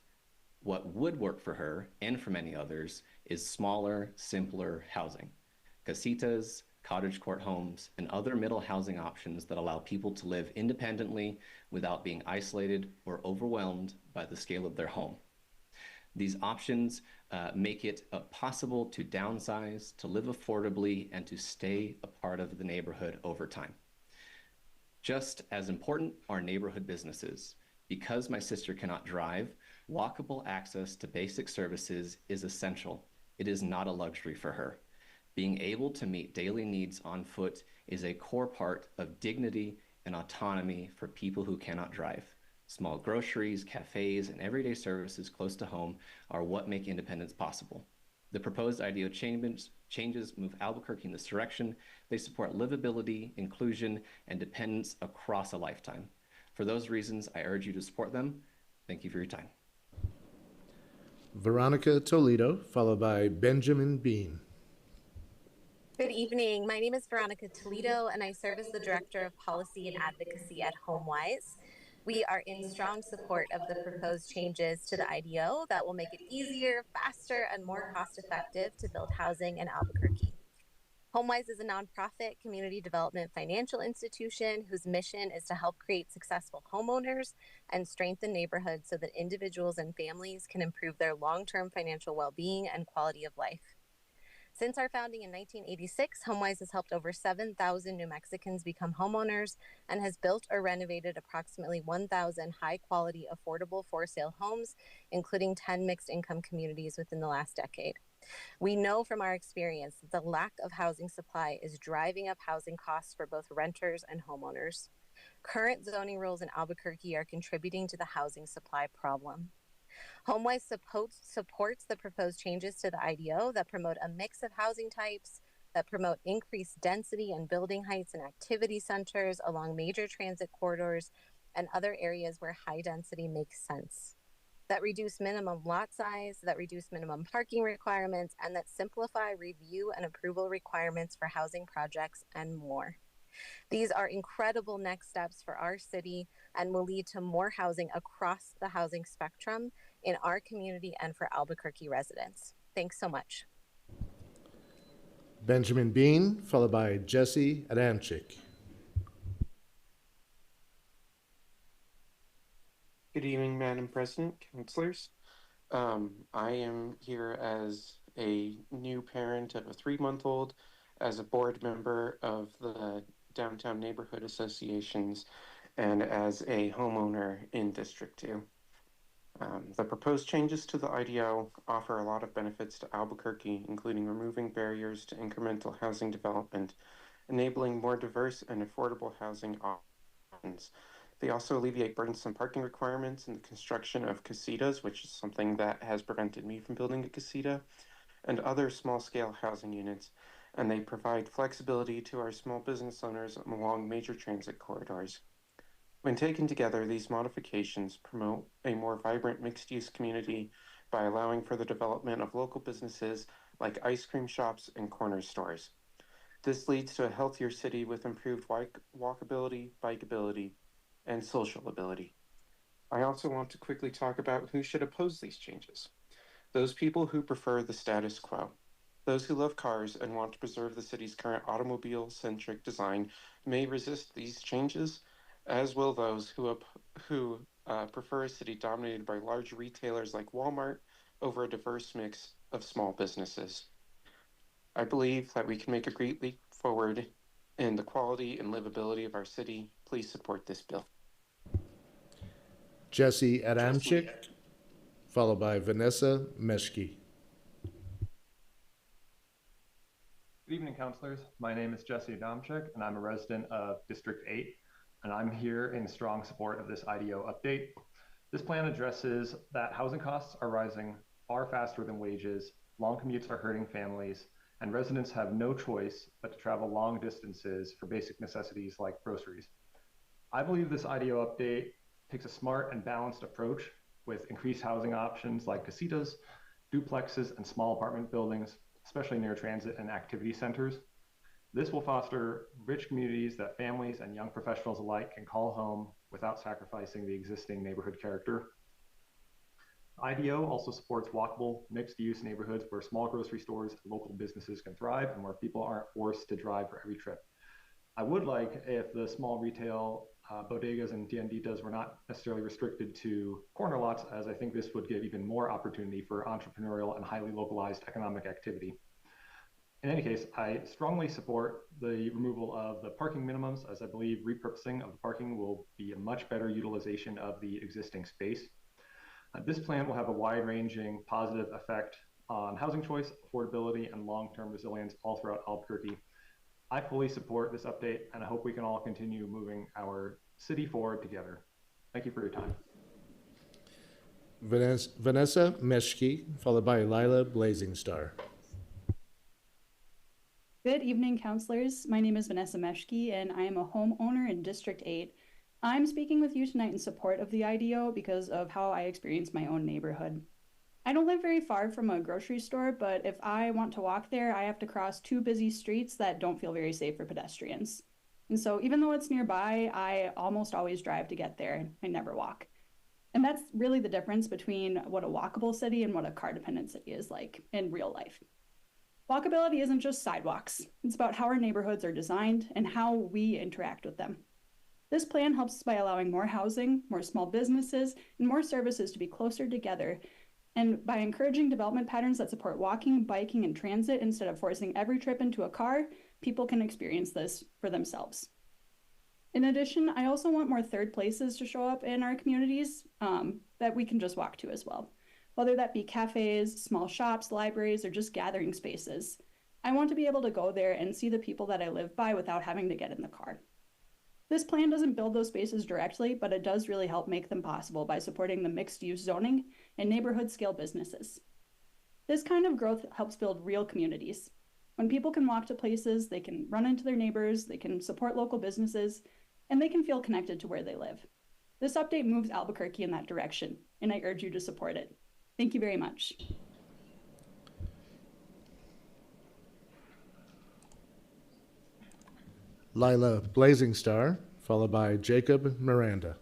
S23: What would work for her, and for many others, is smaller, simpler housing. Casitas, cottage court homes, and other middle housing options that allow people to live independently without being isolated or overwhelmed by the scale of their home. These options make it possible to downsize, to live affordably, and to stay a part of the neighborhood over time. Just as important are neighborhood businesses. Because my sister cannot drive, walkable access to basic services is essential. It is not a luxury for her. Being able to meet daily needs on foot is a core part of dignity and autonomy for people who cannot drive. Small groceries, cafes, and everyday services close to home are what make independence possible. The proposed IDEO changes move Albuquerque in this direction. They support livability, inclusion, and dependence across a lifetime. For those reasons, I urge you to support them. Thank you for your time.
S4: Veronica Toledo, followed by Benjamin Bean.
S6: Good evening. My name is Veronica Toledo, and I serve as the Director of Policy and Advocacy at HomeWise. We are in strong support of the proposed changes to the IDO that will make it easier, faster, and more cost-effective to build housing in Albuquerque. HomeWise is a nonprofit community development financial institution whose mission is to help create successful homeowners and strengthen neighborhoods so that individuals and families can improve their long-term financial well-being and quality of life. Since our founding in 1986, HomeWise has helped over 7,000 New Mexicans become homeowners and has built or renovated approximately 1,000 high-quality, affordable for-sale homes, including 10 mixed-income communities within the last decade. We know from our experience that the lack of housing supply is driving up housing costs for both renters and homeowners. Current zoning rules in Albuquerque are contributing to the housing supply problem. HomeWise supports the proposed changes to the IDO that promote a mix of housing types, that promote increased density and building heights and activity centers along major transit corridors and other areas where high density makes sense, that reduce minimum lot size, that reduce minimum parking requirements, and that simplify review and approval requirements for housing projects and more. These are incredible next steps for our city and will lead to more housing across the housing spectrum in our community and for Albuquerque residents. Thanks so much.
S4: Benjamin Bean, followed by Jesse Adamczyk.
S8: Good evening, Madam President, councilors. I am here as a new parent of a 3-month-old, as a board member of the Downtown Neighborhood Associations, and as a homeowner in District 2. The proposed changes to the IDO offer a lot of benefits to Albuquerque, including removing barriers to incremental housing development, enabling more diverse and affordable housing options. They also alleviate burdensome parking requirements in the construction of casitas, which is something that has prevented me from building a casita, and other small-scale housing units, and they provide flexibility to our small business owners along major transit corridors. When taken together, these modifications promote a more vibrant mixed-use community by allowing for the development of local businesses like ice cream shops and corner stores. This leads to a healthier city with improved walkability, bikeability, and social ability. I also want to quickly talk about who should oppose these changes. Those people who prefer the status quo. Those who love cars and want to preserve the city's current automobile-centric design may resist these changes, as will those who prefer a city dominated by large retailers like Walmart over a diverse mix of small businesses. I believe that we can make a great leap forward in the quality and livability of our city. Please support this bill.
S4: Jesse Adamczyk, followed by Vanessa Meshke.
S10: Good evening, councilors. My name is Jesse Adamczyk, and I'm a resident of District 8, and I'm here in strong support of this IDO update. This plan addresses that housing costs are rising far faster than wages, long commutes are hurting families, and residents have no choice but to travel long distances for basic necessities like groceries. I believe this IDO update takes a smart and balanced approach with increased housing options like casitas, duplexes, and small apartment buildings, especially near transit and activity centers. This will foster rich communities that families and young professionals alike can call home without sacrificing the existing neighborhood character. IDO also supports walkable, mixed-use neighborhoods where small grocery stores and local businesses can thrive and where people aren't forced to drive for every trip. I would like if the small retail bodegas and tienditas were not necessarily restricted to corner lots, as I think this would give even more opportunity for entrepreneurial and highly localized economic activity. In any case, I strongly support the removal of the parking minimums, as I believe repurposing of the parking will be a much better utilization of the existing space. This plan will have a wide-ranging positive effect on housing choice, affordability, and long-term resilience all throughout Albuquerque. I fully support this update, and I hope we can all continue moving our city forward together. Thank you for your time.
S4: Vanessa Meshki, followed by Lila Blazing Star.
S9: Good evening, counselors. My name is Vanessa Meshki, and I am a homeowner in District 8. I'm speaking with you tonight in support of the IDO because of how I experience my own neighborhood. I don't live very far from a grocery store, but if I want to walk there, I have to cross two busy streets that don't feel very safe for pedestrians. And so even though it's nearby, I almost always drive to get there. I never walk. And that's really the difference between what a walkable city and what a car-dependent city is like in real life. Walkability isn't just sidewalks. It's about how our neighborhoods are designed and how we interact with them. This plan helps us by allowing more housing, more small businesses, and more services to be closer together, and by encouraging development patterns that support walking, biking, and transit instead of forcing every trip into a car, people can experience this for themselves. In addition, I also want more third places to show up in our communities that we can just walk to as well, whether that be cafes, small shops, libraries, or just gathering spaces. I want to be able to go there and see the people that I live by without having to get in the car. This plan doesn't build those spaces directly, but it does really help make them possible by supporting the mixed-use zoning and neighborhood-scale businesses. This kind of growth helps build real communities. When people can walk to places, they can run into their neighbors, they can support local businesses, and they can feel connected to where they live. This update moves Albuquerque in that direction, and I urge you to support it. Thank you very much.
S4: Lila Blazing Star, followed by Jacob Miranda.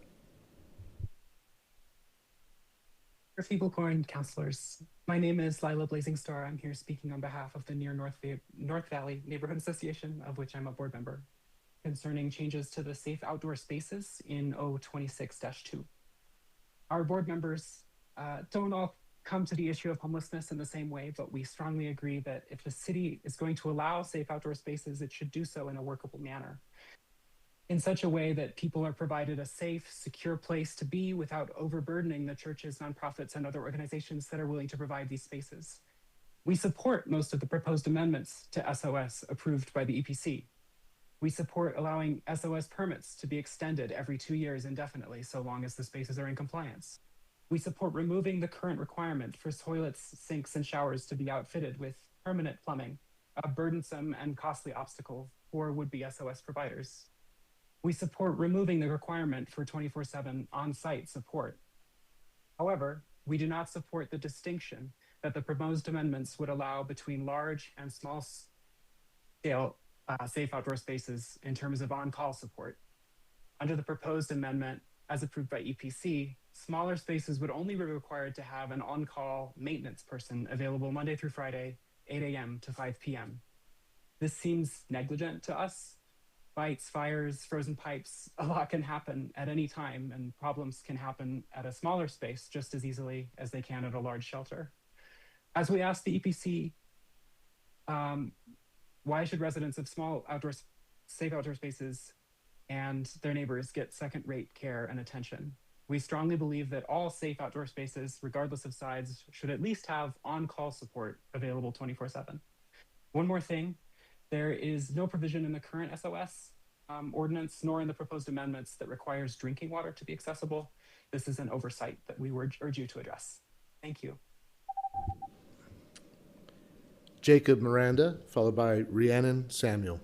S12: Feeble-corn counselors. My name is Lila Blazing Star. I'm here speaking on behalf of the Near North Valley Neighborhood Association, of which I'm a board member, concerning changes to the safe outdoor spaces in O26-2. Our board members don't all come to the issue of homelessness in the same way, but we strongly agree that if the city is going to allow safe outdoor spaces, it should do so in a workable manner, in such a way that people are provided a safe, secure place to be without overburdening the churches, nonprofits, and other organizations that are willing to provide these spaces. We support most of the proposed amendments to SOS approved by the EPC. We support allowing SOS permits to be extended every 2 years indefinitely, so long as the spaces are in compliance. We support removing the current requirement for toilets, sinks, and showers to be outfitted with permanent plumbing, a burdensome and costly obstacle for would-be SOS providers. We support removing the requirement for 24/7 on-site support. However, we do not support the distinction that the proposed amendments would allow between large and small-scale safe outdoor spaces in terms of on-call support. Under the proposed amendment, as approved by EPC, smaller spaces would only be required to have an on-call maintenance person available Monday through Friday, 8 a.m. to 5 p.m. This seems negligent to us. Fights, fires, frozen pipes, a lot can happen at any time, and problems can happen at a smaller space just as easily as they can at a large shelter. As we asked the EPC, why should residents of small safe outdoor spaces and their neighbors get second-rate care and attention? We strongly believe that all safe outdoor spaces, regardless of size, should at least have on-call support available 24/7. One more thing, there is no provision in the current SOS ordinance, nor in the proposed amendments, that requires drinking water to be accessible. This is an oversight that we urge you to address. Thank you.
S4: Jacob Miranda, followed by Rhiannon Samuel.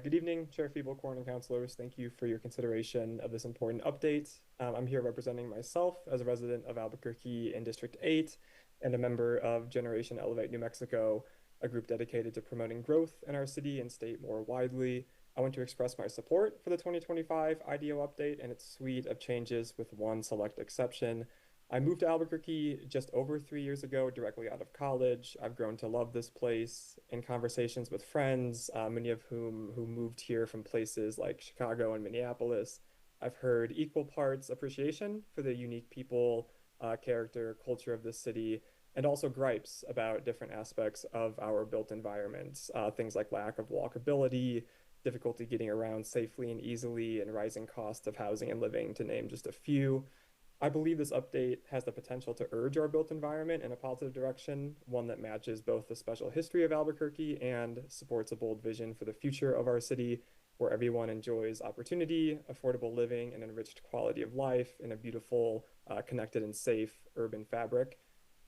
S13: Good evening, Chair Feeble-corn and councilors. Thank you for your consideration of this important update. I'm here representing myself as a resident of Albuquerque in District 8 and a member of Generation Elevate New Mexico, a group dedicated to promoting growth in our city and state more widely. I want to express my support for the 2025 IDO update and its suite of changes, with one select exception. I moved to Albuquerque just over 3 years ago, directly out of college. I've grown to love this place. In conversations with friends, many of whom who moved here from places like Chicago and Minneapolis, I've heard equal parts appreciation for the unique people, character, culture of this city, and also gripes about different aspects of our built environments, things like lack of walkability, difficulty getting around safely and easily, and rising costs of housing and living, to name just a few. I believe this update has the potential to urge our built environment in a positive direction, one that matches both the special history of Albuquerque and supports a bold vision for the future of our city, where everyone enjoys opportunity, affordable living, and enriched quality of life in a beautiful, connected, and safe urban fabric.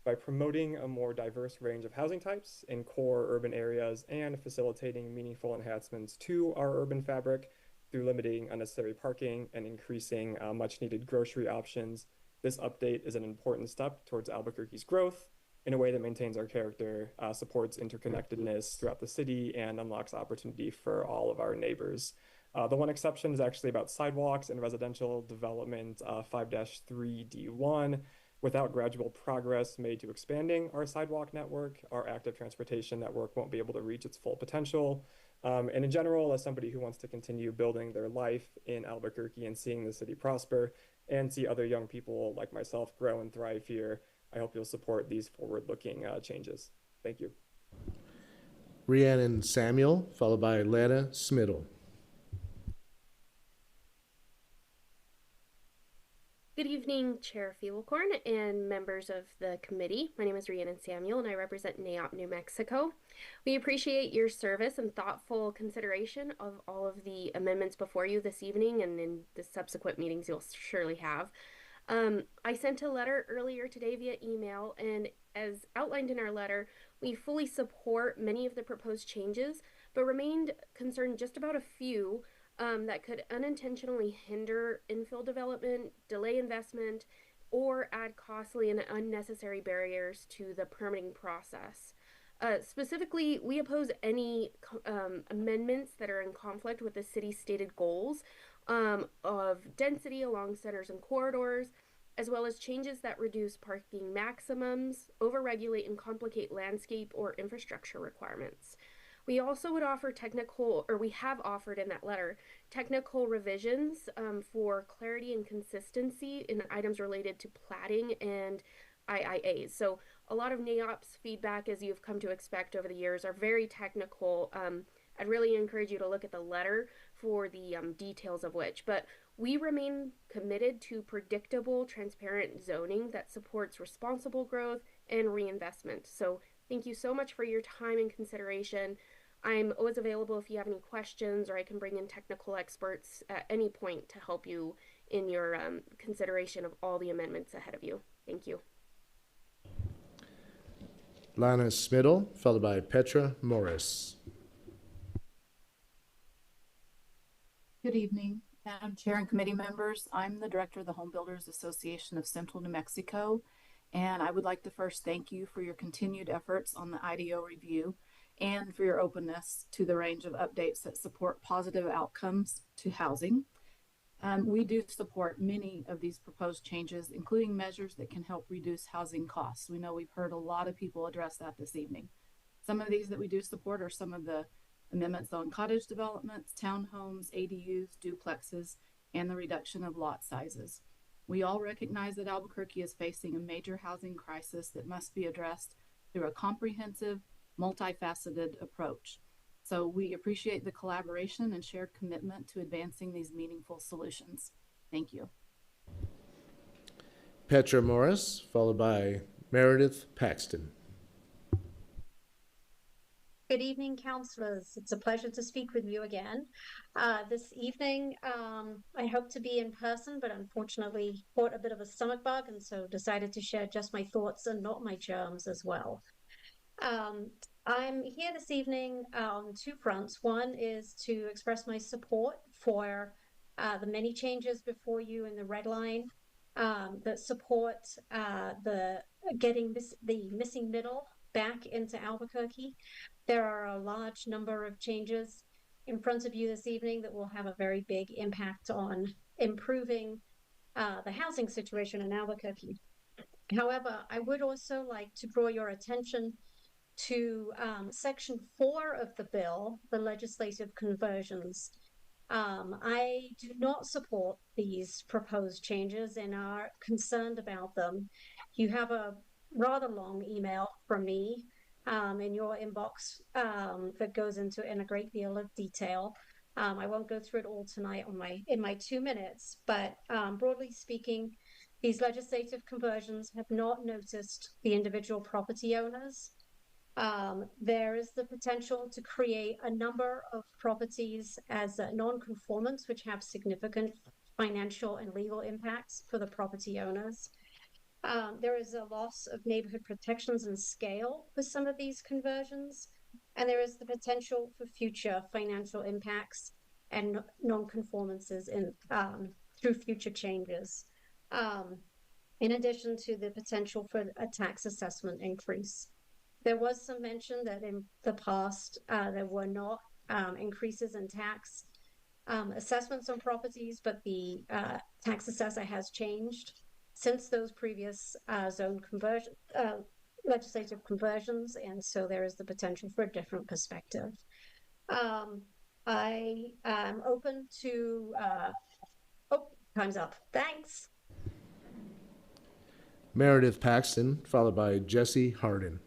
S13: By promoting a more diverse range of housing types in core urban areas and facilitating meaningful enhancements to our urban fabric through limiting unnecessary parking and increasing much needed grocery options, this update is an important step towards Albuquerque's growth in a way that maintains our character, supports interconnectedness throughout the city, and unlocks opportunity for all of our neighbors. The one exception is actually about sidewalks and residential development 5-3D1. Without gradual progress made to expanding our sidewalk network, our active transportation network won't be able to reach its full potential. And in general, as somebody who wants to continue building their life in Albuquerque and seeing the city prosper and see other young people like myself grow and thrive here, I hope you'll support these forward-looking changes. Thank you.
S4: Rhiannon Samuel, followed by Lana Smittle.
S7: Good evening, Chair Fievelkorn and members of the committee. My name is Rhiannon Samuel and I represent NAIOP New Mexico. We appreciate your service and thoughtful consideration of all of the amendments before you this evening, and in the subsequent meetings you'll surely have. I sent a letter earlier today via email, and as outlined in our letter, we fully support many of the proposed changes, but remained concerned just about a few that could unintentionally hinder infill development, delay investment, or add costly and unnecessary barriers to the permitting process. Specifically, we oppose any amendments that are in conflict with the city's stated goals of density along centers and corridors, as well as changes that reduce parking maximums, overregulate and complicate landscape or infrastructure requirements. We also would offer we have offered in that letter, technical revisions for clarity and consistency in items related to platting and IIAs. So a lot of NAIOP's feedback, as you've come to expect over the years, are very technical. I'd really encourage you to look at the letter for the details of which, but we remain committed to predictable, transparent zoning that supports responsible growth and reinvestment. So thank you so much for your time and consideration. I'm always available if you have any questions, or I can bring in technical experts at any point to help you in your consideration of all the amendments ahead of you. Thank you.
S4: Lana Smittle, followed by Petra Morris.
S11: Good evening, Madam Chair and committee members. I'm the director of the Home Builders Association of Central New Mexico, and I would like to first thank you for your continued efforts on the IDO review and for your openness to the range of updates that support positive outcomes to housing. We do support many of these proposed changes, including measures that can help reduce housing costs. We know we've heard a lot of people address that this evening. Some of these that we do support are some of the amendments on cottage developments, townhomes, ADUs, duplexes, and the reduction of lot sizes. We all recognize that Albuquerque is facing a major housing crisis that must be addressed through a comprehensive, multifaceted approach. So we appreciate the collaboration and shared commitment to advancing these meaningful solutions. Thank you.
S4: Petra Morris, followed by Meredith Paxton.
S14: Good evening, councilors. It's a pleasure to speak with you again. This evening, I hope to be in person, but unfortunately caught a bit of a stomach bug, and so decided to share just my thoughts and not my germs as well. I'm here this evening on two fronts. One is to express my support for the many changes before you in the red line that support getting the missing middle back into Albuquerque. There are a large number of changes in front of you this evening that will have a very big impact on improving the housing situation in Albuquerque. However, I would also like to draw your attention to Section 4 of the bill, the legislative conversions. I do not support these proposed changes and are concerned about them. You have a rather long email from me in your inbox that goes into in a great deal of detail. I won't go through it all tonight in my 2 minutes, but broadly speaking, these legislative conversions have not noticed the individual property owners. There is the potential to create a number of properties as non-conformance, which have significant financial and legal impacts for the property owners. There is a loss of neighborhood protections and scale for some of these conversions, and there is the potential for future financial impacts and non-conformances in through future changes. In addition to the potential for a tax assessment increase. There was some mention that in the past there were not increases in tax assessments on properties, but the tax assessor has changed since those previous legislative conversions, and so there is the potential for a different perspective. I am open to, time's up. Thanks.
S4: Meredith Paxton, followed by Jesse Harden.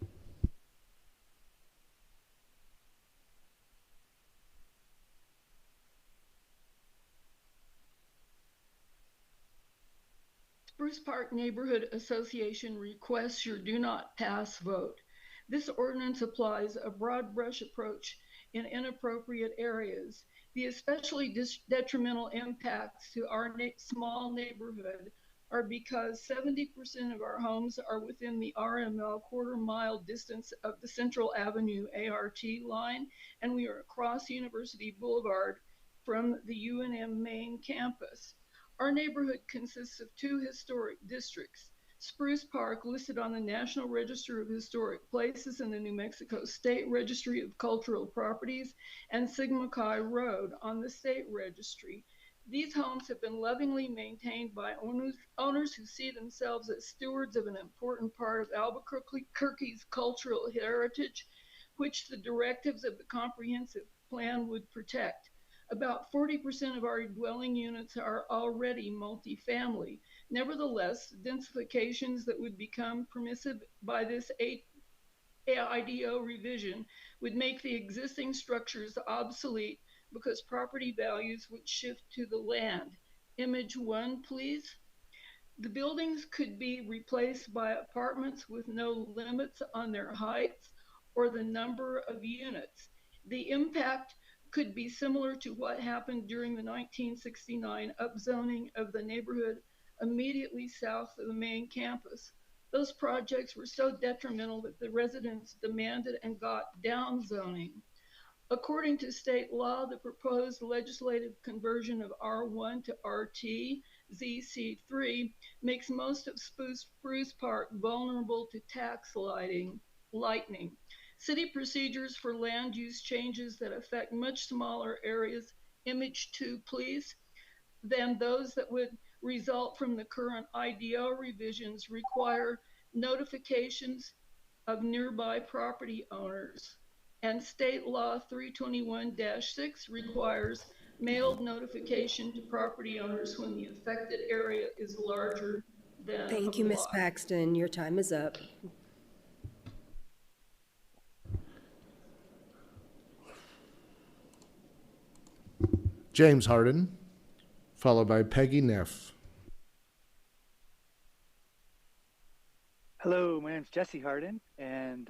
S15: Spruce Park Neighborhood Association requests your do not pass vote. This ordinance applies a broad brush approach in inappropriate areas. The especially detrimental impacts to our small neighborhood are because 70% of our homes are within the RML quarter-mile distance of the Central Avenue ART line, and we are across University Boulevard from the UNM main campus. Our neighborhood consists of 2 historic districts, Spruce Park, listed on the National Register of Historic Places and the New Mexico State Registry of Cultural Properties, and Sigma Chi Road on the State Registry. These homes have been lovingly maintained by owners who see themselves as stewards of an important part of Albuquerque's cultural heritage, which the directives of the comprehensive plan would protect. About 40% of our dwelling units are already multifamily. Nevertheless, densifications that would become permissive by this IDO revision would make the existing structures obsolete because property values would shift to the land. Image 1, please. The buildings could be replaced by apartments with no limits on their heights or the number of units. The impact could be similar to what happened during the 1969 upzoning of the neighborhood immediately south of the main campus. Those projects were so detrimental that the residents demanded and got down zoning. According to state law, the proposed legislative conversion of R1 to RT, ZC3, makes most of Spruce Park vulnerable to tax lightning. City procedures for land use changes that affect much smaller areas, image 2 please, than those that would result from the current IDO revisions require notifications of nearby property owners. And state law 321-6 requires mailed notification to property owners when the affected area is larger than
S1: Thank you, Ms. Paxton. Your time is up.
S4: James Harden, followed by Peggy Neff.
S16: Hello, my name is Jesse Harden, and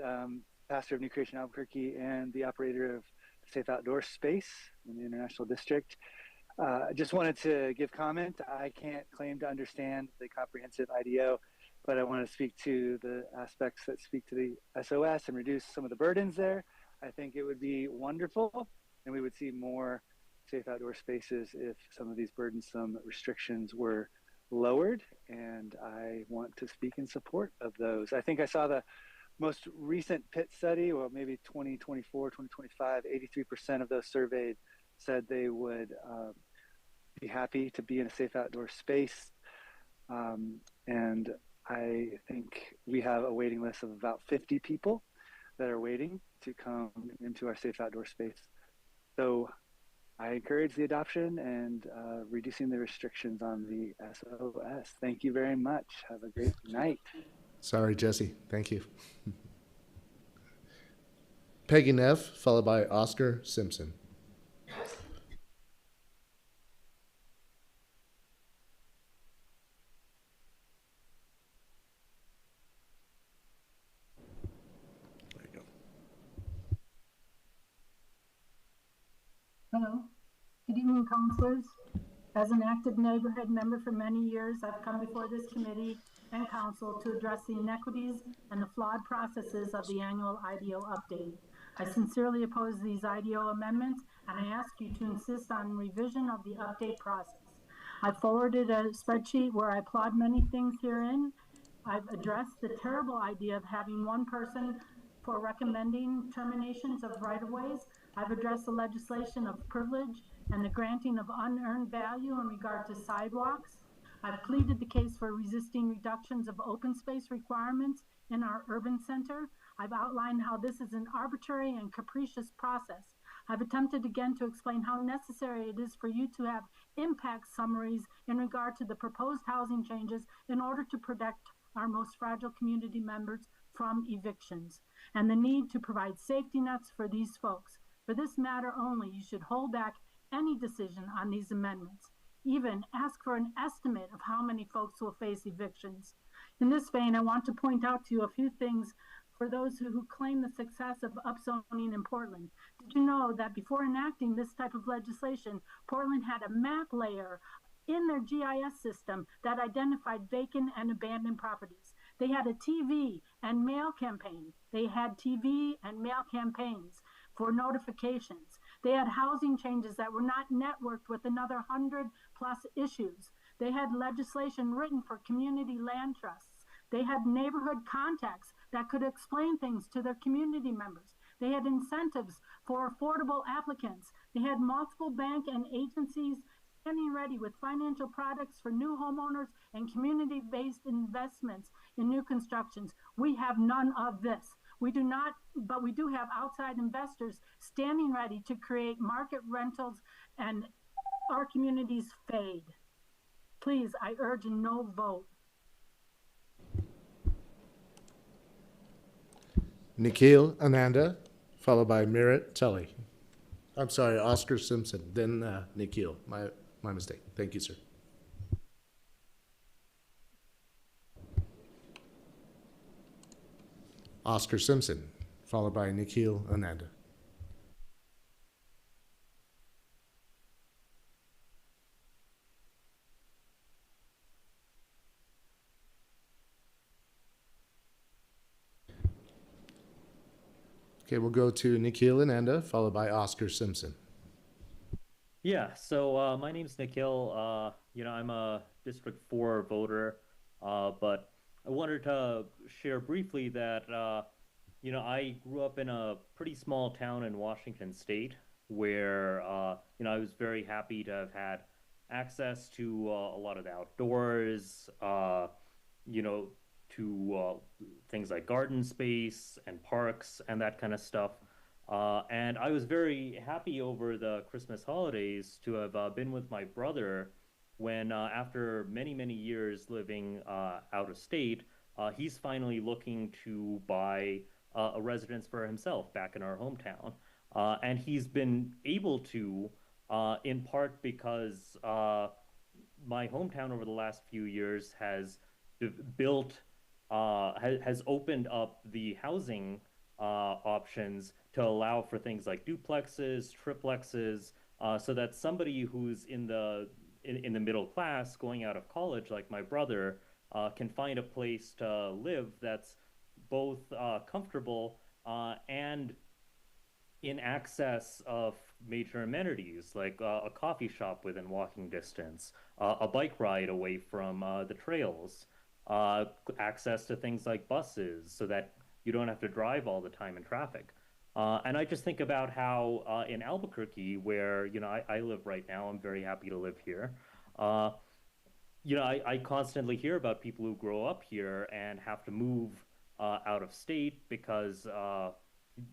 S16: pastor of New Creation Albuquerque and the operator of the Safe Outdoor Space in the International District. I just wanted to give comment. I can't claim to understand the comprehensive IDO, but I want to speak to the aspects that speak to the SOS and reduce some of the burdens there. I think it would be wonderful, and we would see more safe outdoor spaces if some of these burdensome restrictions were lowered, and I want to speak in support of those. I think I saw the most recent PIT study, well, maybe 2024, 2025, 83% of those surveyed said they would be happy to be in a safe outdoor space. And I think we have a waiting list of about 50 people that are waiting to come into our safe outdoor space. So I encourage the adoption and reducing the restrictions on the SOS. Thank you very much. Have a great night.
S4: Sorry, Jesse. Thank you. Peggy Neff, followed by Oscar Simpson.
S17: Hello. Good evening, councilors. As an active neighborhood member for many years, I've come before this committee and council to address the inequities and the flawed processes of the annual IDO update. I sincerely oppose these IDO amendments, and I ask you to insist on revision of the update process. I forwarded a spreadsheet where I applaud many things herein. I've addressed the terrible idea of having one person for recommending terminations of right-of-ways. I've addressed the legislation of privilege and the granting of unearned value in regard to sidewalks. I've pleaded the case for resisting reductions of open space requirements in our urban center. I've outlined how this is an arbitrary and capricious process. I've attempted again to explain how necessary it is for you to have impact summaries in regard to the proposed housing changes in order to protect our most fragile community members from evictions, and the need to provide safety nets for these folks. For this matter only, you should hold back any decision on these amendments. Even ask for an estimate of how many folks will face evictions. In this vein, I want to point out to you a few things for those who claim the success of upzoning in Portland. Did you know that before enacting this type of legislation, Portland had a map layer in their GIS system that identified vacant and abandoned properties? They had a TV and mail campaign. They had TV and mail campaigns for notifications. They had housing changes that were not networked with another 100+ issues. They had legislation written for community land trusts. They had neighborhood contacts that could explain things to their community members. They had incentives for affordable applicants. They had multiple bank and agencies standing ready with financial products for new homeowners and community-based investments in new constructions. We have none of this. We do not, but we do have outside investors standing ready to create market rentals, and our communities fade. Please, I urge a no vote.
S4: Nikhil Ananda, followed by Mirit Tully. I'm sorry, Oscar Simpson, then Nikhil. My mistake. Thank you, sir. Oscar Simpson, followed by Nikhil Ananda. Okay, we'll go to Nikhil Ananda, followed by Oscar Simpson.
S18: Yeah, so my name's Nikhil. I'm a District 4 voter, but I wanted to share briefly that, I grew up in a pretty small town in Washington State where, I was very happy to have had access to a lot of the outdoors, to things like garden space and parks and that kind of stuff. And I was very happy over the Christmas holidays to have been with my brother when, after many, many years living out of state, he's finally looking to buy a residence for himself back in our hometown. And he's been able to, in part because my hometown over the last few years has has opened up the housing options to allow for things like duplexes, triplexes, so that somebody who's in the middle class going out of college, like my brother, can find a place to live that's both comfortable and in access of major amenities, like a coffee shop within walking distance, a bike ride away from the trails, access to things like buses so that you don't have to drive all the time in traffic. And I just think about how in Albuquerque, where I live right now, I'm very happy to live here. I constantly hear about people who grow up here and have to move out of state because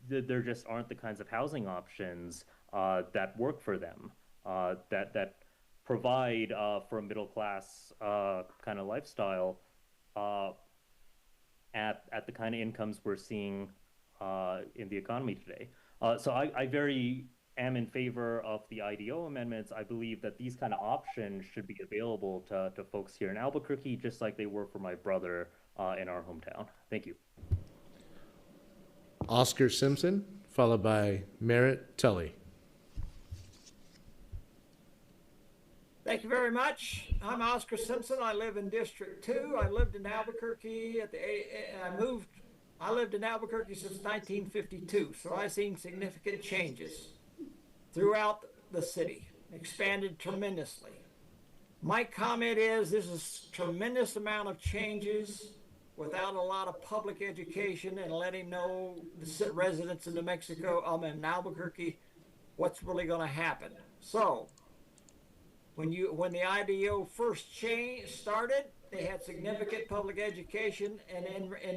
S18: there just aren't the kinds of housing options that work for them, that provide for a middle class kind of lifestyle at the kind of incomes we're seeing in the economy today. So I very am in favor of the IDO amendments. I believe that these kind of options should be available to folks here in Albuquerque, just like they were for my brother in our hometown. Thank you.
S4: Oscar Simpson, followed by Merritt Tully.
S2: Thank you very much. I'm Oscar Simpson. I live in District 2. I lived in Albuquerque I lived in Albuquerque since 1952, so I've seen significant changes throughout the city, expanded tremendously. My comment is this is tremendous amount of changes without a lot of public education and letting know the residents in New Mexico, in Albuquerque, what's really going to happen. So when the IDO first started, they had significant public education and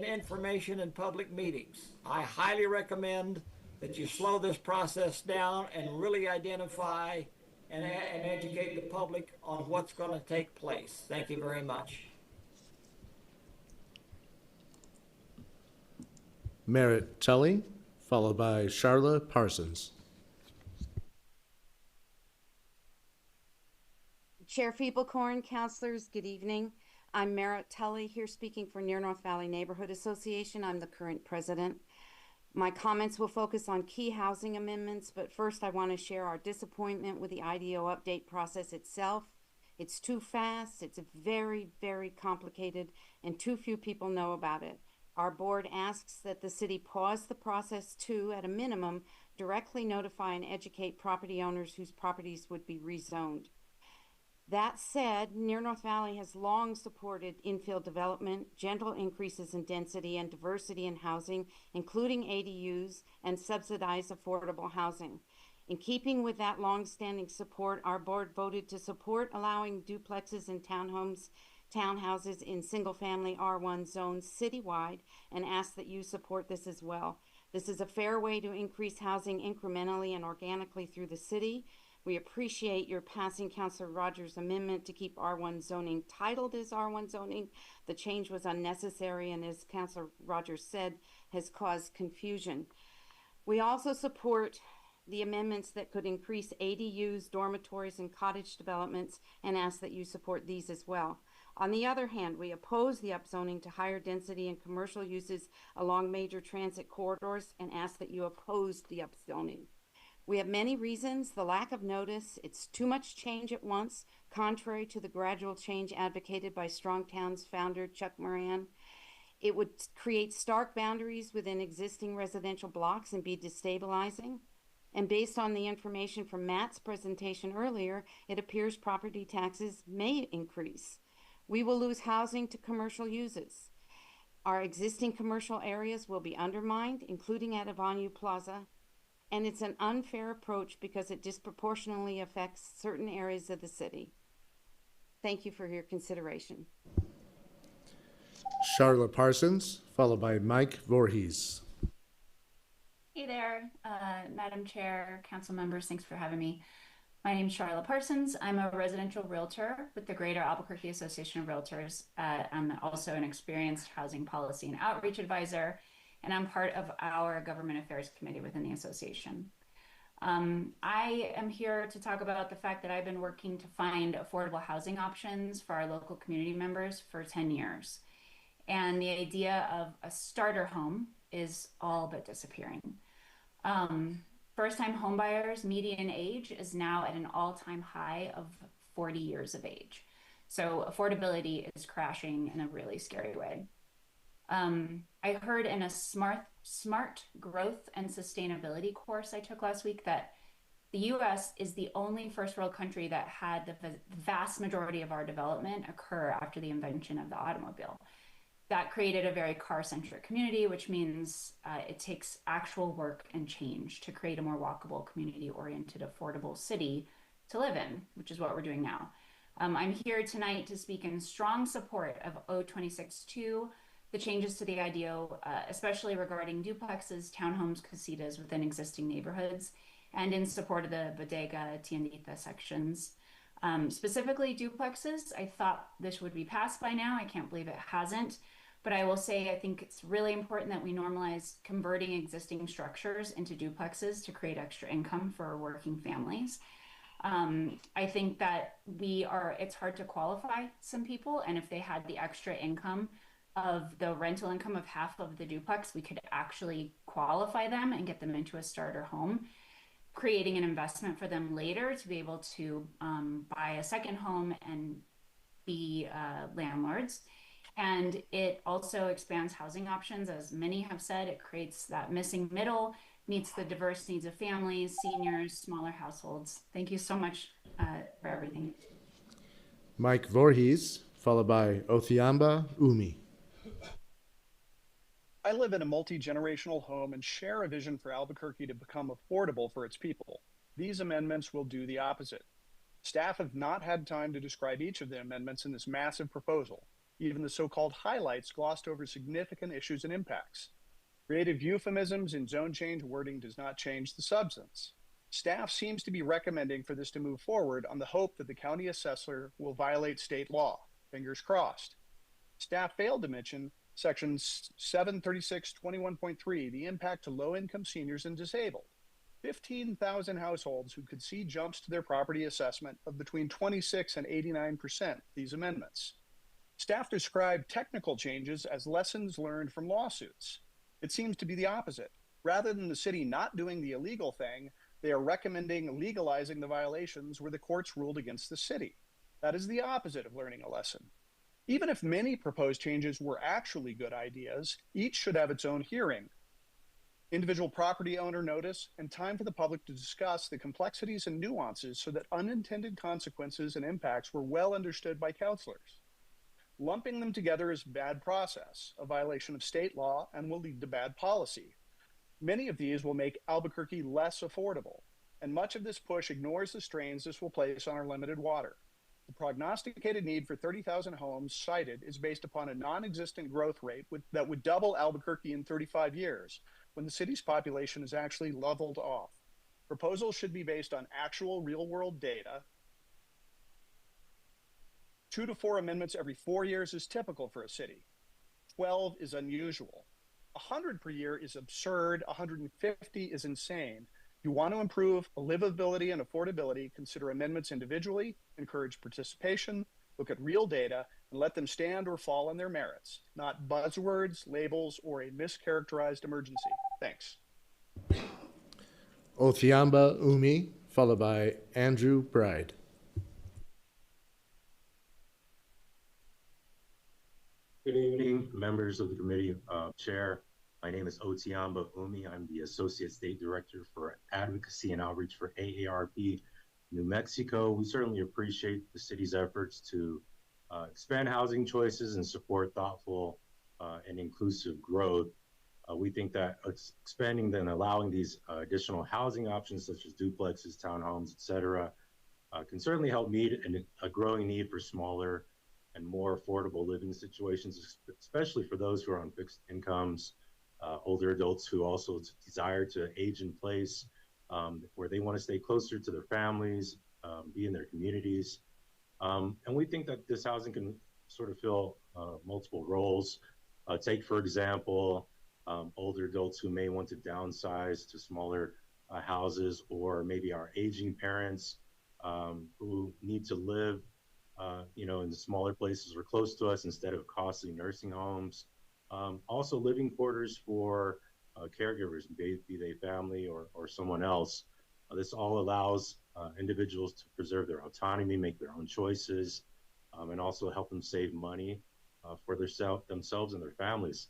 S2: information in public meetings. I highly recommend that you slow this process down and really identify and educate the public on what's going to take place. Thank you very much.
S4: Merritt Tully, followed by Charla Parsons.
S19: Chair Feeblecorn, councilors, good evening. I'm Merritt Tully here speaking for Near North Valley Neighborhood Association. I'm the current president. My comments will focus on key housing amendments, but first I want to share our disappointment with the IDO update process itself. It's too fast, it's very, very complicated, and too few people know about it. Our board asks that the city pause the process to, at a minimum, directly notify and educate property owners whose properties would be rezoned. That said, Near North Valley has long supported infill development, gentle increases in density and diversity in housing, including ADUs and subsidized affordable housing. In keeping with that long-standing support, our board voted to support allowing duplexes and townhouses in single-family R1 zones citywide and ask that you support this as well. This is a fair way to increase housing incrementally and organically through the city. We appreciate your passing Councilor Rogers' amendment to keep R1 zoning titled as R1 zoning. The change was unnecessary and, as Councilor Rogers said, has caused confusion. We also support the amendments that could increase ADUs, dormitories, and cottage developments and ask that you support these as well. On the other hand, we oppose the upzoning to higher density and commercial uses along major transit corridors and ask that you oppose the upzoning. We have many reasons: the lack of notice, it's too much change at once, contrary to the gradual change advocated by Strongtown's founder, Chuck Moran. It would create stark boundaries within existing residential blocks and be destabilizing. And based on the information from Matt's presentation earlier, it appears property taxes may increase. We will lose housing to commercial uses. Our existing commercial areas will be undermined, including at Avanu Plaza. And it's an unfair approach because it disproportionately affects certain areas of the city. Thank you for your consideration.
S4: Charla Parsons, followed by Mike Voorhees.
S20: Hey there, Madam Chair, council members, thanks for having me. My name is Charla Parsons. I'm a residential realtor with the Greater Albuquerque Association of Realtors. I'm also an experienced housing policy and outreach advisor, and I'm part of our Government Affairs Committee within the association. I am here to talk about the fact that I've been working to find affordable housing options for our local community members for 10 years. And the idea of a starter home is all but disappearing. First-time homebuyers' median age is now at an all-time high of 40 years of age. So affordability is crashing in a really scary way. I heard in a smart growth and sustainability course I took last week that the US is the only first world country that had the vast majority of our development occur after the invention of the automobile. That created a very car-centric community, which means it takes actual work and change to create a more walkable, community-oriented, affordable city to live in, which is what we're doing now. I'm here tonight to speak in strong support of O26-2, the changes to the IDO, especially regarding duplexes, townhomes, casitas within existing neighborhoods, and in support of the Bodega Tiendita sections. Specifically duplexes, I thought this would be passed by now. I can't believe it hasn't. But I will say, I think it's really important that we normalize converting existing structures into duplexes to create extra income for working families. I think that it's hard to qualify some people, and if they had the extra income of the rental income of half of the duplex, we could actually qualify them and get them into a starter home, creating an investment for them later to be able to buy a second home and be landlords. And it also expands housing options. As many have said, it creates that missing middle, meets the diverse needs of families, seniors, smaller households. Thank you so much for everything.
S4: Mike Voorhees, followed by Othiamba Umi.
S3: I live in a multi-generational home and share a vision for Albuquerque to become affordable for its people. These amendments will do the opposite. Staff have not had time to describe each of the amendments in this massive proposal. Even the so-called highlights glossed over significant issues and impacts. Creative euphemisms in zone change wording does not change the substance. Staff seems to be recommending for this to move forward on the hope that the county assessor will violate state law. Fingers crossed. Staff failed to mention Section 73621.3, the impact to low-income seniors and disabled. 15,000 households who could see jumps to their property assessment of between 26 and 89% these amendments. Staff described technical changes as lessons learned from lawsuits. It seems to be the opposite. Rather than the city not doing the illegal thing, they are recommending legalizing the violations where the courts ruled against the city. That is the opposite of learning a lesson. Even if many proposed changes were actually good ideas, each should have its own hearing, individual property owner notice, and time for the public to discuss the complexities and nuances so that unintended consequences and impacts were well understood by councilors. Lumping them together is bad process, a violation of state law, and will lead to bad policy. Many of these will make Albuquerque less affordable, and much of this push ignores the strains this will place on our limited water. The prognosticated need for 30,000 homes cited is based upon a non-existent growth rate that would double Albuquerque in 35 years, when the city's population is actually leveled off. Proposals should be based on actual real-world data. 2 to 4 amendments every 4 years is typical for a city. 12 is unusual. 100 per year is absurd. 150 is insane. If you want to improve livability and affordability, consider amendments individually, encourage participation, look at real data, and let them stand or fall on their merits, not buzzwords, labels, or a mischaracterized emergency. Thanks.
S4: Othiamba Umi, followed by Andrew Bride.
S21: Good evening, members of the committee. Chair, my name is Othiamba Umi. I'm the Associate State Director for Advocacy and Outreach for AARP New Mexico. We certainly appreciate the city's efforts to expand housing choices and support thoughtful and inclusive growth. We think that expanding and allowing these additional housing options such as duplexes, townhomes, et cetera, can certainly help meet a growing need for smaller and more affordable living situations, especially for those who are on fixed incomes, older adults who also desire to age in place, where they want to stay closer to their families, be in their communities. And we think that this housing can sort of fill multiple roles. Take, for example, older adults who may want to downsize to smaller houses, or maybe our aging parents who need to live in the smaller places or close to us instead of costly nursing homes. Also living quarters for caregivers, be they family or someone else. This all allows individuals to preserve their autonomy, make their own choices, and also help them save money for themselves and their families.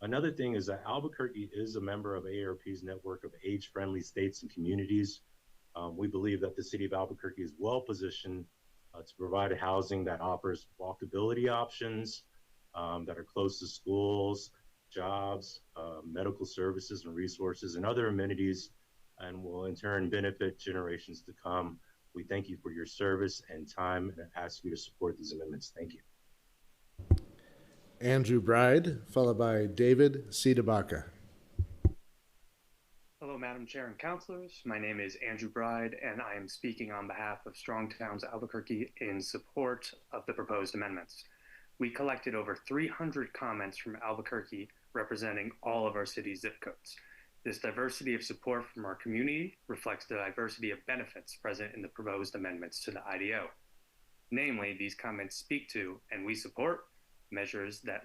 S21: Another thing is that Albuquerque is a member of AARP's network of age-friendly states and communities. We believe that the city of Albuquerque is well positioned to provide housing that offers walkability options, that are close to schools, jobs, medical services and resources, and other amenities, and will in turn benefit generations to come We thank you for your service and time and ask you to support these amendments. Thank you.
S4: Andrew Bride, followed by David C. DeBaca.
S5: Hello, Madam Chair and Councilors. My name is Andrew Bride, and I am speaking on behalf of Strong Towns Albuquerque in support of the proposed amendments. We collected over 300 comments from Albuquerque representing all of our city's zip codes. This diversity of support from our community reflects the diversity of benefits present in the proposed amendments to the IDO. Namely, these comments speak to, and we support, measures that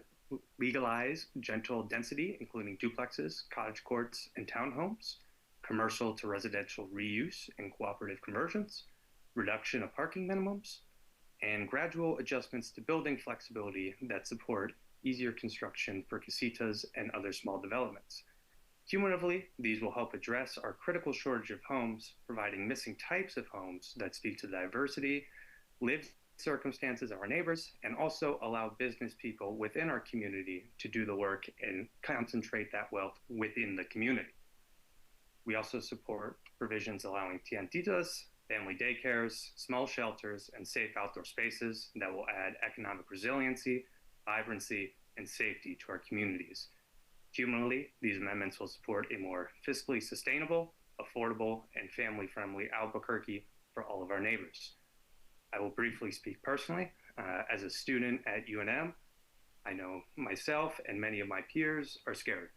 S5: legalize gentle density, including duplexes, cottage courts, and townhomes, commercial to residential reuse and cooperative conversions, reduction of parking minimums, and gradual adjustments to building flexibility that support easier construction for casitas and other small developments. Cumulatively, these will help address our critical shortage of homes, providing missing types of homes that speak to the diversity, lived circumstances of our neighbors, and also allow business people within our community to do the work and concentrate that wealth within the community. We also support provisions allowing tienditas, family daycares, small shelters, and safe outdoor spaces that will add economic resiliency, vibrancy, and safety to our communities. Cumulatively, these amendments will support a more fiscally sustainable, affordable, and family-friendly Albuquerque for all of our neighbors. I will briefly speak personally. As a student at UNM, I know myself and many of my peers are scared.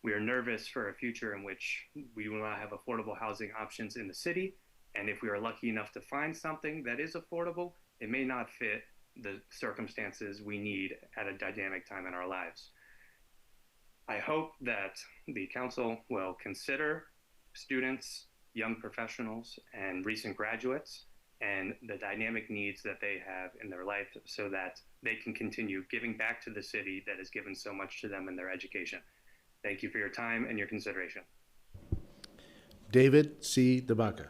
S5: We are nervous for a future in which we will not have affordable housing options in the city, and if we are lucky enough to find something that is affordable, it may not fit the circumstances we need at a dynamic time in our lives. I hope that the council will consider students, young professionals, and recent graduates and the dynamic needs that they have in their life so that they can continue giving back to the city that has given so much to them in their education. Thank you for your time and your consideration.
S4: David C. DeBaca.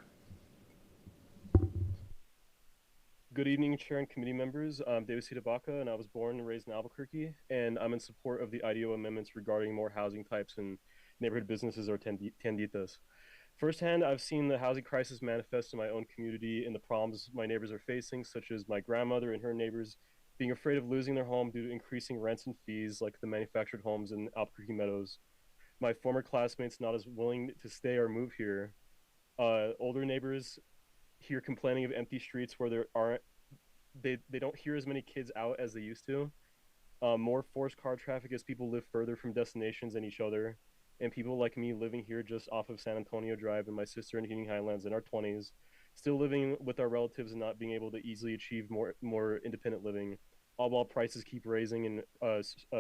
S22: Good evening, Chair and committee members. I'm David C. DeBaca, and I was born and raised in Albuquerque, and I'm in support of the IDO amendments regarding more housing types and neighborhood businesses or tienditas. Firsthand, I've seen the housing crisis manifest in my own community and the problems my neighbors are facing, such as my grandmother and her neighbors being afraid of losing their home due to increasing rents and fees like the manufactured homes in Albuquerque Meadows. My former classmates not as willing to stay or move here. Older neighbors here complaining of empty streets where they don't hear as many kids out as they used to. More forced car traffic as people live further from destinations and each other. And people like me living here just off of San Antonio Drive and my sister in Heating Highlands in our 20s, still living with our relatives and not being able to easily achieve more independent living, all while prices keep raising and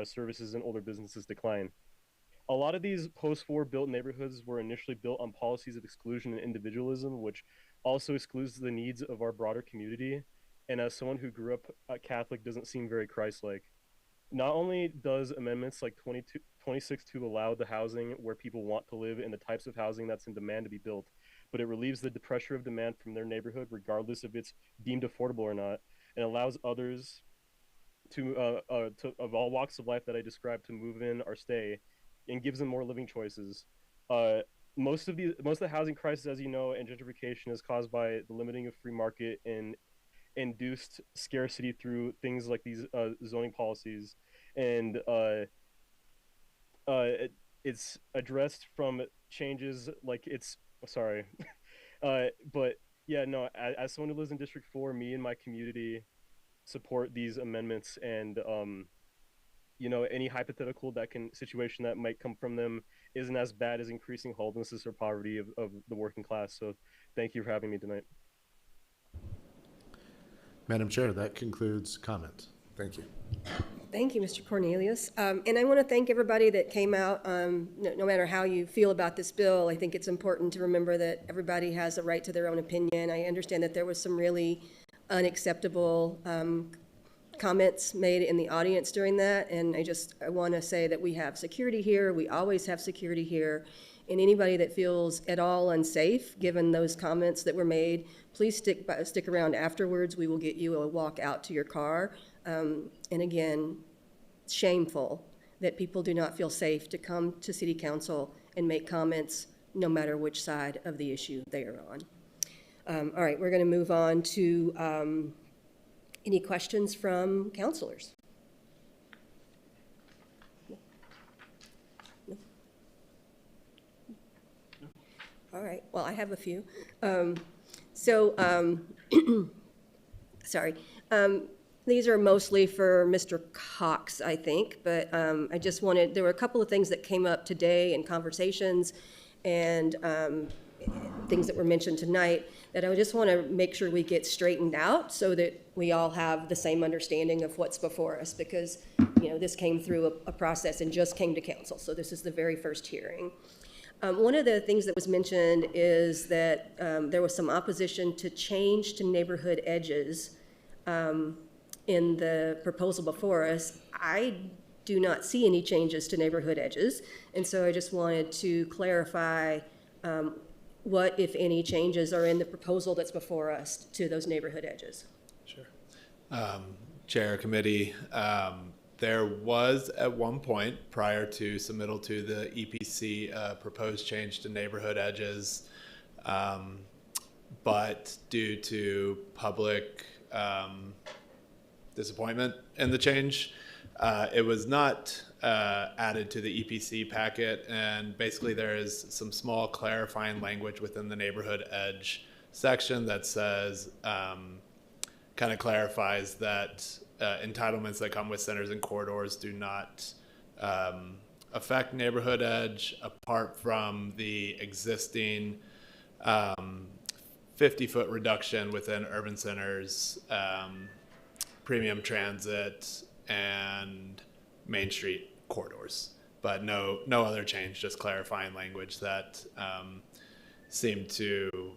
S22: services and older businesses decline. A lot of these post-war built neighborhoods were initially built on policies of exclusion and individualism, which also excludes the needs of our broader community. And as someone who grew up Catholic, doesn't seem very Christ-like. Not only does amendments like 26 to allow the housing where people want to live and the types of housing that's in demand to be built, but it relieves the pressure of demand from their neighborhood, regardless if it's deemed affordable or not, and allows others of all walks of life that I described to move in or stay, and gives them more living choices. Most of the housing crisis, as you know, and gentrification is caused by the limiting of free market and induced scarcity through things like these zoning policies, and it's addressed from changes like but yeah, no, as someone who lives in District 4, me and my community support these amendments, and any hypothetical situation that might come from them isn't as bad as increasing homelessness or poverty of the working class. So thank you for having me tonight.
S4: Madam Chair, that concludes comment. Thank you.
S1: Thank you, Mr. Cornelius. And I want to thank everybody that came out. No matter how you feel about this bill, I think it's important to remember that everybody has a right to their own opinion. I understand that there was some really unacceptable comments made in the audience during that, and I want to say that we have security here. We always have security here. And anybody that feels at all unsafe, given those comments that were made, please stick around afterwards. We will get you a walk out to your car. And again, it's shameful that people do not feel safe to come to City Council and make comments no matter which side of the issue they are on. All right, we're going to move on to any questions from counselors? No? All right, well, I have a few. Sorry. These are mostly for Mr. Cox, I think, but I just wanted, there were a couple of things that came up today in conversations and things that were mentioned tonight that I just want to make sure we get straightened out so that we all have the same understanding of what's before us, because, you know, this came through a process and just came to council, so this is the very first hearing. One of the things that was mentioned is that there was some opposition to change to neighborhood edges in the proposal before us. I do not see any changes to neighborhood edges, and so I just wanted to clarify what, if any, changes are in the proposal that's before us to those neighborhood edges.
S6: Sure. Chair, committee, there was at one point prior to submittal to the EPC proposed change to neighborhood edges, but due to public disappointment in the change, it was not added to the EPC packet, and basically there is some small clarifying language within the neighborhood edge section that says, kind of clarifies that entitlements that come with centers and corridors do not affect neighborhood edge apart from the existing 50-foot reduction within urban centers, premium transit, and Main Street corridors, but no other change, just clarifying language that seemed to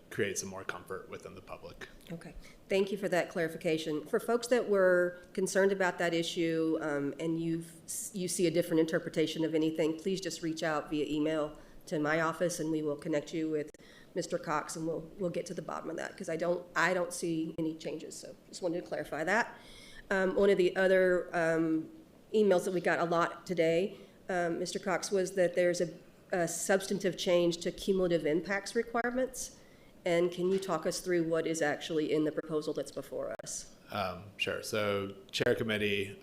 S6: create some more comfort within the public.
S1: Okay, thank you for that clarification. For folks that were concerned about that issue and you see a different interpretation of anything, please just reach out via email to my office and we will connect you with Mr. Cox and we'll get to the bottom of that, because I don't see any changes, so just wanted to clarify that. One of the other emails that we got a lot today, Mr. Cox, was that there's a substantive change to cumulative impacts requirements. And can you talk us through what is actually in the proposal that's before us?
S6: Sure. So, Chair Committee,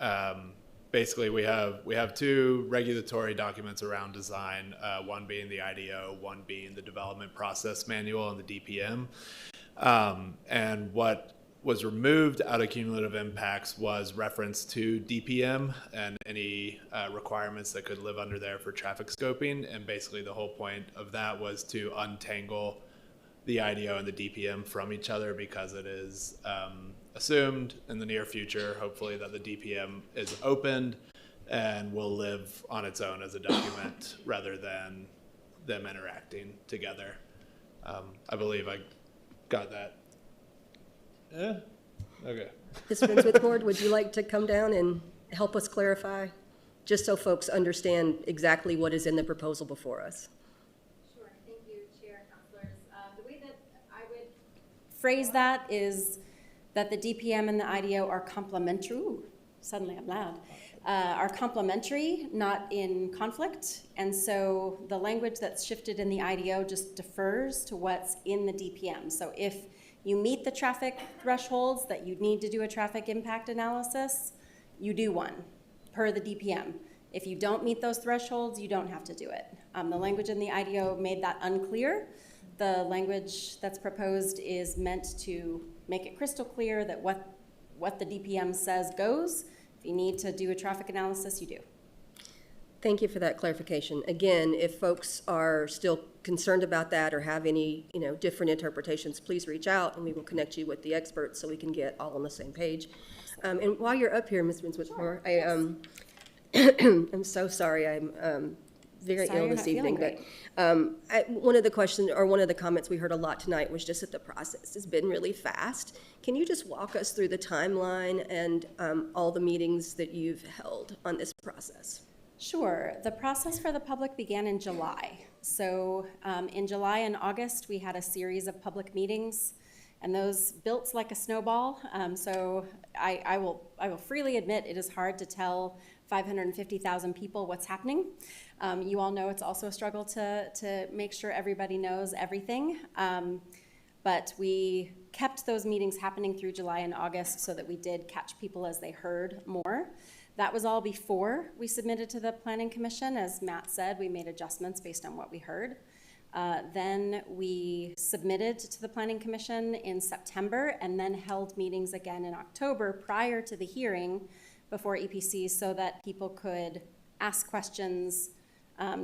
S6: basically we have two regulatory documents around design, one being the IDO, one being the Development Process Manual and the DPM. And what was removed out of cumulative impacts was reference to DPM and any requirements that could live under there for traffic scoping. And basically the whole point of that was to untangle the IDO and the DPM from each other, because it is assumed in the near future, hopefully, that the DPM is opened and will live on its own as a document rather than them interacting together. I believe I got that. Yeah. Okay.
S1: Ms. Finswith-Ford, would you like to come down and help us clarify, just so folks understand exactly what is in the proposal before us?
S8: Sure. Thank you, Chair, councilors. The way that I would phrase that is that the DPM and the IDO are complementary. Ooh, suddenly I'm loud. Are complementary, not in conflict. And so the language that's shifted in the IDO just defers to what's in the DPM. So if you meet the traffic thresholds that you need to do a traffic impact analysis, you do one per the DPM. If you don't meet those thresholds, you don't have to do it. The language in the IDO made that unclear. The language that's proposed is meant to make it crystal clear that what the DPM says goes. If you need to do a traffic analysis, you do.
S1: Thank you for that clarification. Again, if folks are still concerned about that or have any, different interpretations, please reach out and we will connect you with the experts so we can get all on the same page. And while you're up here, Ms. Finswith-Ford, I'm so sorry. I'm very ill this evening. But one of the questions or one of the comments we heard a lot tonight was just that the process has been really fast. Can you just walk us through the timeline and all the meetings that you've held on this process?
S8: Sure. The process for the public began in July. So in July and August, we had a series of public meetings, and those built like a snowball. So I will freely admit it is hard to tell 550,000 people what's happening. You all know it's also a struggle to make sure everybody knows everything. But we kept those meetings happening through July and August so that we did catch people as they heard more. That was all before we submitted to the Planning Commission. As Matt said, we made adjustments based on what we heard. Then we submitted to the Planning Commission in September and then held meetings again in October prior to the hearing before EPC so that people could ask questions,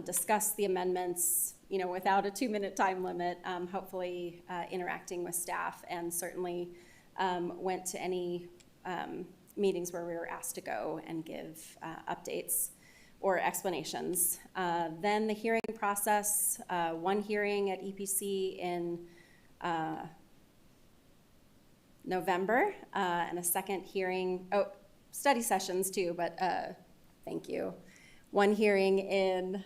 S8: discuss the amendments, without a 2-minute time limit, hopefully interacting with staff, and certainly went to any meetings where we were asked to go and give updates or explanations. Then the hearing process, one hearing at EPC in November, and a second hearing, study sessions too, but thank you. One hearing in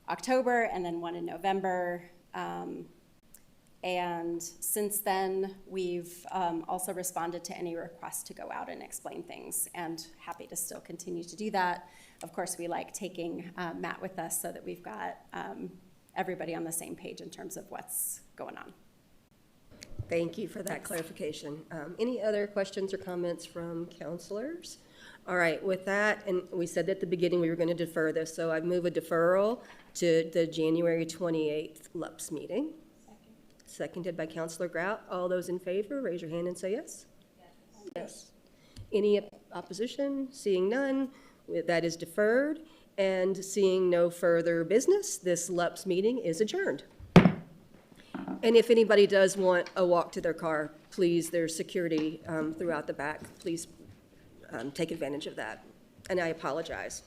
S8: October and then one in November. And since then, we've also responded to any requests to go out and explain things, and happy to still continue to do that. Of course, we like taking Matt with us so that we've got everybody on the same page in terms of what's going on.
S1: Thank you for that clarification. Any other questions or comments from counselors? All right, with that, and we said at the beginning we were going to defer this, so I move a deferral to the January 28th LUPS meeting. Seconded by Counselor Grout. All those in favor, raise your hand and say yes. Yes. Any opposition? Seeing none, that is deferred. And seeing no further business, this LUPS meeting is adjourned. And if anybody does want a walk to their car, please, there's security throughout the back. Please take advantage of that. And I apologize.